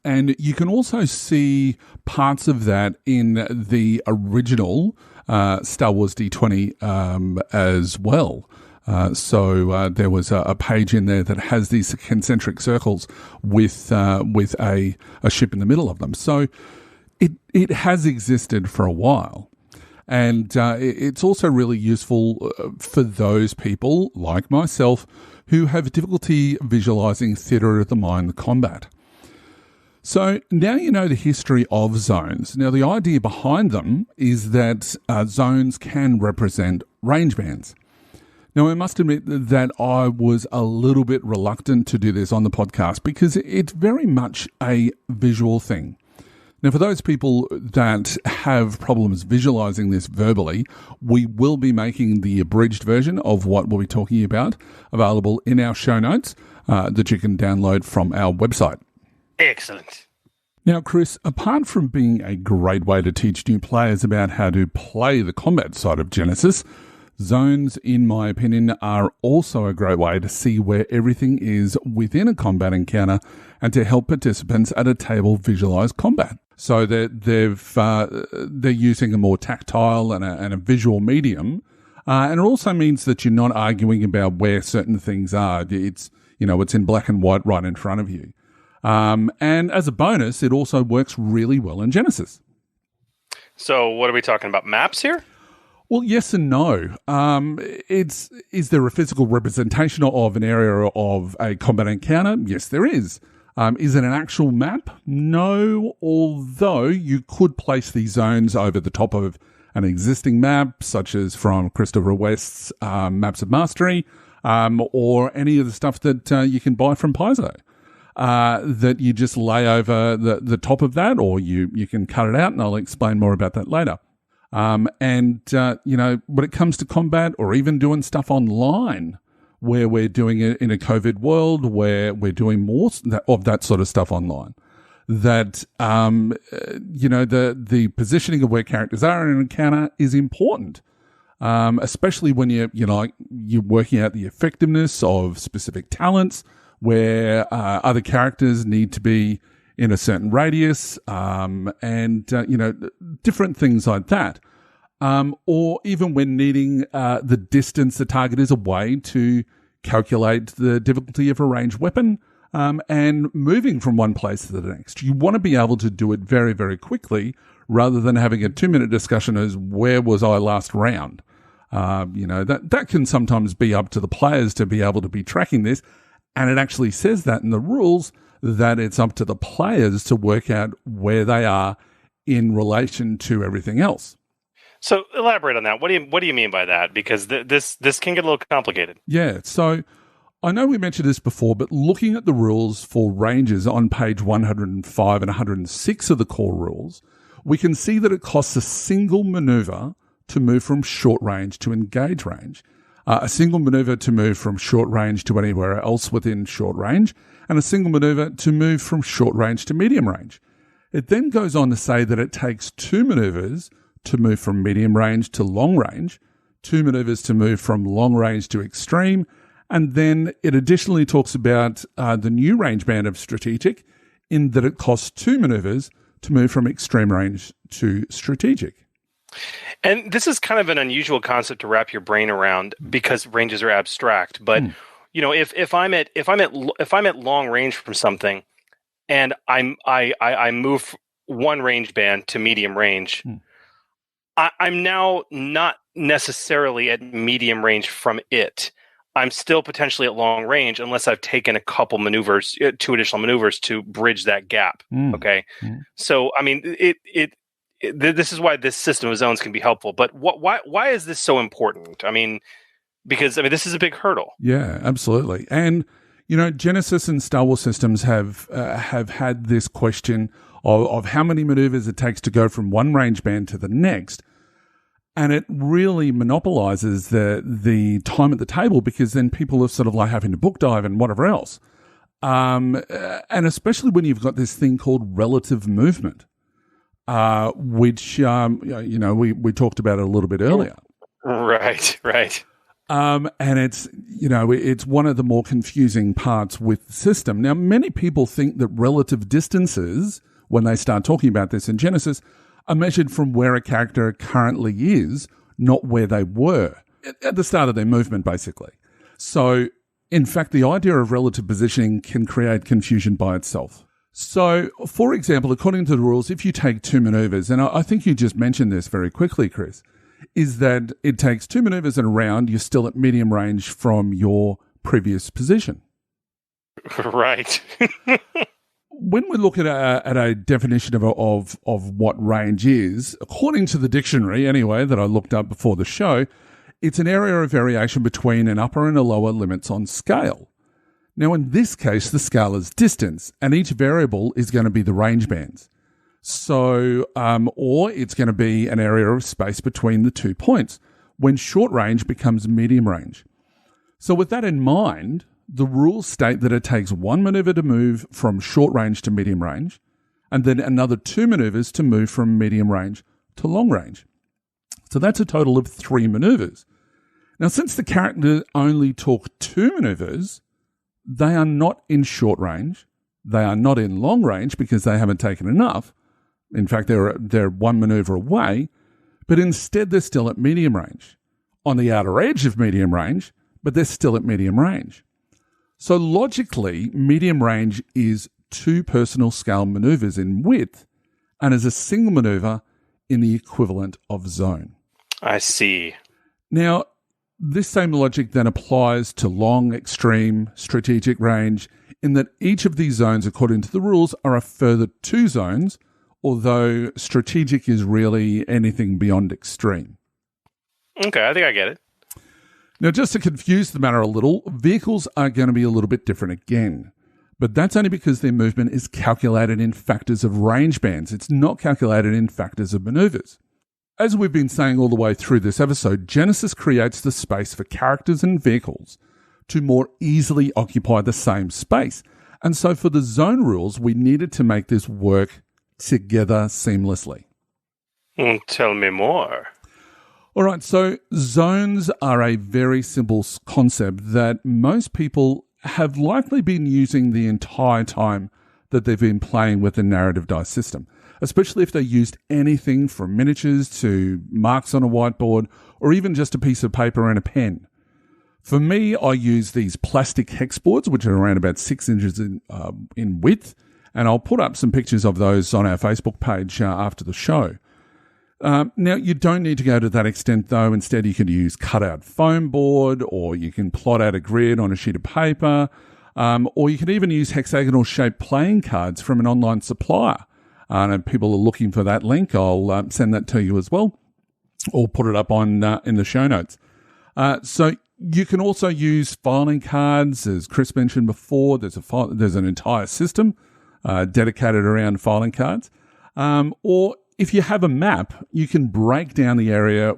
And you can also see parts of that in the original Star Wars D20 as well. So there was a page in there that has these concentric circles with a ship in the middle of them. So it has existed for a while. And it's also really useful for those people, like myself, who have difficulty visualizing theatre of the mind combat. So now you know the history of zones. Now, the idea behind them is that zones can represent range bands. Now, I must admit that I was a little bit reluctant to do this on the podcast because it's very much a visual thing. Now, for those people that have problems visualizing this verbally, we will be making the abridged version of what we'll be talking about available in our show notes that you can download from our website. Excellent. Now, Chris, apart from being a great way to teach new players about how to play the combat side of Genesys, zones, in my opinion, are also a great way to see where everything is within a combat encounter and to help participants at a table visualize combat. So that they're using a more tactile and a visual medium, and it also means that you're not arguing about where certain things are. It's in black and white right in front of you. And as a bonus, it also works really well in Genesys. So, what are we talking about? Maps here? Well, yes and no. Is there a physical representation of an area of a combat encounter? Yes, there is. Is it an actual map? No, although you could place these zones over the top of an existing map, such as from Christopher West's Maps of Mastery, or any of the stuff that you can buy from Paizo, that you just lay over the top of that, or you can cut it out, and I'll explain more about that later. When it comes to combat or even doing stuff online, where we're doing it in a COVID world, where we're doing more of that sort of stuff online, that, the positioning of where characters are in an encounter is important, especially when you're working out the effectiveness of specific talents, where other characters need to be in a certain radius, different things like that. Or even when needing the distance the target is away to calculate the difficulty of a ranged weapon and moving from one place to the next. You want to be able to do it very, very quickly rather than having a 2-minute discussion as where was I last round. That can sometimes be up to the players to be able to be tracking this, and it actually says that in the rules that it's up to the players to work out where they are in relation to everything else. So elaborate on that. What do you mean by that? Because this can get a little complicated. Yeah. So I know we mentioned this before, but looking at the rules for ranges on page 105 and 106 of the core rules, we can see that it costs a single maneuver to move from short range to engage range, a single maneuver to move from short range to anywhere else within short range, and a single maneuver to move from short range to medium range. It then goes on to say that it takes 2 maneuvers to move from medium range to long range, 2 maneuvers to move from long range to extreme, and then it additionally talks about the new range band of strategic in that it costs 2 maneuvers to move from extreme range to strategic. And this is kind of an unusual concept to wrap your brain around because ranges are abstract. But if I'm at long range from something, and I move one range band to medium range, I'm now not necessarily at medium range from it. I'm still potentially at long range unless I've taken a couple maneuvers, 2 additional maneuvers to bridge that gap. Okay, so I mean, this is why this system of zones can be helpful. But why is this so important? I mean, because this is a big hurdle. Yeah, absolutely. And Genesys and Star Wars systems have had this question of how many maneuvers it takes to go from one range band to the next. And it really monopolizes the time at the table, because then people are sort of like having to book dive and whatever else. And especially when you've got this thing called relative movement, which, we talked about it a little bit earlier. Right. And it's one of the more confusing parts with the system. Now, many people think that relative distances, when they start talking about this in Genesys, are measured from where a character currently is, not where they were at the start of their movement, basically. So, in fact, the idea of relative positioning can create confusion by itself. So, for example, according to the rules, if you take 2 maneuvers, and I think you just mentioned this very quickly, Chris, is that it takes 2 maneuvers in a round, you're still at medium range from your previous position. Right. When we look at a definition of what range is, according to the dictionary anyway that I looked up before the show, it's an area of variation between an upper and a lower limits on scale. Now, in this case, the scale is distance, and each variable is going to be the range bands. So, or it's going to be an area of space between the 2 points, when short range becomes medium range. So with that in mind, the rules state that it takes 1 maneuver to move from short range to medium range, and then another 2 maneuvers to move from medium range to long range. So that's a total of 3 maneuvers. Now, since the character only took 2 maneuvers, they are not in short range, they are not in long range because they haven't taken enough. In fact, they're 1 maneuver away, but instead they're still at medium range. On the outer edge of medium range, but they're still at medium range. So logically, medium range is 2 personal scale maneuvers in width and is a single maneuver in the equivalent of zone. I see. Now, this same logic then applies to long, extreme, strategic range, in that each of these zones, according to the rules, are a further 2 zones, although strategic is really anything beyond extreme. Okay, I think I get it. Now, just to confuse the matter a little, vehicles are going to be a little bit different again. But that's only because their movement is calculated in factors of range bands. It's not calculated in factors of maneuvers. As we've been saying all the way through this episode, Genesys creates the space for characters and vehicles to more easily occupy the same space. And so for the zone rules, we needed to make this work together seamlessly. Tell me more. All right, so zones are a very simple concept that most people have likely been using the entire time that they've been playing with the narrative dice system, especially if they used anything from miniatures to marks on a whiteboard or even just a piece of paper and a pen. For me, I use these plastic hex boards, which are around about 6 inches in width, and I'll put up some pictures of those on our Facebook page after the show. Now, you don't need to go to that extent, though. Instead, you could use cut-out foam board, or you can plot out a grid on a sheet of paper, or you can even use hexagonal-shaped playing cards from an online supplier. And if people are looking for that link, I'll send that to you as well, or put it up on in the show notes. So you can also use filing cards, as Chris mentioned before. There's an entire system dedicated around filing cards, or if you have a map, you can break down the area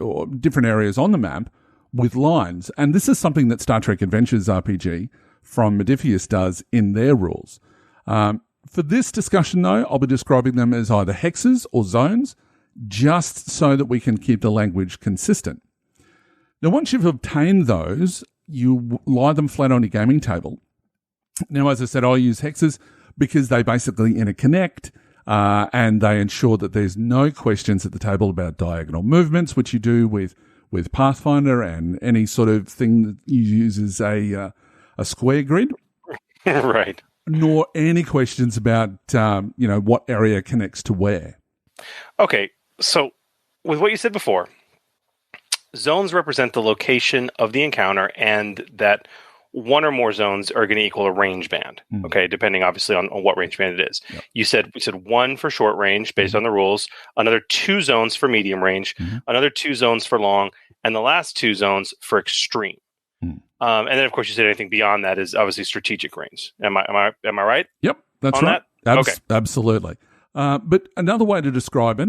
or different areas on the map with lines. And this is something that Star Trek Adventures RPG from Modiphius does in their rules. For this discussion, though, I'll be describing them as either hexes or zones, just so that we can keep the language consistent. Now, once you've obtained those, you lie them flat on your gaming table. Now, as I said, I'll use hexes because they basically interconnect. and they ensure that there's no questions at the table about diagonal movements, which you do with Pathfinder and any sort of thing that you use as a square grid. Right. Nor any questions about, what area connects to where. Okay, so with what you said before, zones represent the location of the encounter, and that one or more zones are going to equal a range band. Okay, depending obviously on what range band it is. Yep. We said one for short range based on the rules, another 2 zones for medium range, another 2 zones for long, and the last 2 zones for extreme. And then, of course, you said anything beyond that is obviously strategic range. Am I right? Yep, that's right. Okay, absolutely. But another way to describe it,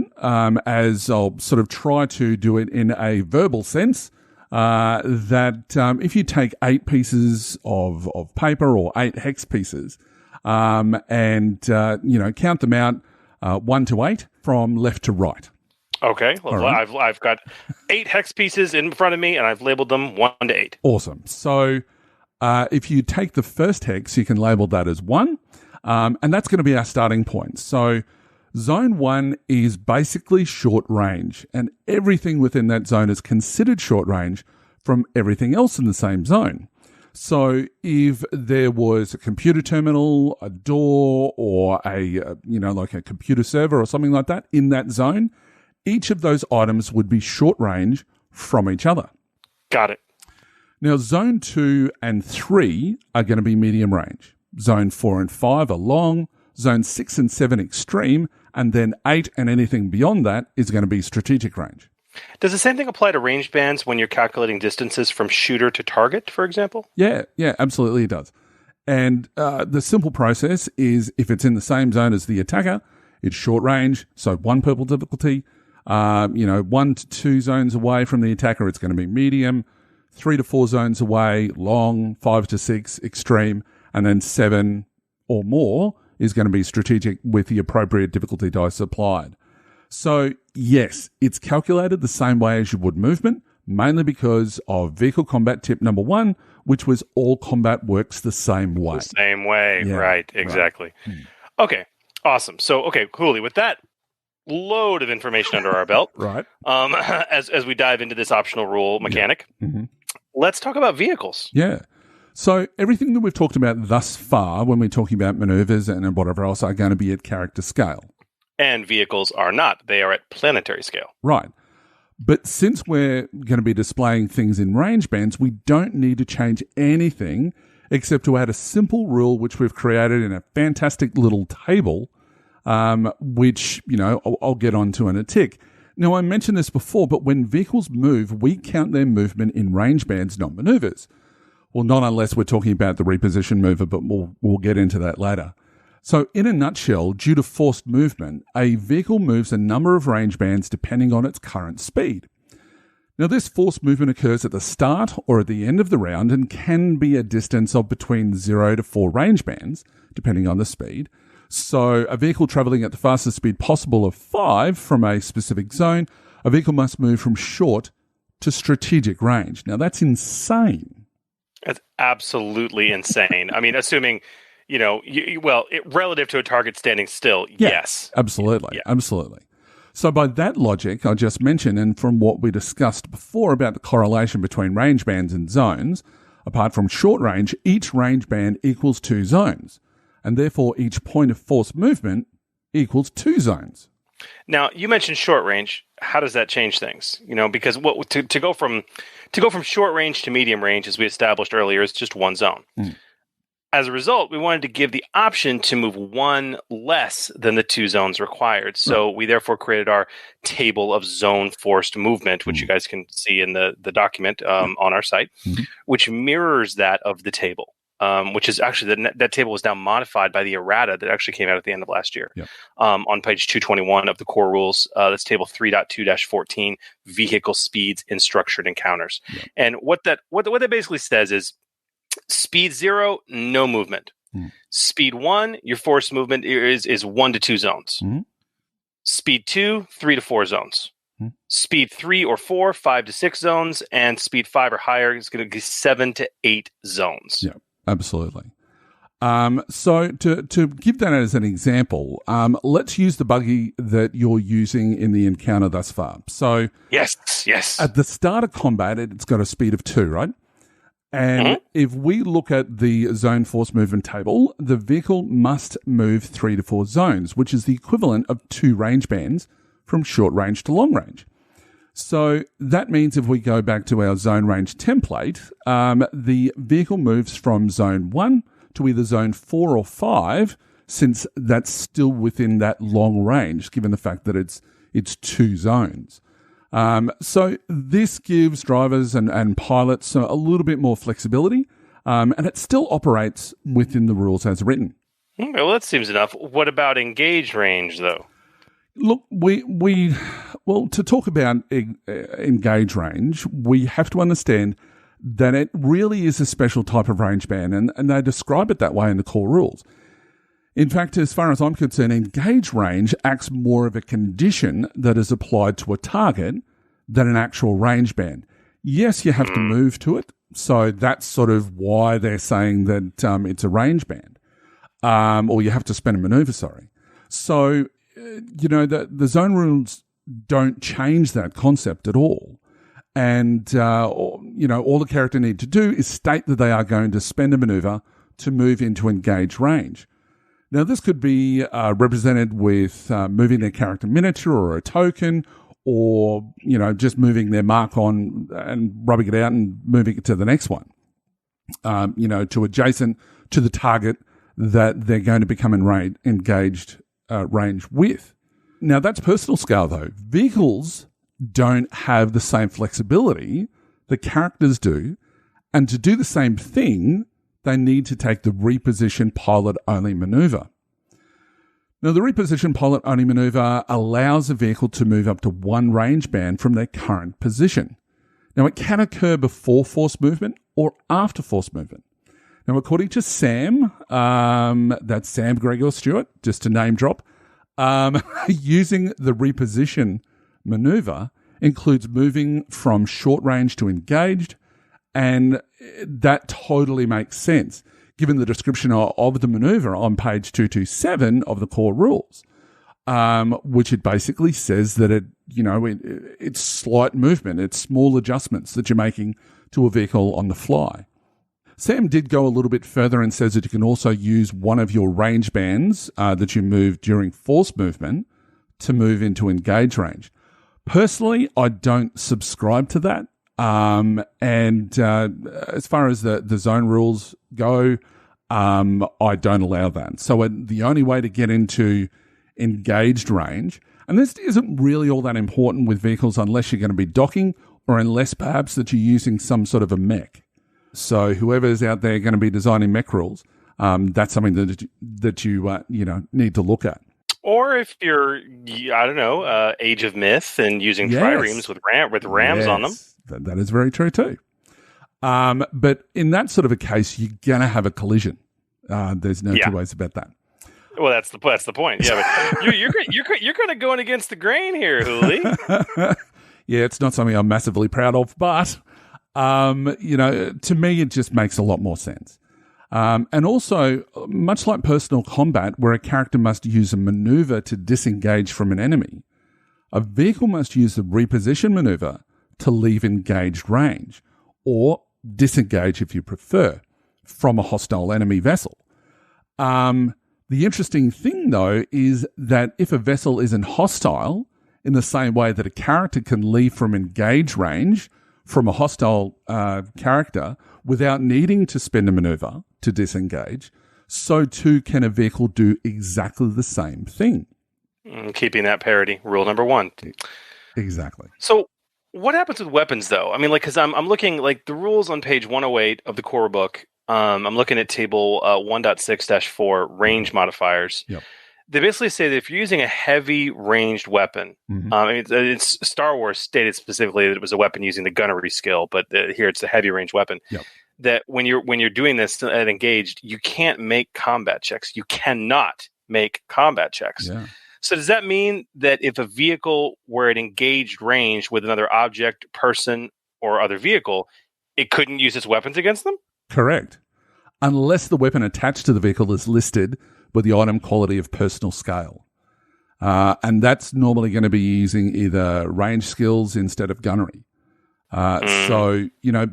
as I'll sort of try to do it in a verbal sense, that if you take 8 pieces of paper or 8 hex pieces, and count them out 1 to 8 from left to right. Okay, well, right. I've got 8 hex pieces in front of me, and I've labeled them 1 to 8. Awesome. So if you take the first hex, you can label that as 1, and that's going to be our starting point. So zone 1 is basically short range, and everything within that zone is considered short range from everything else in the same zone. So if there was a computer terminal, a door, or like a computer server or something like that in that zone, each of those items would be short range from each other. Got it. Now, zone 2 and 3 are going to be medium range. Zone 4 and 5 are long. Zone 6 and 7 extreme. And then 8 and anything beyond that is going to be strategic range. Does the same thing apply to range bands when you're calculating distances from shooter to target, for example? Yeah, absolutely it does. And the simple process is if it's in the same zone as the attacker, it's short range, so 1 purple difficulty. 1 to 2 zones away from the attacker, it's going to be medium. 3 to 4 zones away, long. 5 to 6, extreme. And then 7 or more is going to be strategic with the appropriate difficulty dice applied. So, yes, it's calculated the same way as you would movement, mainly because of vehicle combat tip number 1, which was all combat works the same way. The same way, yeah, right, exactly. Right. Okay, awesome. So, coolly, with that load of information under our belt, right? As we dive into this optional rule mechanic, let's talk about vehicles. Yeah. So everything that we've talked about thus far when we're talking about maneuvers and whatever else are going to be at character scale. And vehicles are not. They are at planetary scale. Right. But since we're going to be displaying things in range bands, we don't need to change anything except to add a simple rule which we've created in a fantastic little table, which, I'll get onto in a tick. Now, I mentioned this before, but when vehicles move, we count their movement in range bands, not maneuvers. Well, not unless we're talking about the reposition mover, but we'll get into that later. So in a nutshell, due to forced movement, a vehicle moves a number of range bands depending on its current speed. Now, this forced movement occurs at the start or at the end of the round and can be a distance of between 0 to 4 range bands, depending on the speed. So a vehicle travelling at the fastest speed possible of 5 from a specific zone, a vehicle must move from short to strategic range. Now, that's insane. That's absolutely insane. I mean, assuming, relative to a target standing still, yes. Absolutely. So by that logic I just mentioned, and from what we discussed before about the correlation between range bands and zones, apart from short range, each range band equals 2 zones, and therefore each point of force movement equals 2 zones. Now, you mentioned short range. How does that change things? Because to go from short range to medium range, as we established earlier, is just 1 zone. As a result, we wanted to give the option to move 1 less than the 2 zones required. So we therefore created our table of zone forced movement, which you guys can see in the document on our site, which mirrors that of the table. Which is actually, that table was now modified by the errata that actually came out at the end of last year. On page 221 of the core rules, that's table 3.2-14, vehicle speeds in structured encounters. And what that basically says is speed 0, no movement. Speed 1, your force movement is 1 to 2 zones. Speed 2, 3 to 4 zones. Speed 3 or 4, 5 to 6 zones. And speed 5 or higher is going to be 7 to 8 zones. Yeah. Absolutely. So to give that as an example, let's use the buggy that you're using in the encounter thus far. So yes. At the start of combat, it's got a speed of 2, right? And if we look at the zone force movement table, the vehicle must move 3 to 4 zones, which is the equivalent of 2 range bands from short range to long range. So that means if we go back to our zone range template, the vehicle moves from zone 1 to either zone 4 or 5, since that's still within that long range, given the fact that it's 2 zones. So this gives drivers and pilots a little bit more flexibility, and it still operates within the rules as written. Well, that seems enough. What about engage range, though? Look, well, to talk about engage range, we have to understand that it really is a special type of range band, and they describe it that way in the core rules. In fact, as far as I'm concerned, engage range acts more of a condition that is applied to a target than an actual range band. Yes, you have to move to it, so that's sort of why they're saying that it's a range band, or you have to spend a maneuver, sorry. So, the zone rules don't change that concept at all. And, all the character need to do is state that they are going to spend a maneuver to move into engage range. Now, this could be represented with moving their character miniature or a token, or, just moving their mark on and rubbing it out and moving it to the next one, to adjacent to the target that they're going to become engaged range with. Now, that's personal scale, though. Vehicles don't have the same flexibility that characters do, and to do the same thing, they need to take the reposition pilot-only maneuver. Now, the reposition pilot-only maneuver allows a vehicle to move up to 1 range band from their current position. Now, it can occur before force movement or after force movement. Now, according to Sam, that's Sam Gregor Stewart, just to name drop, using the reposition maneuver includes moving from short range to engaged, and that totally makes sense, given the description of the maneuver on page 227 of the core rules, which it basically says that it's slight movement, it's small adjustments that you're making to a vehicle on the fly. Sam did go a little bit further and says that you can also use one of your range bands that you move during force movement to move into engage range. Personally, I don't subscribe to that. And as far as the zone rules go, I don't allow that. So the only way to get into engaged range, and this isn't really all that important with vehicles unless you're going to be docking, or unless perhaps that you're using some sort of a mech. So whoever's out there going to be designing mech rules, that's something that you need to look at. Or if you're, Age of Myth and using triremes with rams on them. That is very true too. But in that sort of a case, you're going to have a collision. There's no two ways about that. Well, that's the point. Yeah, but you're kind of going against the grain here, Hooli. Yeah, it's not something I'm massively proud of, but to me, it just makes a lot more sense. And also, much like personal combat, where a character must use a maneuver to disengage from an enemy, a vehicle must use the reposition maneuver to leave engaged range, or disengage if you prefer, from a hostile enemy vessel. The interesting thing, though, is that if a vessel isn't hostile, in the same way that a character can leave from engage range from a hostile character without needing to spend a maneuver to disengage, so too can a vehicle do exactly the same thing. Keeping that parity, rule number 1. Exactly. So what happens with weapons, though? I mean, because I'm looking, the rules on page 108 of the core book, I'm looking at table 1.6-4, range modifiers. Yep. They basically say that if you're using a heavy ranged weapon, it's Star Wars stated specifically that it was a weapon using the gunnery skill, but here it's a heavy ranged weapon. Yep. That when you're doing this at engaged, you can't make combat checks. You cannot make combat checks. Yeah. So does that mean that if a vehicle were at engaged range with another object, person, or other vehicle, it couldn't use its weapons against them? Correct. unless the weapon attached to the vehicle is listed with the item quality of personal scale. And that's normally going to be using either range skills instead of gunnery. So,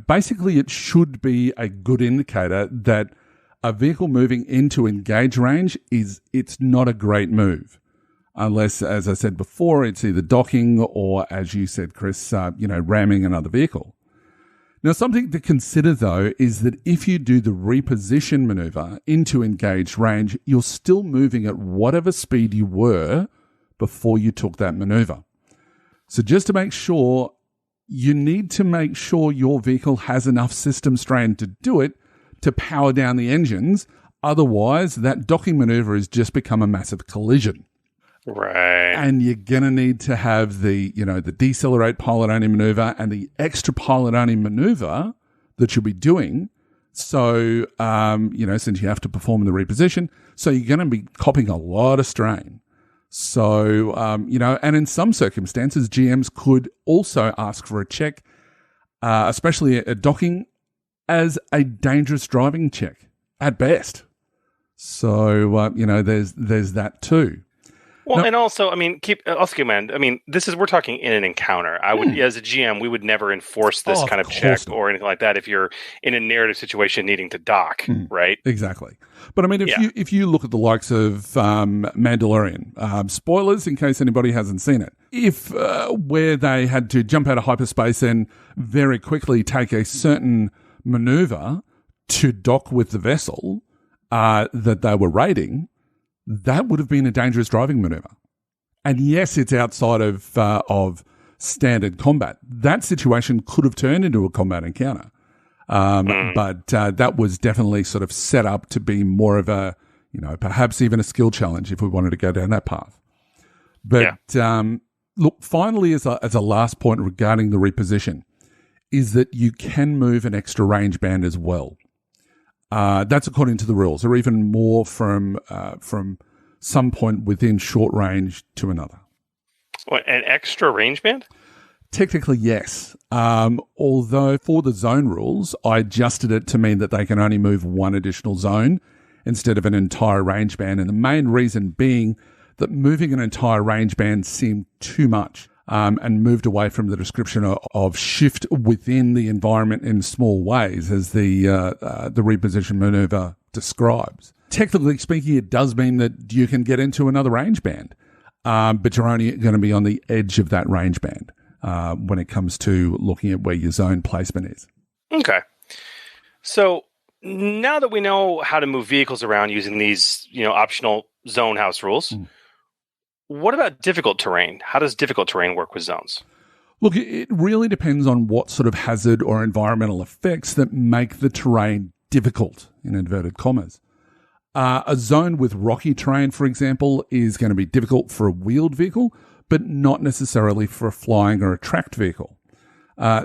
basically it should be a good indicator that a vehicle moving into engage range it's not a great move. Unless, as I said before, it's either docking or, as you said, Chris, ramming another vehicle. Now, something to consider, though, is that if you do the reposition maneuver into engaged range, you're still moving at whatever speed you were before you took that maneuver. So just to make sure, you need to make sure your vehicle has enough system strain to do it to power down the engines. Otherwise, that docking maneuver has just become a massive collision. Right. And you're going to need to have the decelerate pilot-only maneuver and the extra pilot-only maneuver that you'll be doing. So, since you have to perform the reposition, so you're going to be copping a lot of strain. So, and in some circumstances, GMs could also ask for a check, especially at docking, as a dangerous driving check at best. So, there's that too. Well, and also, keep in mind, we're talking in an encounter. I would, as a GM, we would never enforce this kind of check or anything like that if you're in a narrative situation needing to dock, right? Exactly. But if you look at the likes of Mandalorian, spoilers in case anybody hasn't seen it, if where they had to jump out of hyperspace and very quickly take a certain maneuver to dock with the vessel that they were raiding, that would have been a dangerous driving maneuver. And yes, it's outside of standard combat. That situation could have turned into a combat encounter. But that was definitely sort of set up to be more of a, perhaps even a skill challenge if we wanted to go down that path. But look, finally, as a last point regarding the reposition, is that you can move an extra range band as well. That's according to the rules, or even more from some point within short range to another. What, an extra range band? Technically, yes. Although for the zone rules, I adjusted it to mean that they can only move one additional zone instead of an entire range band. And the main reason being that moving an entire range band seemed too much. And moved away from the description of shift within the environment in small ways, as the reposition maneuver describes. Technically speaking, it does mean that you can get into another range band, but you're only going to be on the edge of that range band when it comes to looking at where your zone placement is. Okay. So now that we know how to move vehicles around using these, optional zone house rules, what about difficult terrain? How does difficult terrain work with zones? Look, it really depends on what sort of hazard or environmental effects that make the terrain difficult, in inverted commas. A zone with rocky terrain, for example, is going to be difficult for a wheeled vehicle, but not necessarily for a flying or a tracked vehicle.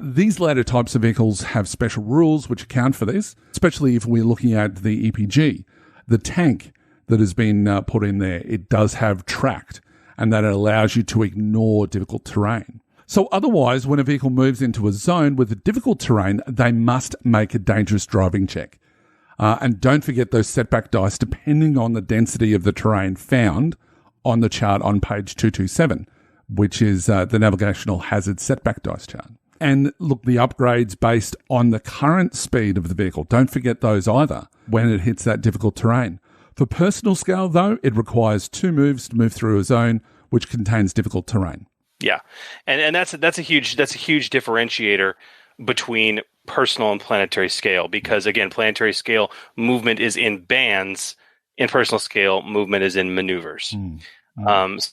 These latter types of vehicles have special rules which account for this, especially if we're looking at the EPG. The tank that has been put in there, it does have tracked, and that allows you to ignore difficult terrain. So otherwise, when a vehicle moves into a zone with a difficult terrain, they must make a dangerous driving check. And don't forget those setback dice, depending on the density of the terrain found on the chart on page 227, which is the navigational hazard setback dice chart. And look, the upgrades based on the current speed of the vehicle, don't forget those either when it hits that difficult terrain. For personal scale, though, it requires 2 moves to move through a zone which contains difficult terrain. Yeah, and that's a huge differentiator between personal and planetary scale, because again, planetary scale movement is in bands, in personal scale movement is in maneuvers.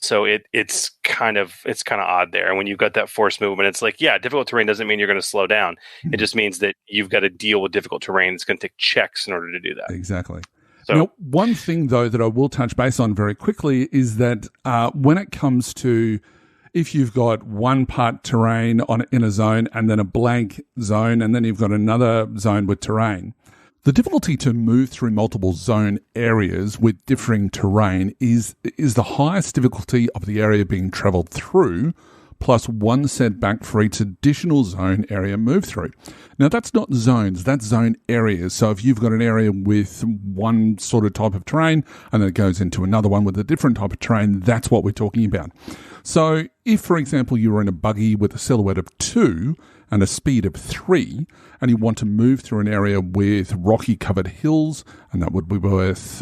So it's kind of odd there. And when you've got that force movement, it's like, difficult terrain doesn't mean you're going to slow down. It just means that you've got to deal with difficult terrain. It's going to take checks in order to do that. Exactly. So, now, one thing, though, that I will touch base on very quickly is that when it comes to if you've got one part terrain in a zone and then a blank zone and then you've got another zone with terrain, the difficulty to move through multiple zone areas with differing terrain is the highest difficulty of the area being travelled through plus 1 setback for each additional zone area moved through. Now, that's not zones, that's zone areas. So if you've got an area with one sort of type of terrain and then it goes into another one with a different type of terrain, that's what we're talking about. So if, for example, you were in a buggy with a silhouette of 2 and a speed of 3, and you want to move through an area with rocky covered hills, and that would be worth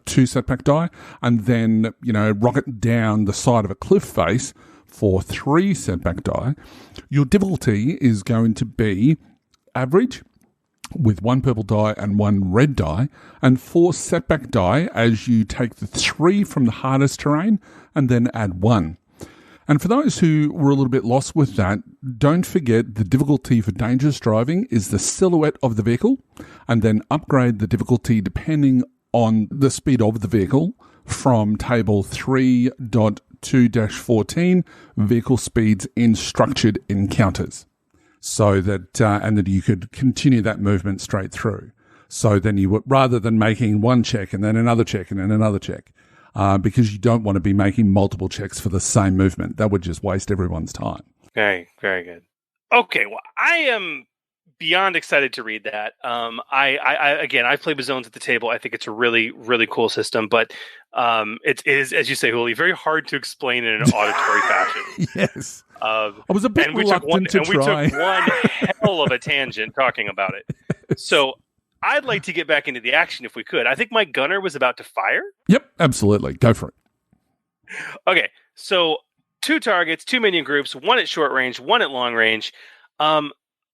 2 setback die, and then, rocket down the side of a cliff face for 3 setback die, your difficulty is going to be average with 1 purple die and 1 red die, and 4 setback die as you take the 3 from the hardest terrain and then add 1. And for those who were a little bit lost with that, don't forget the difficulty for dangerous driving is the silhouette of the vehicle, and then upgrade the difficulty depending on the speed of the vehicle from table 3.2-14, vehicle speeds in structured encounters. So that, and that you could continue that movement straight through. So then you would, rather than making one check and then another check and then another check, because you don't want to be making multiple checks for the same movement. That would just waste everyone's time. Very, very good. Okay, well, I am beyond excited to read that. I've played with zones at the table. I think it's a really, really cool system, but it is, as you say, Huli, very hard to explain in an auditory fashion. Yes. I was a bit reluctant to try. We took one hell of a tangent talking about it. So I'd like to get back into the action if we could. I think my gunner was about to fire. Yep, absolutely. Go for it. Okay, so 2 targets, 2 minion groups, 1 at short range, 1 at long range. I'm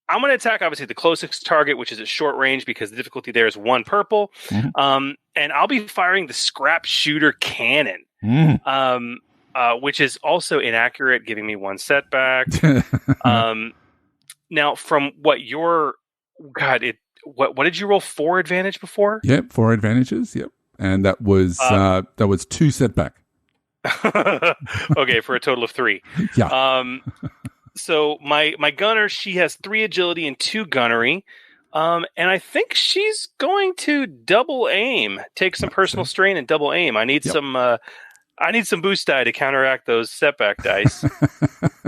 going to attack, obviously, the closest target, which is at short range, because the difficulty there is 1 purple. Mm-hmm. And I'll be firing the scrap shooter cannon, which is also inaccurate, giving me 1 setback. Now, from what your... God, What did you roll? 4 advantage before? Yep, 4 advantages. Yep, and that was 2 setback. Okay, for a total of 3. Yeah. So my gunner, she has 3 agility and 2 gunnery, and I think she's going to double aim, take some personal strain and double aim. I need some boost die to counteract those setback dice.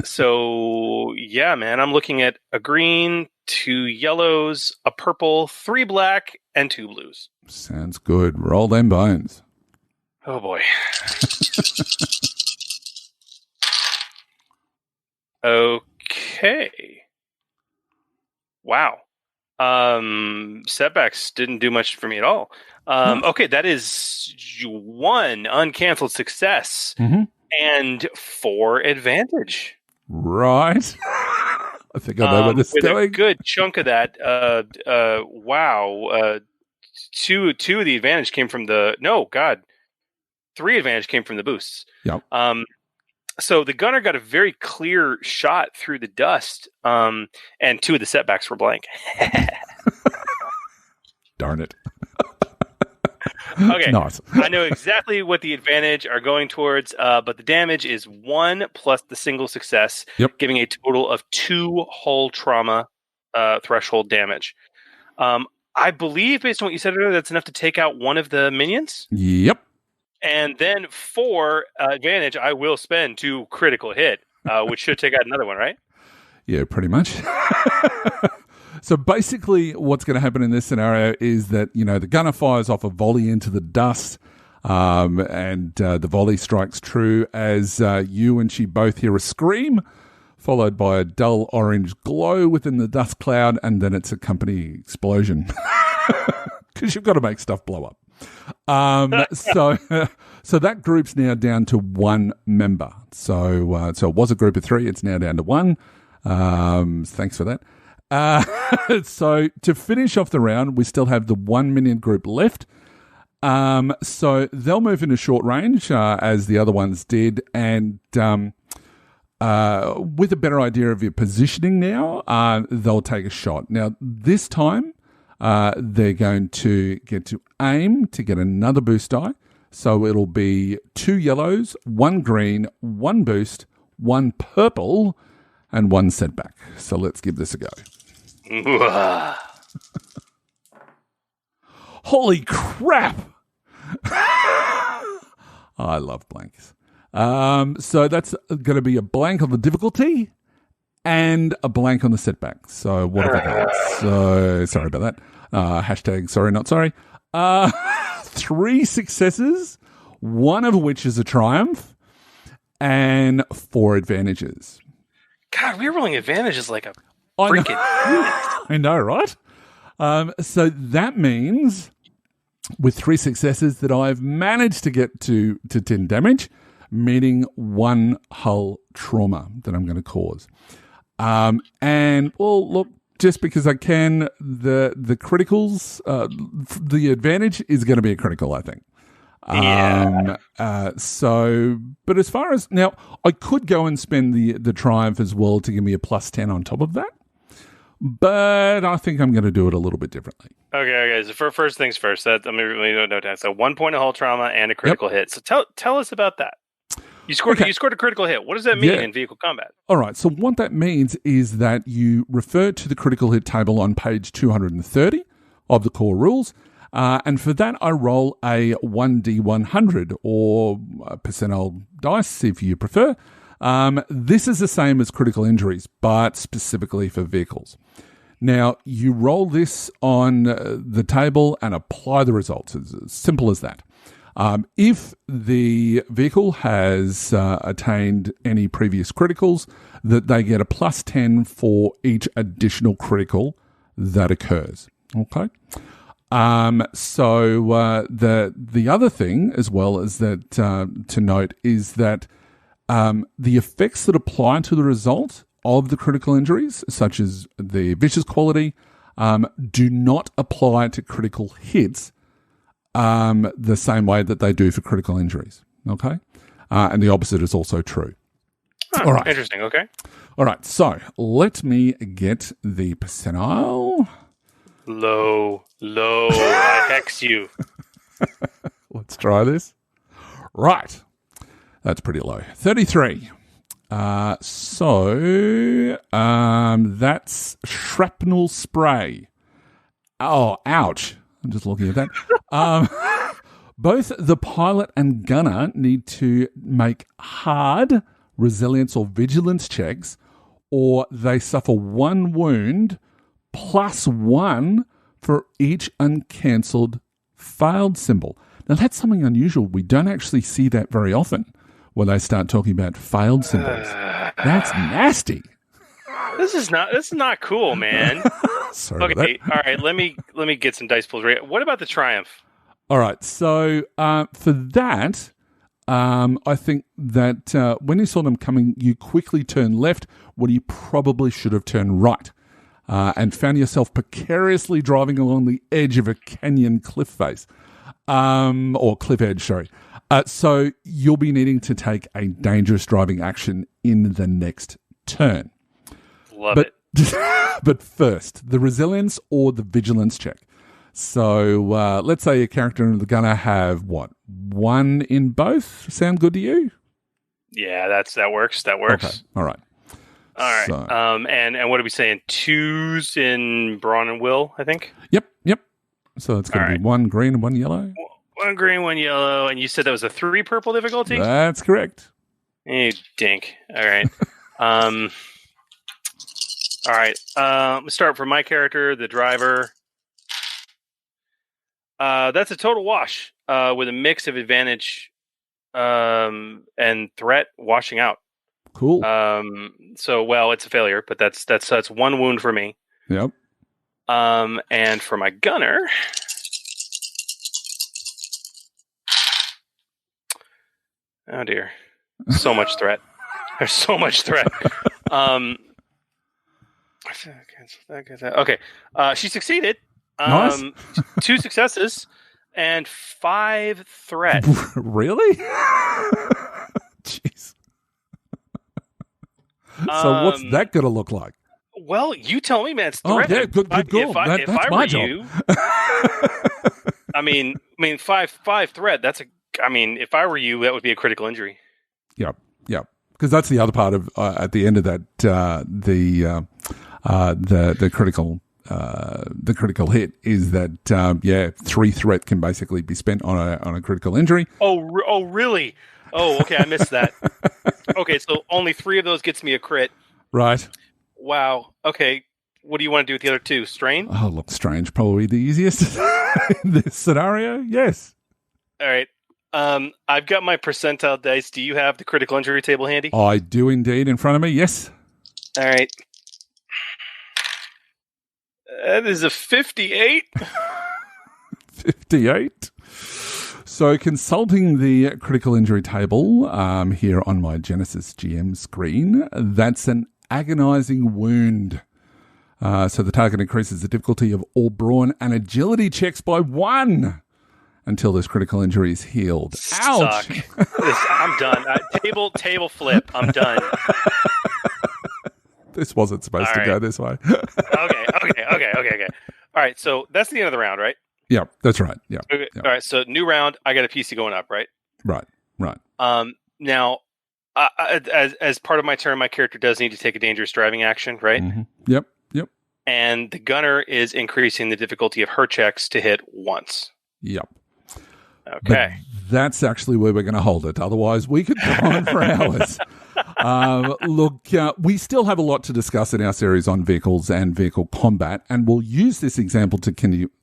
So yeah, man, I'm looking at a green, 2 yellows, a purple, 3 black, and 2 blues. Sounds good. Roll them bones. Oh boy. Okay. Wow. Setbacks didn't do much for me at all. Okay, that is 1 uncanceled success and 4 advantage. Right. I think I know where this is going. A good chunk of that. Wow. 2 of the advantage came from the... No, God. 3 advantage came from the boosts. Yep. So the gunner got a very clear shot through the dust, and 2 of the setbacks were blank. Darn it. Okay. Nice. I know exactly what the advantage are going towards, but the damage is 1 plus the single success, giving a total of 2 hull trauma threshold damage. I believe, based on what you said earlier, that's enough to take out 1 of the minions? Yep. And then for advantage, I will spend 2 critical hit, which should take out another one, right? Yeah, pretty much. So basically what's going to happen in this scenario is that, the gunner fires off a volley into the dust, and the volley strikes true as you and she both hear a scream, followed by a dull orange glow within the dust cloud, and then it's a company explosion. Because you've got to make stuff blow up. So that group's now down to 1 member. So it was a group of 3. It's now down to 1. Thanks for that. So to finish off the round, we still have the 1 minion group left. So they'll move into short range, as the other ones did. And, with a better idea of your positioning now, they'll take a shot. Now, this time, they're going to get to aim to get another boost die. So it'll be 2 yellows, 1 green, 1 boost, 1 purple, and 1 setback. So let's give this a go. Holy crap! I love blanks. So that's going to be a blank on the difficulty and a blank on the setback. So what have I got? So sorry about that. Hashtag sorry, not sorry. 3 successes, one of which is a triumph, and 4 advantages. God, we're rolling advantages like a freaking... I know, right? So that means with 3 successes that I've managed to get to 10 damage, meaning 1 hull trauma that I'm going to cause. And, well, look, just because I can, the criticals, the advantage is going to be a critical, I think. But as far as, now, I could go and spend the triumph as well to give me a +10 on top of that. But I think I'm going to do it a little bit differently. Okay. So for first things first, so 1 point of hull trauma and a critical hit. So tell us about that. You scored a critical hit. What does that mean in vehicle combat? All right. So what that means is that you refer to the critical hit table on page 230 of the core rules. And for that, I roll a 1d100 or a percentile dice if you prefer. This is the same as critical injuries, but specifically for vehicles. Now, you roll this on the table and apply the results. It's as simple as that. If the vehicle has attained any previous criticals, that they get a +10 for each additional critical that occurs. Okay. So the other thing as well is that to note is that the effects that apply to the result of the critical injuries, such as the vicious quality, do not apply to critical hits the same way that they do for critical injuries. Okay? And the opposite is also true. Oh, all right. Interesting. Okay. All right. So let me get the percentile. Low. I hex you. Let's try this. Right. That's pretty low. 33. That's shrapnel spray. Oh, ouch. I'm just looking at that. Both the pilot and gunner need to make hard resilience or vigilance checks, or they suffer 1 wound +1 for each uncancelled failed symbol. Now, that's something unusual. We don't actually see that very often when they start talking about failed symbols. That's nasty. This is not cool, man. Sorry. Okay, all right. Let me get some dice pulls. What about the triumph? All right. So for that, I think that when you saw them coming, you quickly turned left when you probably should have turned right, and found yourself precariously driving along the edge of a canyon cliff face, or cliff edge. Sorry. So you'll be needing to take a dangerous driving action in the next turn. Love it. But first, the resilience or the vigilance check. So let's say your character and the gunner have, 1 in both? Sound good to you? Yeah, that works. Okay, all right. So. And what are we saying? 2s in Brawn and Will, I think? Yep. So it's going to be 1 green and 1 yellow? 1 green, 1 yellow, and you said that was a 3 purple difficulty? That's correct. You dink. All right. All right. Let's start from my character, the driver. That's a total wash with a mix of advantage and threat washing out. Cool. So it's a failure, but that's 1 wound for me. Yep. And for my gunner, oh dear, so much threat. There's so much threat. Okay. She succeeded. Nice. 2 successes and 5 threat. Really? Jeez. So what's that going to look like? Well, you tell me, man. It's threat. Oh, yeah, good call. That's my job. You, I mean, 5 threat. If I were you, that would be a critical injury. Yep. Because that's the other part of at the end of that the critical hit is that 3 threat can basically be spent on a critical injury. Oh really? Oh, okay, I missed that. Okay, so only 3 of those gets me a crit. Right. Wow. Okay, what do you want to do with the other 2? Strain? Oh, look, strange. Probably the easiest in this scenario. Yes. All right. I've got my percentile dice. Do you have the critical injury table handy? I do indeed in front of me. Yes. All right. That is a 58. 58. So consulting the critical injury table here on my Genesys GM screen, that's an agonizing wound. So the target increases the difficulty of all brawn and agility checks by 1 until this critical injury is healed. Ouch! I'm done. Table flip. I'm done. This wasn't supposed to go this way. Okay. All right, so that's the end of the round, right? Yeah, that's right. Yeah. Okay. Yeah. All right, so new round. I got a PC going up, right? Right. Now, as part of my turn, my character does need to take a dangerous driving action, right? Mm-hmm. Yep. And the gunner is increasing the difficulty of her checks to hit once. Yep. Okay. But that's actually where we're going to hold it. Otherwise, we could go on for hours. Look, we still have a lot to discuss in our series on vehicles and vehicle combat, and we'll use this example to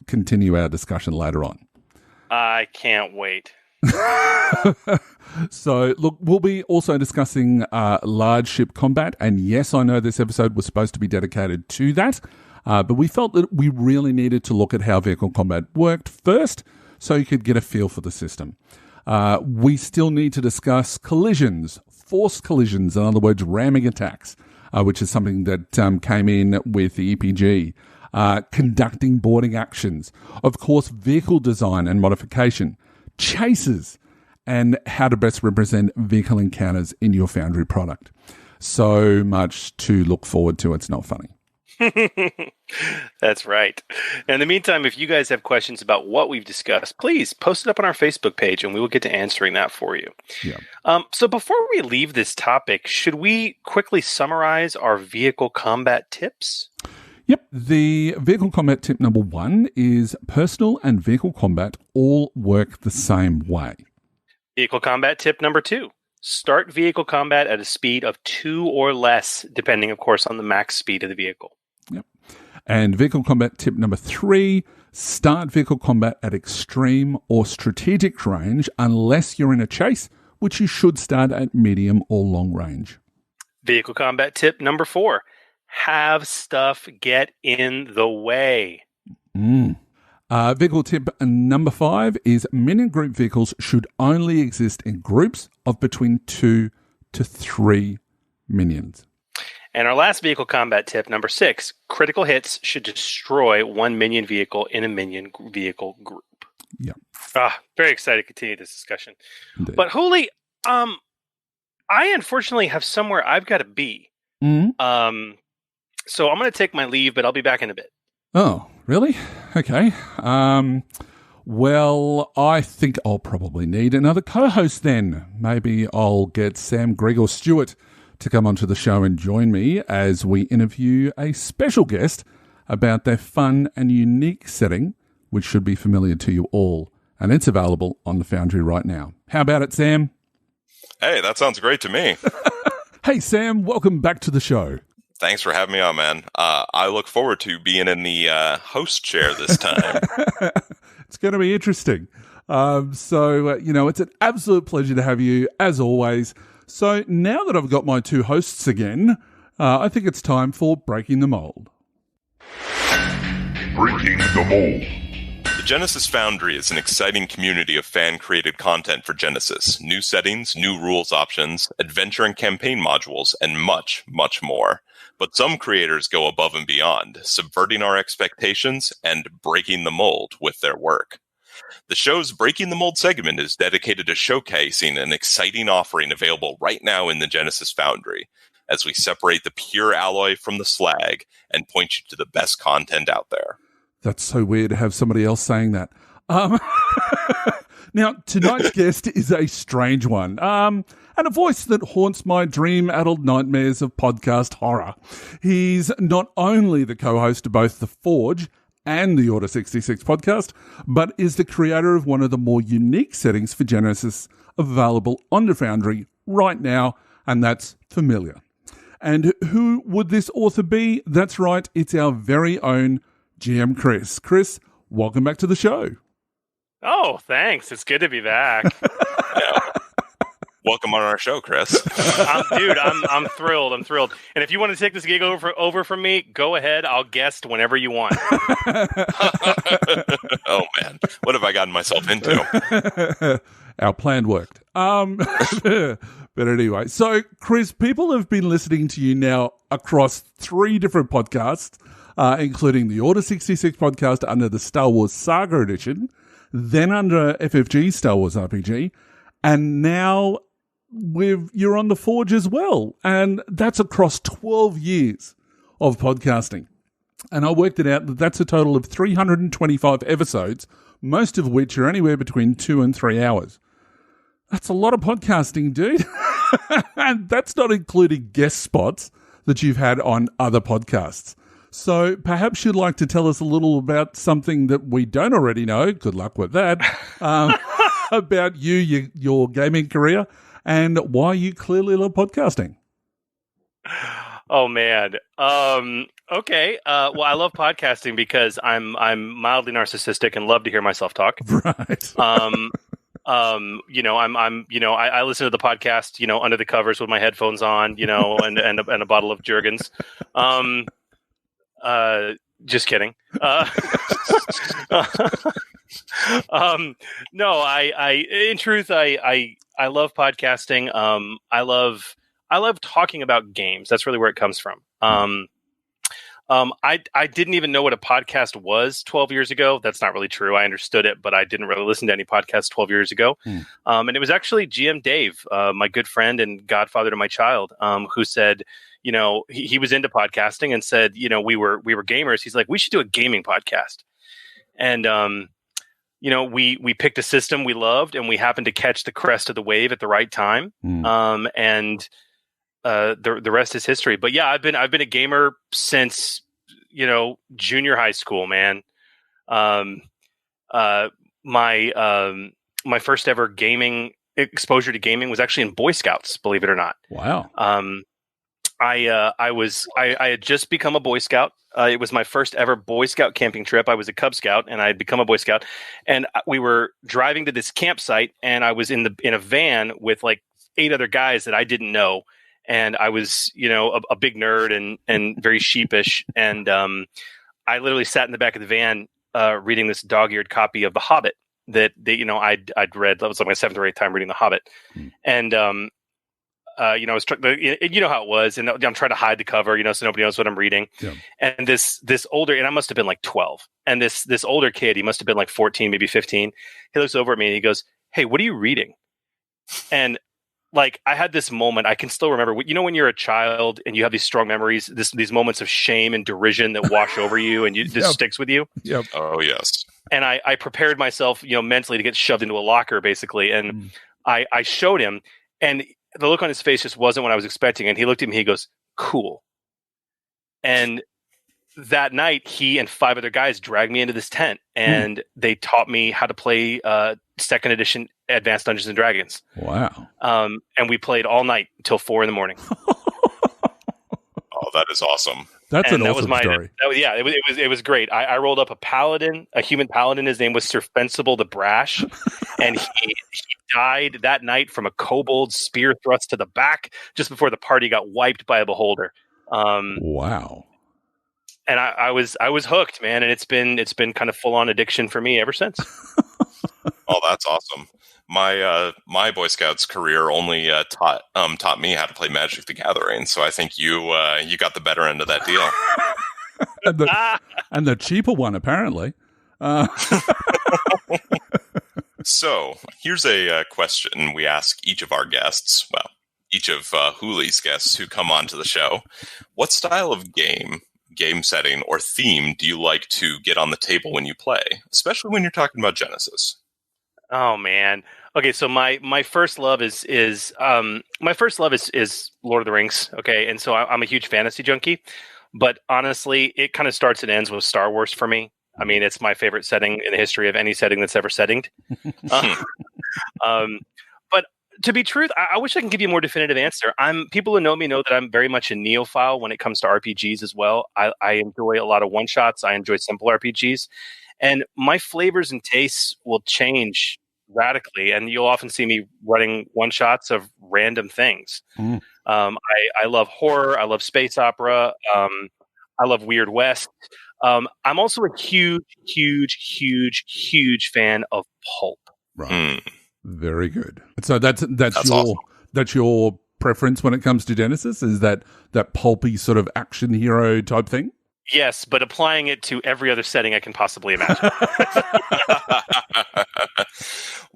continue our discussion later on. I can't wait. So, look, we'll be also discussing large ship combat, and yes, I know this episode was supposed to be dedicated to that, but we felt that we really needed to look at how vehicle combat worked first, so you could get a feel for the system. We still need to discuss collisions, forced collisions, in other words, ramming attacks, which is something that came in with the EPG, conducting boarding actions, of course, vehicle design and modification, chases, and how to best represent vehicle encounters in your Foundry product. So much to look forward to. It's not funny. That's right. In the meantime, if you guys have questions about what we've discussed, please post it up on our Facebook page and we will get to answering that for you. Yeah. So before we leave this topic, should we quickly summarize our vehicle combat tips? Yep. The vehicle combat tip number 1 is personal and vehicle combat all work the same way. Vehicle combat tip number 2. Start vehicle combat at a speed of 2 or less, depending, of course, on the max speed of the vehicle. Yep. And vehicle combat tip number 3, start vehicle combat at extreme or strategic range unless you're in a chase, which you should start at medium or long range. Vehicle combat tip number 4, have stuff get in the way. Vehicle tip number 5 is minion group vehicles should only exist in groups of between 2 to 3 minions. And our last vehicle combat tip, number 6, critical hits should destroy 1 minion vehicle in a minion vehicle group. Yeah. Very excited to continue this discussion. Indeed. But Holy, I unfortunately have somewhere I've got to be. Mm-hmm. So I'm going to take my leave, but I'll be back in a bit. Oh, really? Okay. Well, I think I'll probably need another co-host then. Maybe I'll get Sam Gregor Stewart to come onto the show and join me as we interview a special guest about their fun and unique setting, which should be familiar to you all. And it's available on the Foundry right now. How about it, Sam? Hey, that sounds great to me. Hey, Sam, welcome back to the show. Thanks for having me on, man. I look forward to being in the host chair this time. It's going to be interesting. It's an absolute pleasure to have you, as always. So now that I've got my 2 hosts again, I think it's time for Breaking the Mould. Breaking the Mould. The Genesys Foundry is an exciting community of fan-created content for Genesys, new settings, new rules options, adventure and campaign modules, and much, much more. But some creators go above and beyond, subverting our expectations and breaking the mold with their work. The show's Breaking the Mold segment is dedicated to showcasing an exciting offering available right now in the Genesys Foundry, as we separate the pure alloy from the slag and point you to the best content out there. That's so weird to have somebody else saying that. Now, tonight's guest is a strange one, and a voice that haunts my dream-addled nightmares of podcast horror. He's not only the co-host of both The Forge and the Order 66 podcast, but is the creator of one of the more unique settings for Genesys available on the Foundry right now, and that's Familiar. And who would this author be? That's right, it's our very own GM Chris. Chris, welcome back to the show. Oh, thanks. It's good to be back. Welcome on our show, Chris. I'm thrilled. I'm thrilled. And if you want to take this gig over from me, go ahead. I'll guest whenever you want. Oh, man. What have I gotten myself into? Our plan worked. But anyway, so Chris, people have been listening to you now across 3 different podcasts, including the Order 66 podcast under the Star Wars Saga Edition, then under FFG Star Wars RPG, and now you're on the Forge as well. And that's across 12 years of podcasting. And I worked it out that that's a total of 325 episodes, most of which are anywhere between 2 and 3 hours. That's a lot of podcasting, dude. And that's not including guest spots that you've had on other podcasts. So perhaps you'd like to tell us a little about something that we don't already know. Good luck with that. About your gaming career, and why you clearly love podcasting. Oh, man. Okay. Well, I love podcasting because I'm mildly narcissistic and love to hear myself talk. Right. I listen to the podcast, under the covers with my headphones on, and a bottle of Jergens. Just kidding. No, in truth, I love podcasting. I love talking about games. That's really where it comes from. I didn't even know what a podcast was 12 years ago. That's not really true. I understood it, but I didn't really listen to any podcasts 12 years ago. And it was actually GM Dave, my good friend and godfather to my child, who said, he was into podcasting and said, we were gamers. He's like, we should do a gaming podcast. And, we picked a system we loved, and we happened to catch the crest of the wave at the right time. And the rest is history. But yeah, I've been a gamer since, junior high school, man. My first ever gaming exposure to gaming was actually in Boy Scouts, believe it or not. Wow. I had just become a Boy Scout. It was my first ever Boy Scout camping trip. I was a Cub Scout, and I had become a Boy Scout. And we were driving to this campsite, and I was in a van with like 8 other guys that I didn't know. And I was, a big nerd and very sheepish. And I literally sat in the back of the van reading this dog-eared copy of The Hobbit that I'd read. That was like my 7th or 8th time reading The Hobbit. And I was how it was, and I'm trying to hide the cover, so nobody knows what I'm reading. Yeah. And this older, and I must have been like 12, and this older kid, he must have been like 14, maybe 15. He looks over at me and he goes, "Hey, what are you reading?" And like, I had this moment, I can still remember, when you're a child and you have these strong memories, these moments of shame and derision that wash over you, and this sticks with you. Yep. Oh, yes. And I prepared myself, mentally to get shoved into a locker, basically. And I showed him, and the look on his face just wasn't what I was expecting. And he looked at me, he goes, "Cool." And that night, he and 5 other guys dragged me into this tent, and they taught me how to play 2nd edition Advanced Dungeons and Dragons. Wow. And we played all night until 4 a.m. Oh, that is awesome. That's an awesome story. It was great. I rolled up a human paladin. His name was Sir Fencible the Brash, and he died that night from a kobold spear thrust to the back just before the party got wiped by a beholder. Wow. And I was hooked, man, and it's been kind of full on addiction for me ever since. Oh, that's awesome. My Boy Scouts career only taught me how to play Magic the Gathering, so I think you got the better end of that deal. and the cheaper one, apparently. So here's a question we ask each of our guests. Well, each of Hooley's guests who come onto the show. What style of game setting, or theme do you like to get on the table when you play, especially when you're talking about Genesys? Oh man. Okay, so my first love is Lord of the Rings. Okay, and so I'm a huge fantasy junkie, but honestly, it kind of starts and ends with Star Wars for me. I mean, it's my favorite setting in the history of any setting that's ever settinged. But to be truth, I wish I can give you a more definitive answer. People who know me know that I'm very much a neophile when it comes to RPGs as well. I enjoy a lot of one-shots. I enjoy simple RPGs. And my flavors and tastes will change radically. And you'll often see me running one-shots of random things. I love horror. I love space opera. I love Weird West. I'm also a huge fan of pulp. Right. Very good. So that's your awesome. That's your preference when it comes to Genesys, is that pulpy sort of action hero type thing? Yes, but applying it to every other setting I can possibly imagine.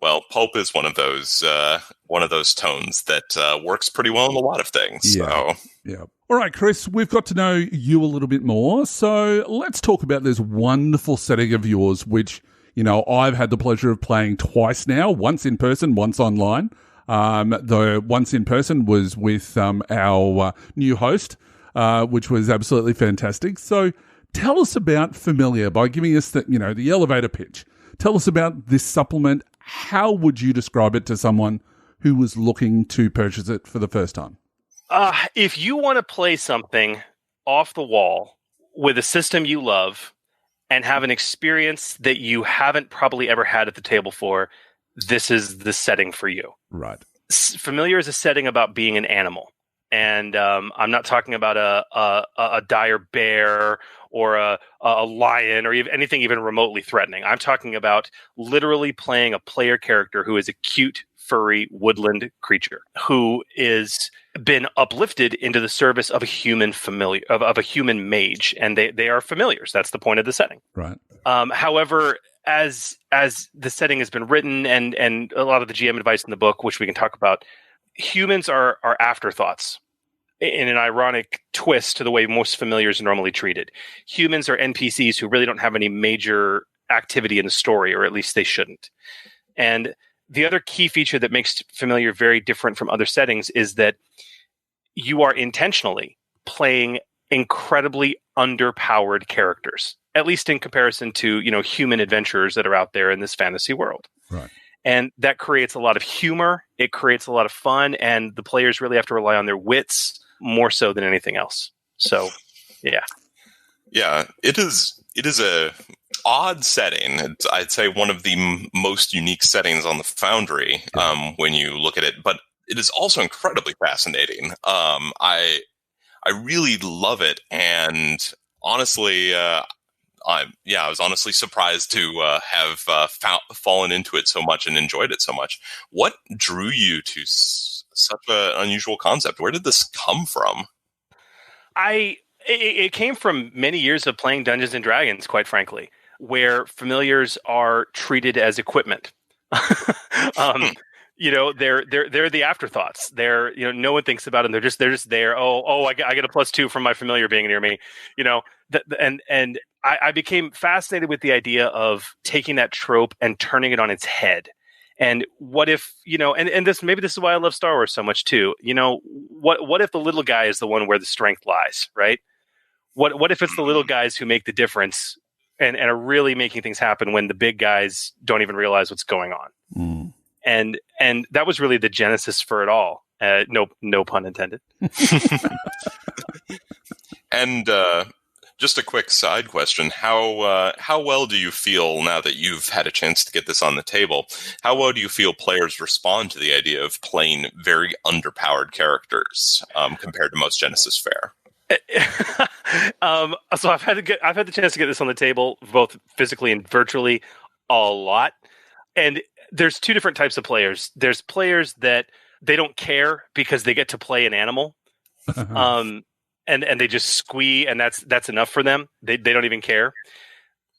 Well, pulp is one of those tones that works pretty well in a lot of things. Yeah. So. Yeah. All right, Chris, we've got to know you a little bit more. So let's talk about this wonderful setting of yours, which, I've had the pleasure of playing twice now, once in person, once online. The once in person was with our new host, which was absolutely fantastic. So tell us about Familiar by giving us the elevator pitch. Tell us about this supplement. How would you describe it to someone who was looking to purchase it for the first time? If you want to play something off the wall with a system you love and have an experience that you haven't probably ever had at the table for, this is the setting for you. Right. Familiar is a setting about being an animal. And I'm not talking about a dire bear or a lion or anything even remotely threatening. I'm talking about literally playing a player character who is a cute, furry woodland creature who is been uplifted into the service of a human of a human mage, and they are familiars. That's the point of the setting. Right. However, as the setting has been written and a lot of the GM advice in the book, which we can talk about, humans are afterthoughts. In an ironic twist to the way most familiars are normally treated. Humans are NPCs who really don't have any major activity in the story, or at least they shouldn't. And the other key feature that makes Familiar very different from other settings is that you are intentionally playing incredibly underpowered characters, at least in comparison to, human adventurers that are out there in this fantasy world. Right. And that creates a lot of humor. It creates a lot of fun, and the players really have to rely on their wits more so than anything else. So, yeah. Yeah, it is a odd setting. I'd say one of the most unique settings on the Foundry when you look at it, but it is also incredibly fascinating. I really love it, and honestly, I was honestly surprised to have fallen into it so much and enjoyed it so much. What drew you to such an unusual concept? Where did this come from? It came from many years of playing Dungeons and Dragons, quite frankly, where familiars are treated as equipment. They're the afterthoughts. No one thinks about them. They're just there. I get a +2 from my familiar being near me. And I became fascinated with the idea of taking that trope and turning it on its head. And what if, and this is why I love Star Wars so much too. What if the little guy is the one where the strength lies, right? What if it's the little guys who make the difference and are really making things happen when the big guys don't even realize what's going on? Mm. And that was really the genesis for it all. No pun intended. And just a quick side question: how well do you feel now that you've had a chance to get this on the table? How well do you feel players respond to the idea of playing very underpowered characters compared to most Genesys fare? So I've had the chance to get this on the table, both physically and virtually, a lot. And there's two different types of players. There's players that they don't care because they get to play an animal. And they just squee, and that's enough for them. They don't even care.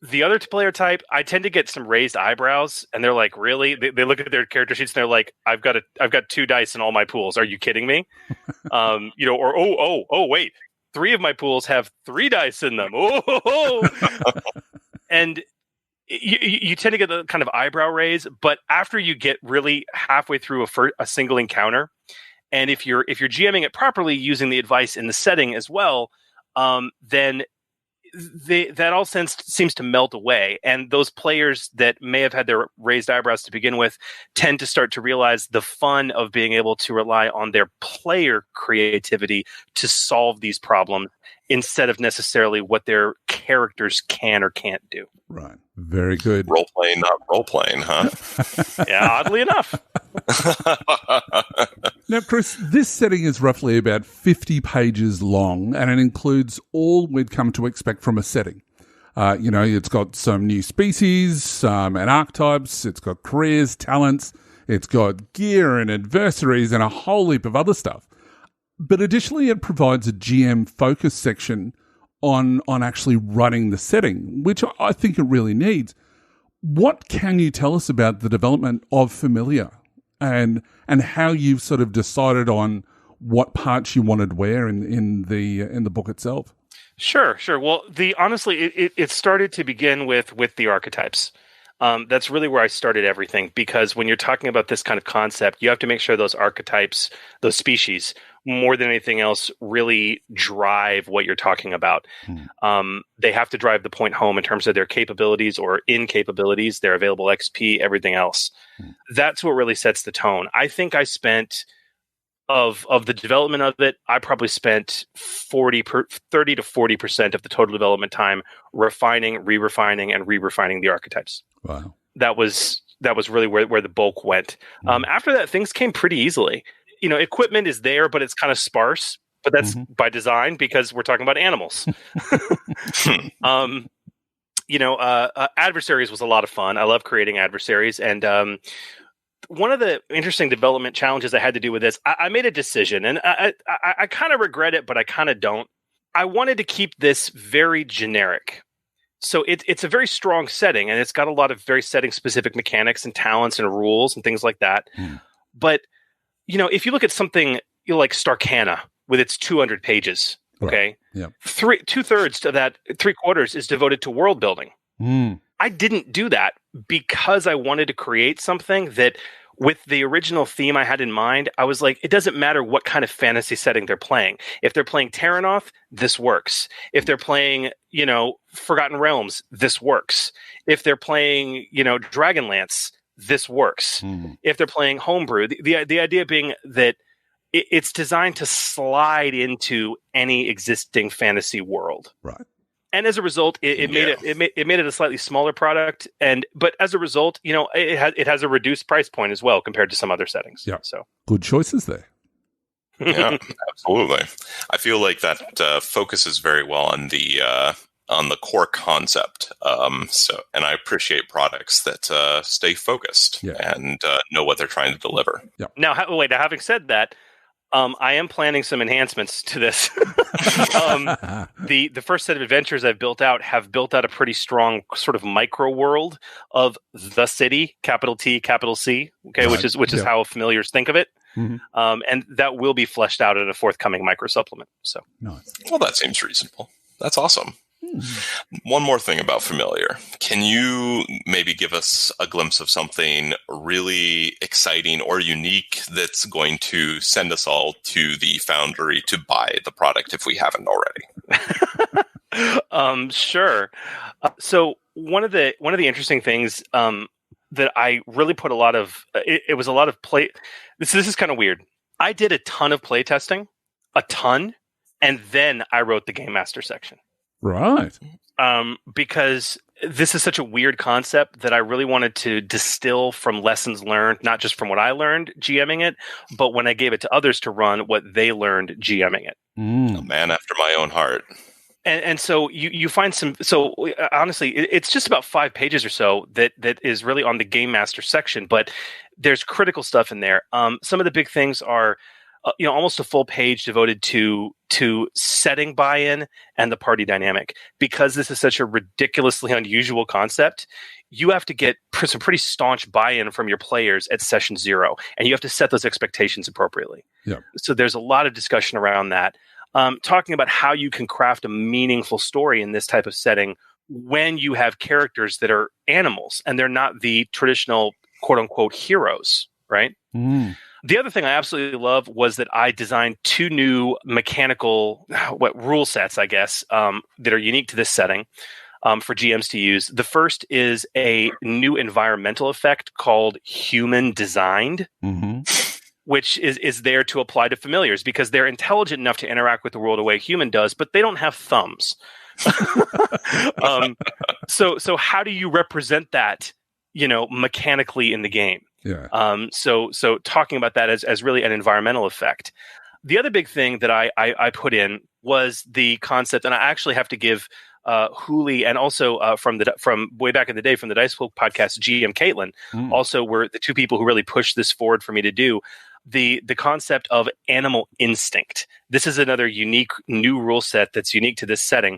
The other player type, I tend to get some raised eyebrows, and they're like, "Really?" They look at their character sheets, and they're like, "I've got 2 dice in all my pools. Are you kidding me?" Or wait, 3 of my pools have 3 dice in them. And you tend to get the kind of eyebrow raise, but after you get really halfway through a single encounter. And if you're GMing it properly using the advice in the setting as well, then that all seems to melt away. And those players that may have had their raised eyebrows to begin with tend to start to realize the fun of being able to rely on their player creativity to solve these problems instead of necessarily what their characters can or can't do. Right. Very good. Role playing, not role playing, huh? Yeah, oddly enough. Now, Chris, this setting is roughly about 50 pages long, and it includes all we'd come to expect from a setting. It's got some new species and archetypes. It's got careers, talents. It's got gear and adversaries and a whole heap of other stuff. But additionally, it provides a GM focus section on actually running the setting, which I think it really needs. What can you tell us about the development of Familiar and how you've sort of decided on what parts you wanted where in the book itself? Sure. Well, honestly, it started to begin with the archetypes. That's really where I started everything, because when you're talking about this kind of concept, you have to make sure those archetypes, those species, more than anything else, really drive what you're talking about. They have to drive the point home in terms of their capabilities or incapabilities, their available XP, everything else. That's what really sets the tone. I think I spent, of the development of it, I probably spent 30 to 40% of the total development time refining, re-refining, and re-refining the archetypes. Wow. That was really where the bulk went. After that, things came pretty easily. Equipment is there, but it's kind of sparse. But that's by design, because we're talking about animals. Adversaries was a lot of fun. I love creating adversaries. And one of the interesting development challenges I had to do with this, I made a decision, and I kind of regret it, but I kind of don't. I wanted to keep this very generic. So it's a very strong setting, and it's got a lot of very setting-specific mechanics and talents and rules and things like that. But if you look at something like Starcana with its 200 pages, okay, right. Yep. 2/3 of that, 3/4 is devoted to world building. I didn't do that because I wanted to create something that, with the original theme I had in mind, I was like, it doesn't matter what kind of fantasy setting they're playing. If they're playing Terranoth, this works. If they're playing, Forgotten Realms, this works. If they're playing, Dragonlance, this works. If they're playing Homebrew, the idea being that it's designed to slide into any existing fantasy world. Right. And as a result, it made it a slightly smaller product. But as a result, it has a reduced price point as well compared to some other settings. Yeah. So good choices there. Yeah, absolutely. I feel like that focuses very well on the core concept. And I appreciate products that stay focused and know what they're trying to deliver. Yeah. Now, having said that, I am planning some enhancements to this. The first set of adventures I've built out have built out a pretty strong sort of micro world of the city, capital T, capital C, okay, right. which is how familiars think of it. And that will be fleshed out in a forthcoming micro supplement. So, nice. Well, that seems reasonable. That's awesome. One more thing about Familiar. Can you maybe give us a glimpse of something really exciting or unique that's going to send us all to the Foundry to buy the product if we haven't already? Sure. So one of the interesting things that I really put a lot of it was a lot of play. This is kind of weird. I did a ton of play testing, and then I wrote the Game Master section. Right. Because this is such a weird concept that I really wanted to distill from lessons learned, not just from what I learned GMing it, but when I gave it to others to run, what they learned GMing it. A man after my own heart. And so you find some. So honestly, it's just about 5 pages or so that is really on the Game Master section, but there's critical stuff in there. Some of the big things are, almost a full page devoted to setting buy-in and the party dynamic. Because this is such a ridiculously unusual concept, you have to get some pretty staunch buy-in from your players at session 0, and you have to set those expectations appropriately. Yeah. So there's a lot of discussion around that. Talking about how you can craft a meaningful story in this type of setting when you have characters that are animals and they're not the traditional quote-unquote heroes, right? The other thing I absolutely love was that I designed 2 new mechanical rule sets, I guess, that are unique to this setting for GMs to use. The first is a new environmental effect called Human Designed, which is there to apply to familiars because they're intelligent enough to interact with the world the way a human does, but they don't have thumbs. So how do you represent that, mechanically in the game? Yeah. So talking about that as really an environmental effect. The other big thing that I put in was the concept, and I actually have to give Hooli and also from way back in the day from the Dice Book podcast, GM Caitlin, also were the 2 people who really pushed this forward for me to do. The concept of animal instinct. This is another unique new rule set that's unique to this setting.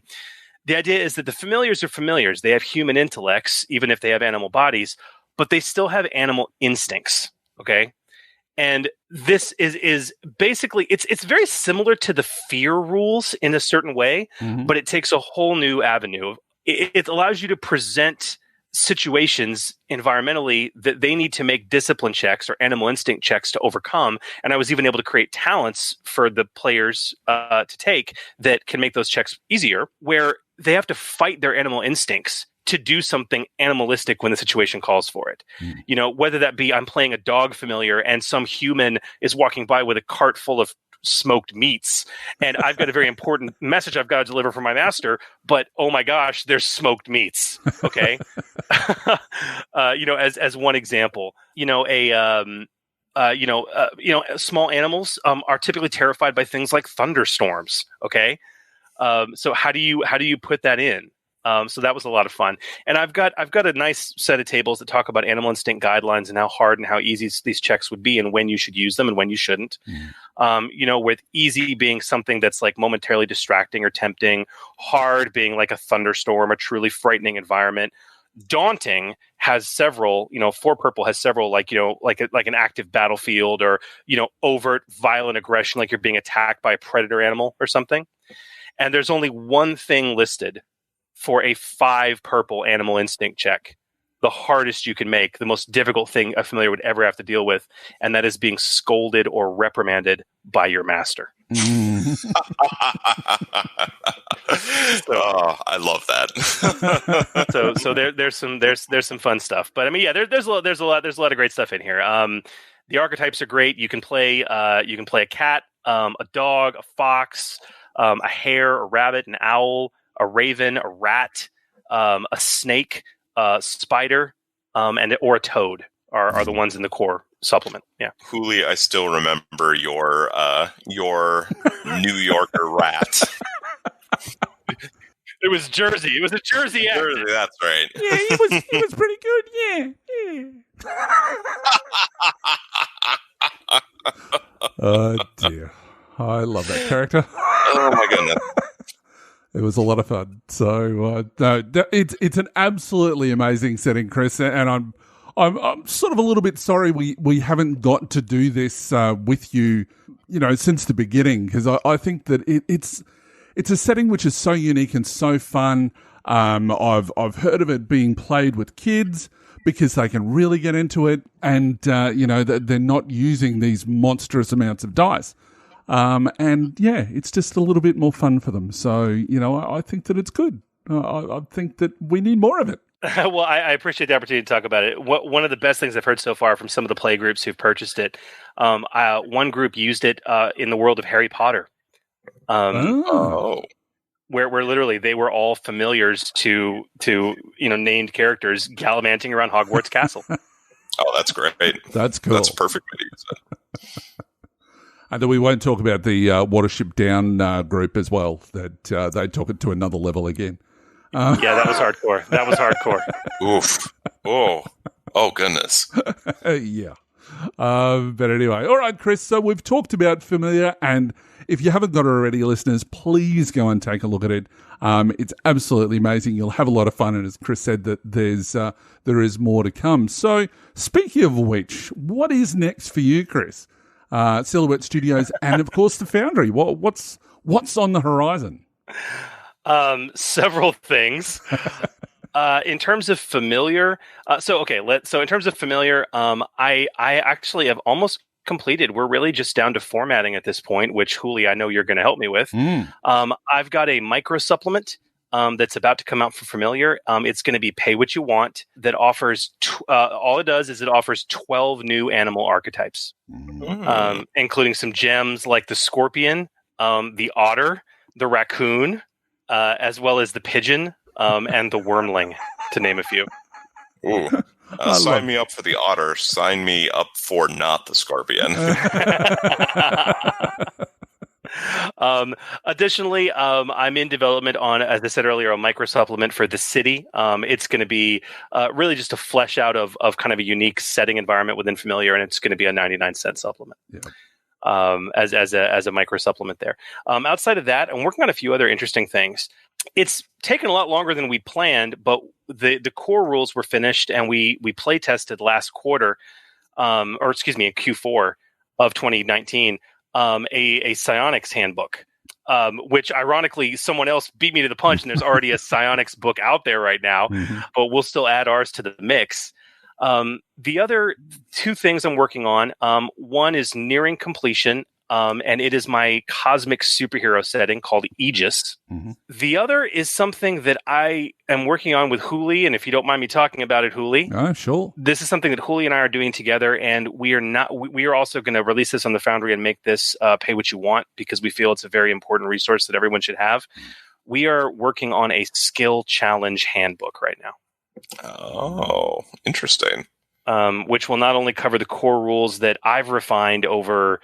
The idea is that the familiars are familiars. They have human intellects, even if they have animal bodies, but they still have animal instincts. Okay. And this is basically, it's very similar to the fear rules in a certain way, but it takes a whole new avenue. It allows you to present situations environmentally that they need to make discipline checks or animal instinct checks to overcome. And I was even able to create talents for the players to take that can make those checks easier, where they have to fight their animal instincts to do something animalistic when the situation calls for it. Whether that be I'm playing a dog familiar and some human is walking by with a cart full of smoked meats and I've got a very important message I've got to deliver for my master, but oh my gosh, there's smoked meats. Okay. As one example, small animals are typically terrified by things like thunderstorms. Okay. So how do you put that in? So that was a lot of fun. And I've got a nice set of tables that talk about animal instinct guidelines and how hard and how easy these checks would be and when you should use them and when you shouldn't. With easy being something that's like momentarily distracting or tempting, hard being like a thunderstorm, a truly frightening environment. Daunting has several, 4 purple has several, like an active battlefield or, overt violent aggression, like you're being attacked by a predator animal or something. And there's only one thing listed for a 5 purple animal instinct check, the hardest you can make, the most difficult thing a familiar would ever have to deal with, and that is being scolded or reprimanded by your master. I love that. there's some fun stuff, but I mean, yeah, there's a lot of great stuff in here. The archetypes are great. You can play a cat, a dog, a fox, a hare, a rabbit, an owl, a raven, a rat, a snake, a spider, or a toad are the ones in the core supplement. Yeah. Hooli, I still remember your New Yorker rat. It was Jersey. It was a Jersey accent. Jersey, that's right. Yeah, he was pretty good. Yeah. Oh dear, I love that character. Oh my goodness. It was a lot of fun. So it's an absolutely amazing setting, Chris, and I'm sort of a little bit sorry we haven't got to do this with you, since the beginning, because I think that it's a setting which is so unique and so fun. I've heard of it being played with kids because they can really get into it, and they're not using these monstrous amounts of dice. And yeah, it's just a little bit more fun for them. So, I think that it's good. I think that we need more of it. Well, I appreciate the opportunity to talk about it. One of the best things I've heard so far from some of the play groups who've purchased it, one group used it in the world of Harry Potter. Where literally they were all familiars to named characters gallivanting around Hogwarts Castle. Oh, that's great. That's cool. That's perfect way to use it. And then we won't talk about the Watership Down group as well, that they took it to another level again. Yeah, that was hardcore. Oof. Oh, goodness. Yeah. But anyway, all right, Chris, so we've talked about Familiar, and if you haven't got it already, listeners, please go and take a look at it. It's absolutely amazing. You'll have a lot of fun, and as Chris said, that there is more to come. So, speaking of which, what is next for you, Chris? Silhouette Studios, and of course the Foundry. What's on the horizon? Several things. In terms of Familiar, in terms of Familiar, I actually have almost completed. We're really just down to formatting at this point, which, Huli, I know you're going to help me with. I've got a micro supplement that's about to come out for Familiar. It's going to be Pay What You Want, that offers, all it does is it offers 12 new animal archetypes, including some gems like the scorpion, the otter, the raccoon, as well as the pigeon, and the wormling, to name a few. Ooh. Sign me up for the otter. Sign me up for not the scorpion. Additionally, I'm in development on, as I said earlier, a micro supplement for the city. It's going to be really just a flesh out of kind of a unique setting environment within Familiar, and it's going to be a 99-cent supplement. Yeah. As a micro supplement there. Outside of that, I'm working on a few other interesting things. It's taken a lot longer than we planned, but the core rules were finished, and we play tested last quarter, in Q4 of 2019, a psionics handbook, which ironically someone else beat me to the punch, and there's already a psionics book out there right now, but we'll still add ours to the mix. The other two things I'm working on, one is nearing completion, and it is my cosmic superhero setting called Aegis. The other is something that I am working on with Huli, and if you don't mind me talking about it, Huli. Sure. This is something that Huli and I are doing together, and we are also going to release this on the Foundry and make this Pay What You Want, because we feel it's a very important resource that everyone should have. We are working on a skill challenge handbook right now. Oh, interesting. Which will not only cover the core rules that I've refined over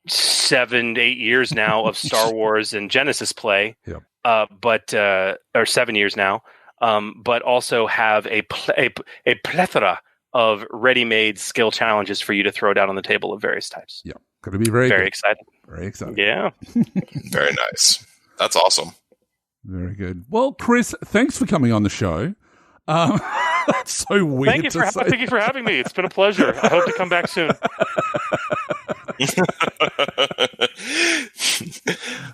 7-8 years now of Star Wars and Genesis play, or 7 years now, but also have a plethora of ready-made skill challenges for you to throw down on the table of various types. Yeah, going to be very exciting. Very exciting. Yeah. Very nice. That's awesome. Very good. Well, Chris, thanks for coming on the show. That's so weird. Thank you for having me. It's been a pleasure. I hope to come back soon.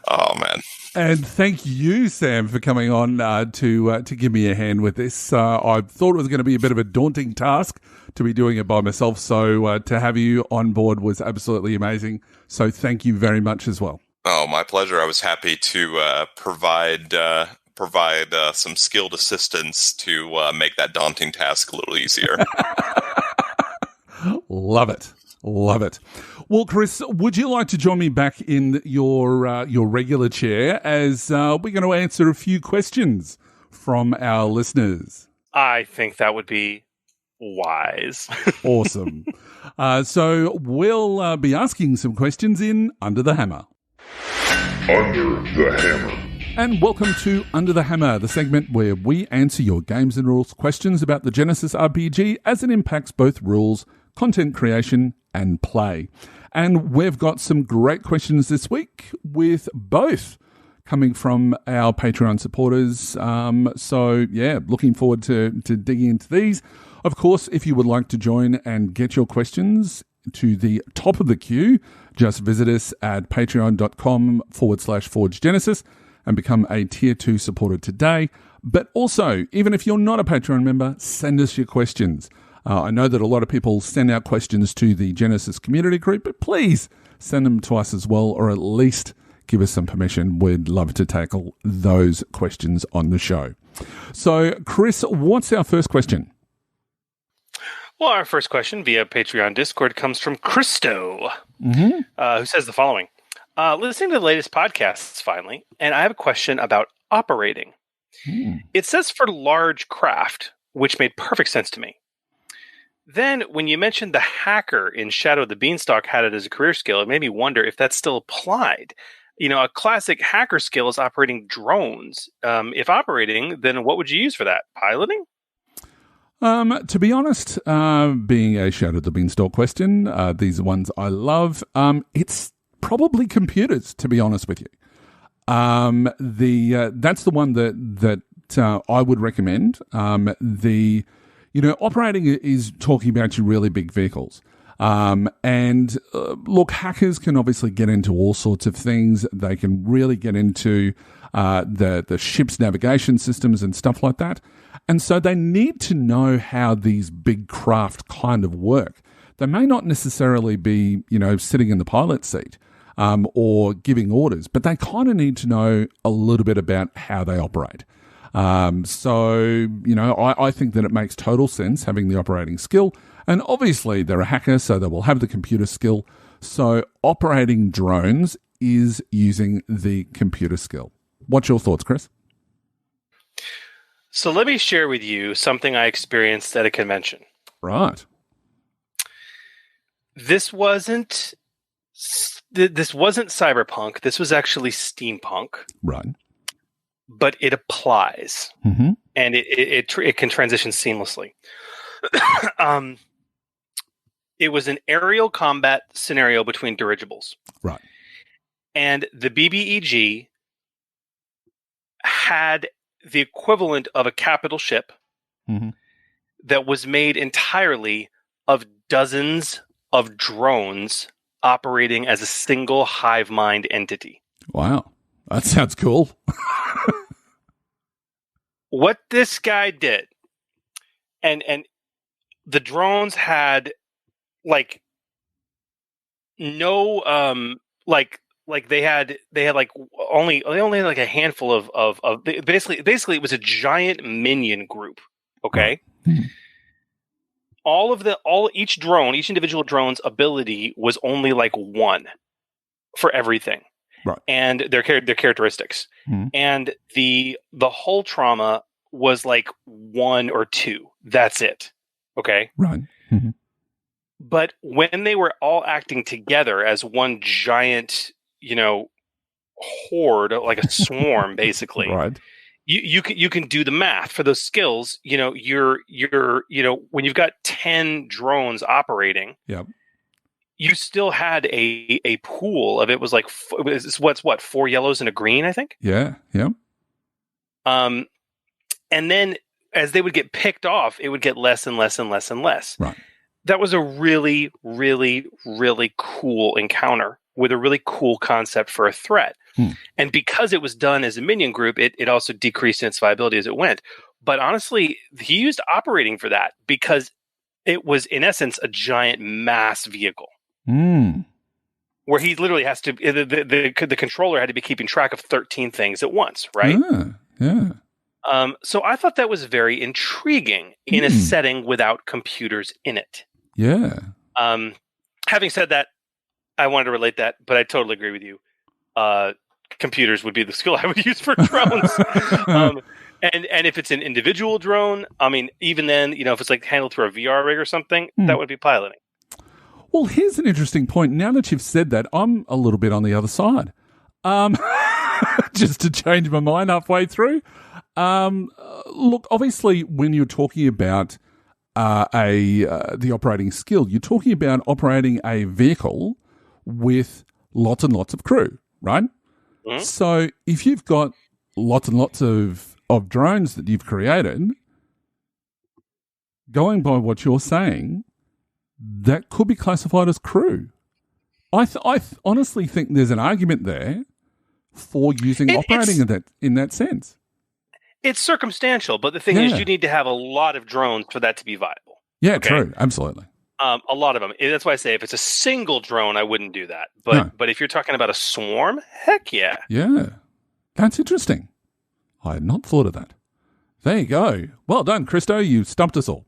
Oh man! And thank you, Sam, for coming on to give me a hand with this. I thought it was going to be a bit of a daunting task to be doing it by myself, so to have you on board was absolutely amazing. So thank you very much as well. Oh, my pleasure. I was happy to provide some skilled assistance to make that daunting task a little easier. Love it. Love it. Well, Chris, would you like to join me back in your regular chair as we're going to answer a few questions from our listeners? I think that would be wise. Awesome. So we'll be asking some questions in Under the Hammer. Under the Hammer. And welcome to Under the Hammer, the segment where we answer your games and rules questions about the Genesys RPG as it impacts both rules, content creation, and play. And we've got some great questions this week, with both coming from our Patreon supporters. So, looking forward to digging into these. Of course, if you would like to join and get your questions to the top of the queue, just visit us at patreon.com/ForgeGenesis and become a Tier 2 supporter today. But also, even if you're not a Patreon member, send us your questions. I know that a lot of people send out questions to the Genesys community group, but please send them to us as well, or at least give us some permission. We'd love to tackle those questions on the show. So, Chris, what's our first question? Well, our first question via Patreon Discord comes from Christo, who says the following. Listening to the latest podcasts, finally, and I have a question about operating. It says for large craft, which made perfect sense to me. Then, when you mentioned the hacker in Shadow of the Beanstalk had it as a career skill, it made me wonder if that's still applied. You know, a classic hacker skill is operating drones. If operating, then what would you use for that? Piloting? To be honest, being a Shadow of the Beanstalk question, these are ones I love. It's probably computers, to be honest with you. That's the one that I would recommend. Operating is talking about your really big vehicles. Look, hackers can obviously get into all sorts of things. They can really get into the ship's navigation systems and stuff like that. And so they need to know how these big craft kind of work. They may not necessarily be, sitting in the pilot seat or giving orders, but they kind of need to know a little bit about how they operate. I think that it makes total sense having the operating skill. And obviously they're a hacker, so they will have the computer skill. So operating drones is using the computer skill. What's your thoughts, Chris? So let me share with you something I experienced at a convention. Right. This wasn't cyberpunk. This was actually steampunk. Right. But it applies, mm-hmm. and it can transition seamlessly. It was an aerial combat scenario between dirigibles. Right. And the BBEG had the equivalent of a capital ship mm-hmm. that was made entirely of dozens of drones operating as a single hive mind entity. Wow. That sounds cool. What this guy did, and the drones had no they only had like a handful of basically it was a giant minion group. Okay. Mm-hmm. Each individual drone's ability was only like one for everything. Right. And their characteristics. Mm-hmm. And the whole trauma was like 1 or 2. That's it. Okay. Right. Mm-hmm. But when they were all acting together as one giant, horde, like a swarm, basically. Right. You can do the math for those skills. You're when you've got 10 drones operating. Yep. You still had a pool of it was like what's 4 yellows and a green, I think. Yeah. Yeah. And then as they would get picked off, it would get less and less and less and less. Right. That was a really, really, really cool encounter with a really cool concept for a threat. And because it was done as a minion group, it also decreased in its viability as it went. But honestly, he used operating for that because it was, in essence, a giant mass vehicle. Where he literally has to, the controller had to be keeping track of 13 things at once, right? Yeah. So I thought that was very intriguing in a setting without computers in it. Yeah. Having said that, I wanted to relate that, but I totally agree with you. Computers would be the skill I would use for drones. And if it's an individual drone, I mean, even then, if it's like handled through a VR rig or something, that would be piloting. Well, here's an interesting point. Now that you've said that, I'm a little bit on the other side. Just to change my mind halfway through. Look, obviously, when you're talking about the operating skill, you're talking about operating a vehicle with lots and lots of crew, right? Mm-hmm. So if you've got lots and lots of drones that you've created, going by what you're saying, that could be classified as crew. I honestly think there's an argument there for using operating in that sense. It's circumstantial, but the thing is, you need to have a lot of drones for that to be viable. Yeah, okay? True. Absolutely. A lot of them. That's why I say if it's a single drone, I wouldn't do that. But if you're talking about a swarm, heck yeah. Yeah. That's interesting. I had not thought of that. There you go. Well done, Christo. You stumped us all.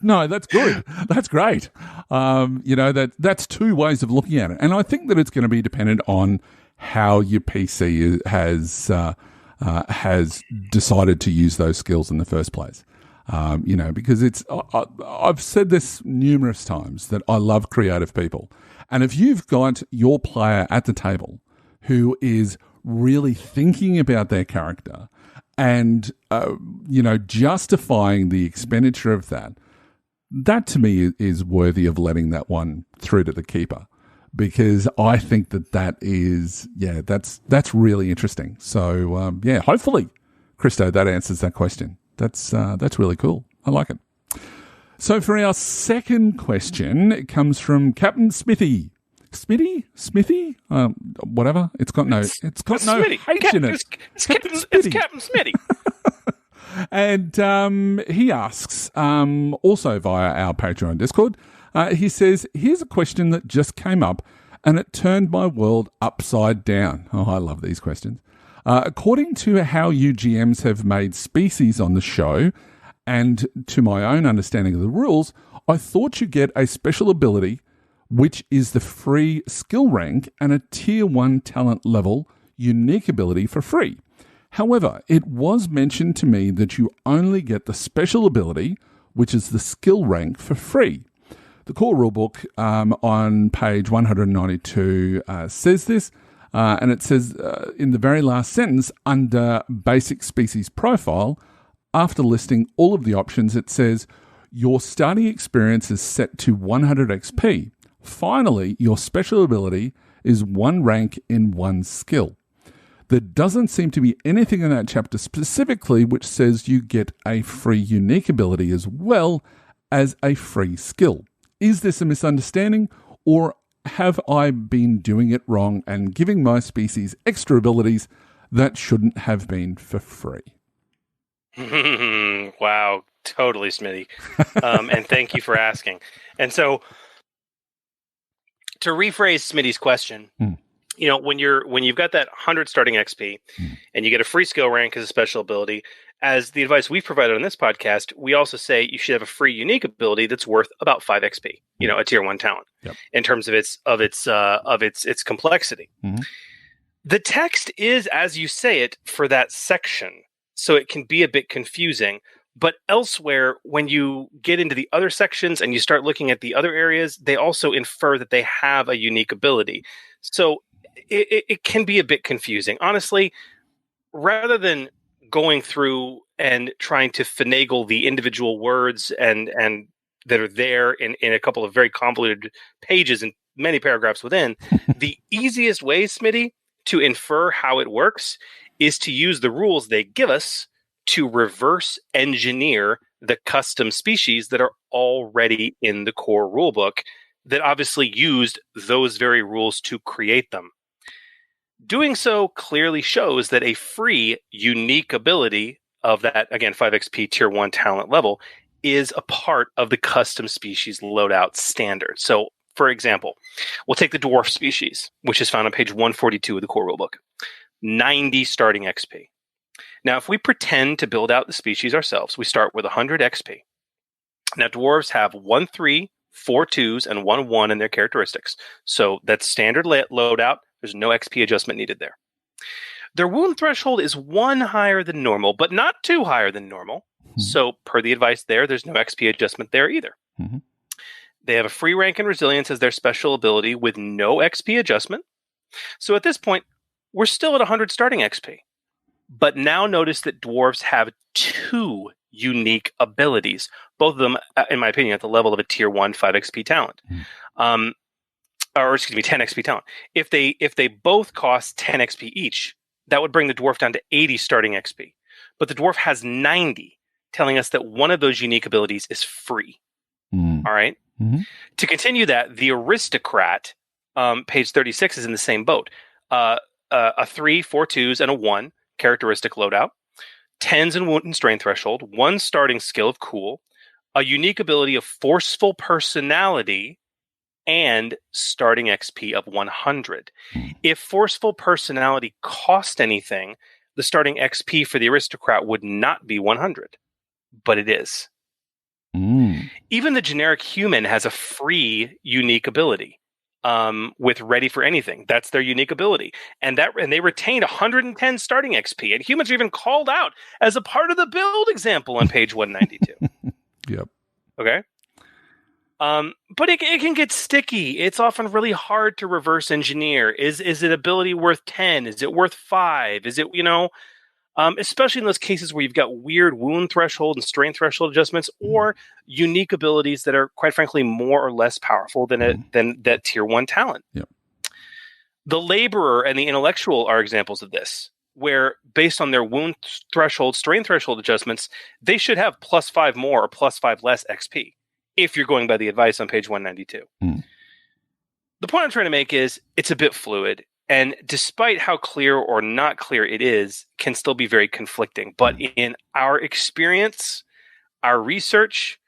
No, that's good. That's great. That's two ways of looking at it. And I think that it's going to be dependent on how your PC has decided to use those skills in the first place. Because I've said this numerous times that I love creative people. And if you've got your player at the table who is really thinking about their character and, justifying the expenditure of that to me is worthy of letting that one through to the keeper. Because I think that is, that's really interesting. So, hopefully, Christo, that answers that question. That's really cool. I like it. So for our second question, it comes from Captain Smithy. Smithy? Whatever. It's got no H in it. It's Captain Smitty. And he asks, also via our Patreon Discord, he says, here's a question that just came up and it turned my world upside down. Oh, I love these questions. According to how you GMs have made species on the show, and to my own understanding of the rules, I thought you get a special ability, which is the free skill rank and a tier 1 talent level unique ability for free. However, it was mentioned to me that you only get the special ability, which is the skill rank, for free. The core rulebook on page 192 says this, and it says in the very last sentence, under basic species profile, after listing all of the options, it says, your starting experience is set to 100 XP. Finally, your special ability is 1 rank in 1 skill. There doesn't seem to be anything in that chapter specifically which says you get a free unique ability as well as a free skill. Is this a misunderstanding, or have I been doing it wrong and giving my species extra abilities that shouldn't have been for free? Wow, totally, Smitty. And thank you for asking. And so, to rephrase Smitty's question, you know, when you've got that 100 starting XP and you get a free skill rank as a special ability, as the advice we've provided on this podcast, we also say you should have a free unique ability that's worth about 5 XP, you know, a tier 1 talent, in terms of its complexity. The text is, as you say it, for that section, so it can be a bit confusing. But elsewhere, when you get into the other sections and you start looking at the other areas, they also infer that they have a unique ability. So it can be a bit confusing. Honestly, rather than going through and trying to finagle the individual words and that are there in a couple of very convoluted pages and many paragraphs within, the easiest way, Smitty, to infer how it works is to use the rules they give us to reverse engineer the custom species that are already in the core rulebook that obviously used those very rules to create them. Doing so clearly shows that a free, unique ability of that, again, 5 XP tier 1 talent level is a part of the custom species loadout standard. So, for example, we'll take the dwarf species, which is found on page 142 of the core rulebook. 90 starting XP. Now, if we pretend to build out the species ourselves, we start with 100 XP. Now, dwarves have 1 3, 4 2s, and 1 1 in their characteristics. So that's standard loadout. There's no XP adjustment needed there. Their wound threshold is 1 higher than normal, but not 2 higher than normal. So per the advice there's no XP adjustment there either. They have a free rank in resilience as their special ability with no XP adjustment. So at this point, we're still at 100 starting XP. But now notice that dwarves have 2 unique abilities, both of them, in my opinion, at the level of a tier 1 5 XP talent. 10 XP talent. If they both cost 10 XP each, that would bring the dwarf down to 80 starting XP. But the dwarf has 90, telling us that one of those unique abilities is free. All right? To continue that, the aristocrat, page 36, is in the same boat. A 3, 4 2s, and a 1 characteristic loadout. 10s and wound and strain threshold. 1 starting skill of cool. A unique ability of forceful personality. And starting XP of 100. If forceful personality cost anything, the starting XP for the aristocrat would not be 100, but it is. Even the generic human has a free unique ability with ready for anything. That's their unique ability, and they retained 110 starting XP. And humans are even called out as a part of the build example on page 192. Yep. Okay. But it can get sticky. It's often really hard to reverse engineer. Is it ability worth 10? Is it worth 5? Is it, especially in those cases where you've got weird wound threshold and strain threshold adjustments or unique abilities that are, quite frankly, more or less powerful than that tier 1 talent. Yep. The laborer and the intellectual are examples of this, where based on their wound threshold, strain threshold adjustments, they should have +5 more or +5 less XP. If you're going by the advice on page 192. The point I'm trying to make is it's a bit fluid. And despite how clear or not clear it is, can still be very conflicting. But in our experience, our research,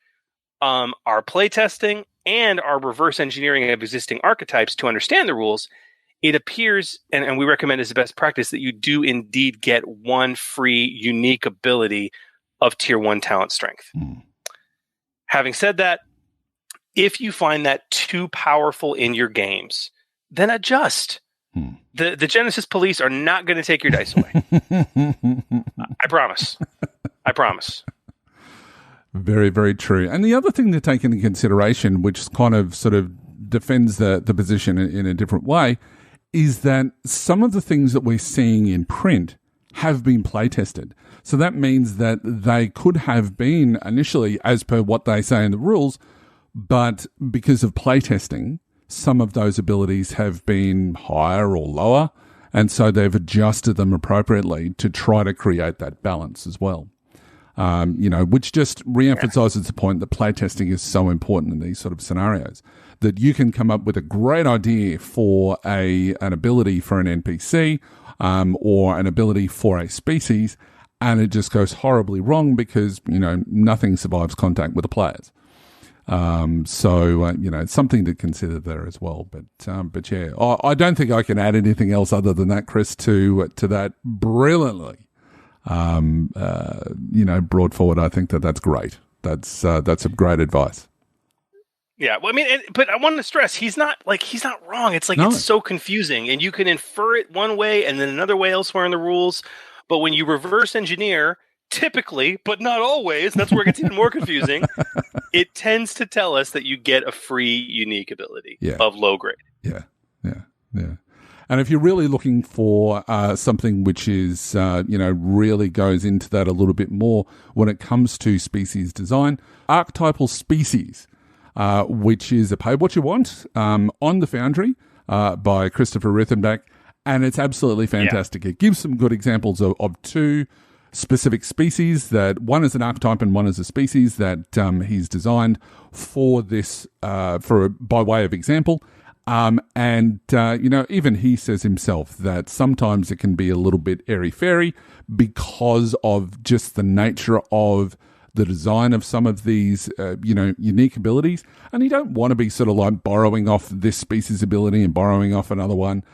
our playtesting, and our reverse engineering of existing archetypes to understand the rules, it appears, and we recommend as a best practice, that you do indeed get one free unique ability of tier 1 talent strength. Having said that, if you find that too powerful in your games, then adjust. The Genesys police are not going to take your dice away. I promise. I promise. Very, very true. And the other thing to take into consideration, which kind of sort of defends the position in a different way, is that some of the things that we're seeing in print have been play tested. So that means that they could have been initially as per what they say in the rules, but because of play testing, some of those abilities have been higher or lower, and so they've adjusted them appropriately to try to create that balance as well. Which just re-emphasizes the point that playtesting is so important in these sort of scenarios, that you can come up with a great idea for an ability for an NPC or an ability for a species, and it just goes horribly wrong because, nothing survives contact with the players. It's something to consider there as well. But yeah, I don't think I can add anything else other than that, Chris, to that brilliantly, brought forward. I think that's great. That's some great advice. Yeah, well, I mean, but I wanted to stress, he's not wrong. It's like, It's so confusing, and you can infer it one way and then another way elsewhere in the rules. But when you reverse engineer, typically, but not always, that's where it gets even more confusing. It tends to tell us that you get a free unique ability of low grade. Yeah. And if you're really looking for something which is, really goes into that a little bit more when it comes to species design, archetypal species, which is a Pay What You Want on the Foundry by Christopher Ruthenbach, and it's absolutely fantastic. Yeah. It gives some good examples of two specific species, that one is an archetype and one is a species that he's designed for this, by way of example. Even he says himself that sometimes it can be a little bit airy-fairy because of just the nature of the design of some of these, unique abilities. And you don't want to be sort of like borrowing off this species ability and borrowing off another one.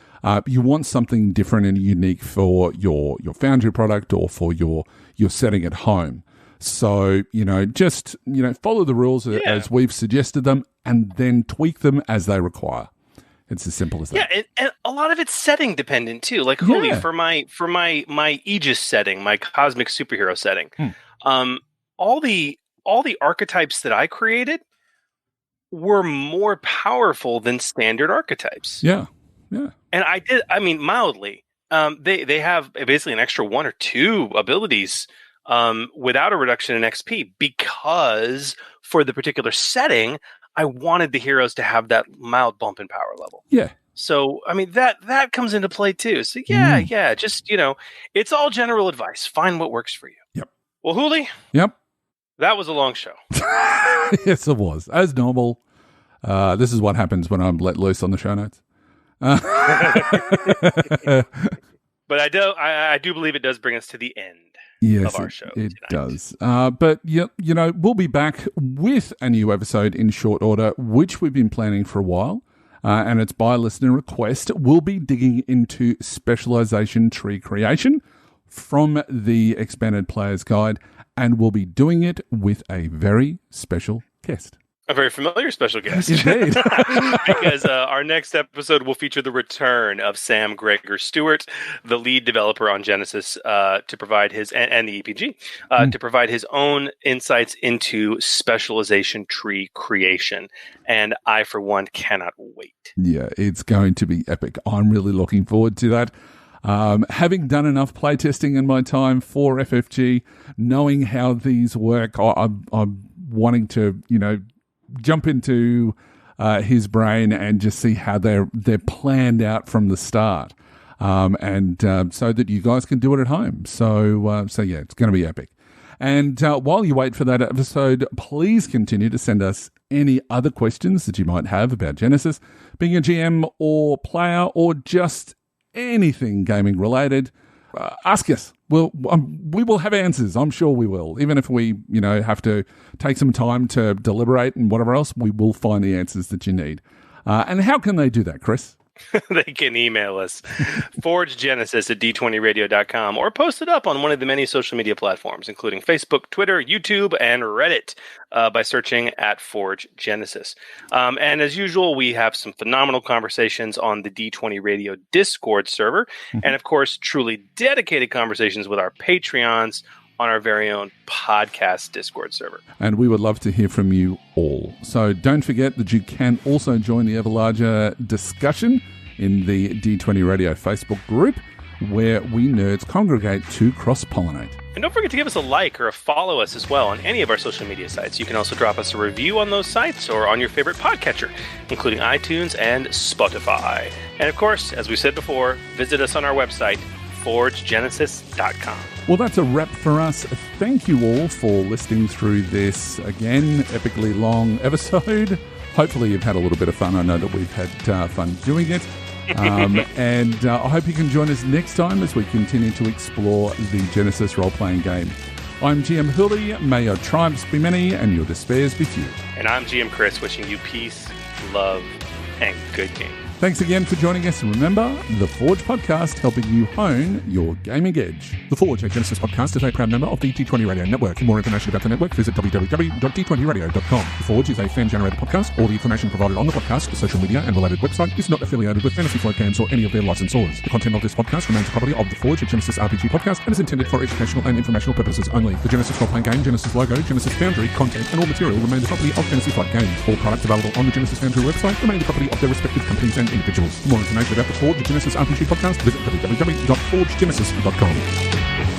You want something different and unique for your Foundry product or for your setting at home. So, follow the rules as we've suggested them and then tweak them as they require. It's as simple as that. Yeah, and a lot of it's setting dependent too. Like Holy, for my Aegis setting, my cosmic superhero setting, all the archetypes that I created were more powerful than standard archetypes. Yeah. And mildly. They have basically an extra one or two abilities without a reduction in XP, because for the particular setting, I wanted the heroes to have that mild bump in power level. Yeah. So, that comes into play too. So, just, it's all general advice. Find what works for you. Yep. Well, Hooli? Yep. That was a long show. Yes, it was. As normal. This is what happens when I'm let loose on the show notes. But I do believe it does bring us to the end of our show. It does. But we'll be back with a new episode in short order, which we've been planning for a while. And it's by listener request. We'll be digging into specialization tree creation from the Expanded Player's Guide, and we'll be doing it with a very special guest. A very familiar special guest. Indeed. Because our next episode will feature the return of Sam Gregor Stewart, the lead developer on Genesys, to provide his, and the EPG, to provide his own insights into specialization tree creation. And I, for one, cannot wait. Yeah, it's going to be epic. I'm really looking forward to that. Having done enough playtesting in my time for FFG, knowing how these work, I'm wanting to, jump into his brain and just see how they're planned out from the start, and so that you guys can do it at home. So yeah, it's going to be epic. And while you wait for that episode, please continue to send us any other questions that you might have about Genesys, being a GM or player, or just anything gaming related, ask us. We will have answers. I'm sure we will. Even if we, have to take some time to deliberate and whatever else, we will find the answers that you need. And how can they do that, Chris? They can email us, forgegenesis@d20radio.com, or post it up on one of the many social media platforms, including Facebook, Twitter, YouTube, and Reddit, by searching at Forge Genesis. And as usual, we have some phenomenal conversations on the D20 Radio Discord server, and of course, truly dedicated conversations with our Patreons on our very own podcast Discord server. And we would love to hear from you all. So don't forget that you can also join the ever larger discussion in the D20 Radio Facebook group, where we nerds congregate to cross-pollinate. And don't forget to give us a like or a follow us as well on any of our social media sites. You can also drop us a review on those sites or on your favorite podcatcher, including iTunes and Spotify. And of course, as we said before, visit us on our website, forgegenesis.com. Well, that's a wrap for us. Thank you all for listening through this, again, epically long episode. Hopefully you've had a little bit of fun. I know that we've had fun doing it. And I hope you can join us next time as we continue to explore the Genesys Role Playing Game. I'm GM Hurley. May your triumphs be many and your despairs be few. And I'm GM Chris, wishing you peace, love, and good game. Thanks again for joining us, and remember, the Forge Podcast, helping you hone your gaming edge. The Forge, a Genesys podcast, is a proud member of the D20 Radio Network. For more information about the network, visit www.d20radio.com. The Forge is a fan-generated podcast. All the information provided on the podcast, social media, and related website is not affiliated with Fantasy Flight Games or any of their licensors. The content of this podcast remains the property of the Forge, a Genesys RPG podcast, and is intended for educational and informational purposes only. The Genesys Role Playing Game, Genesys logo, Genesys Foundry, content, and all material remain the property of Fantasy Flight Games. All products available on the Genesys Foundry website remain the property of their respective companies and individuals. For more information about the Forge, the Genesys RPG podcast, visit www.forgegenesis.com.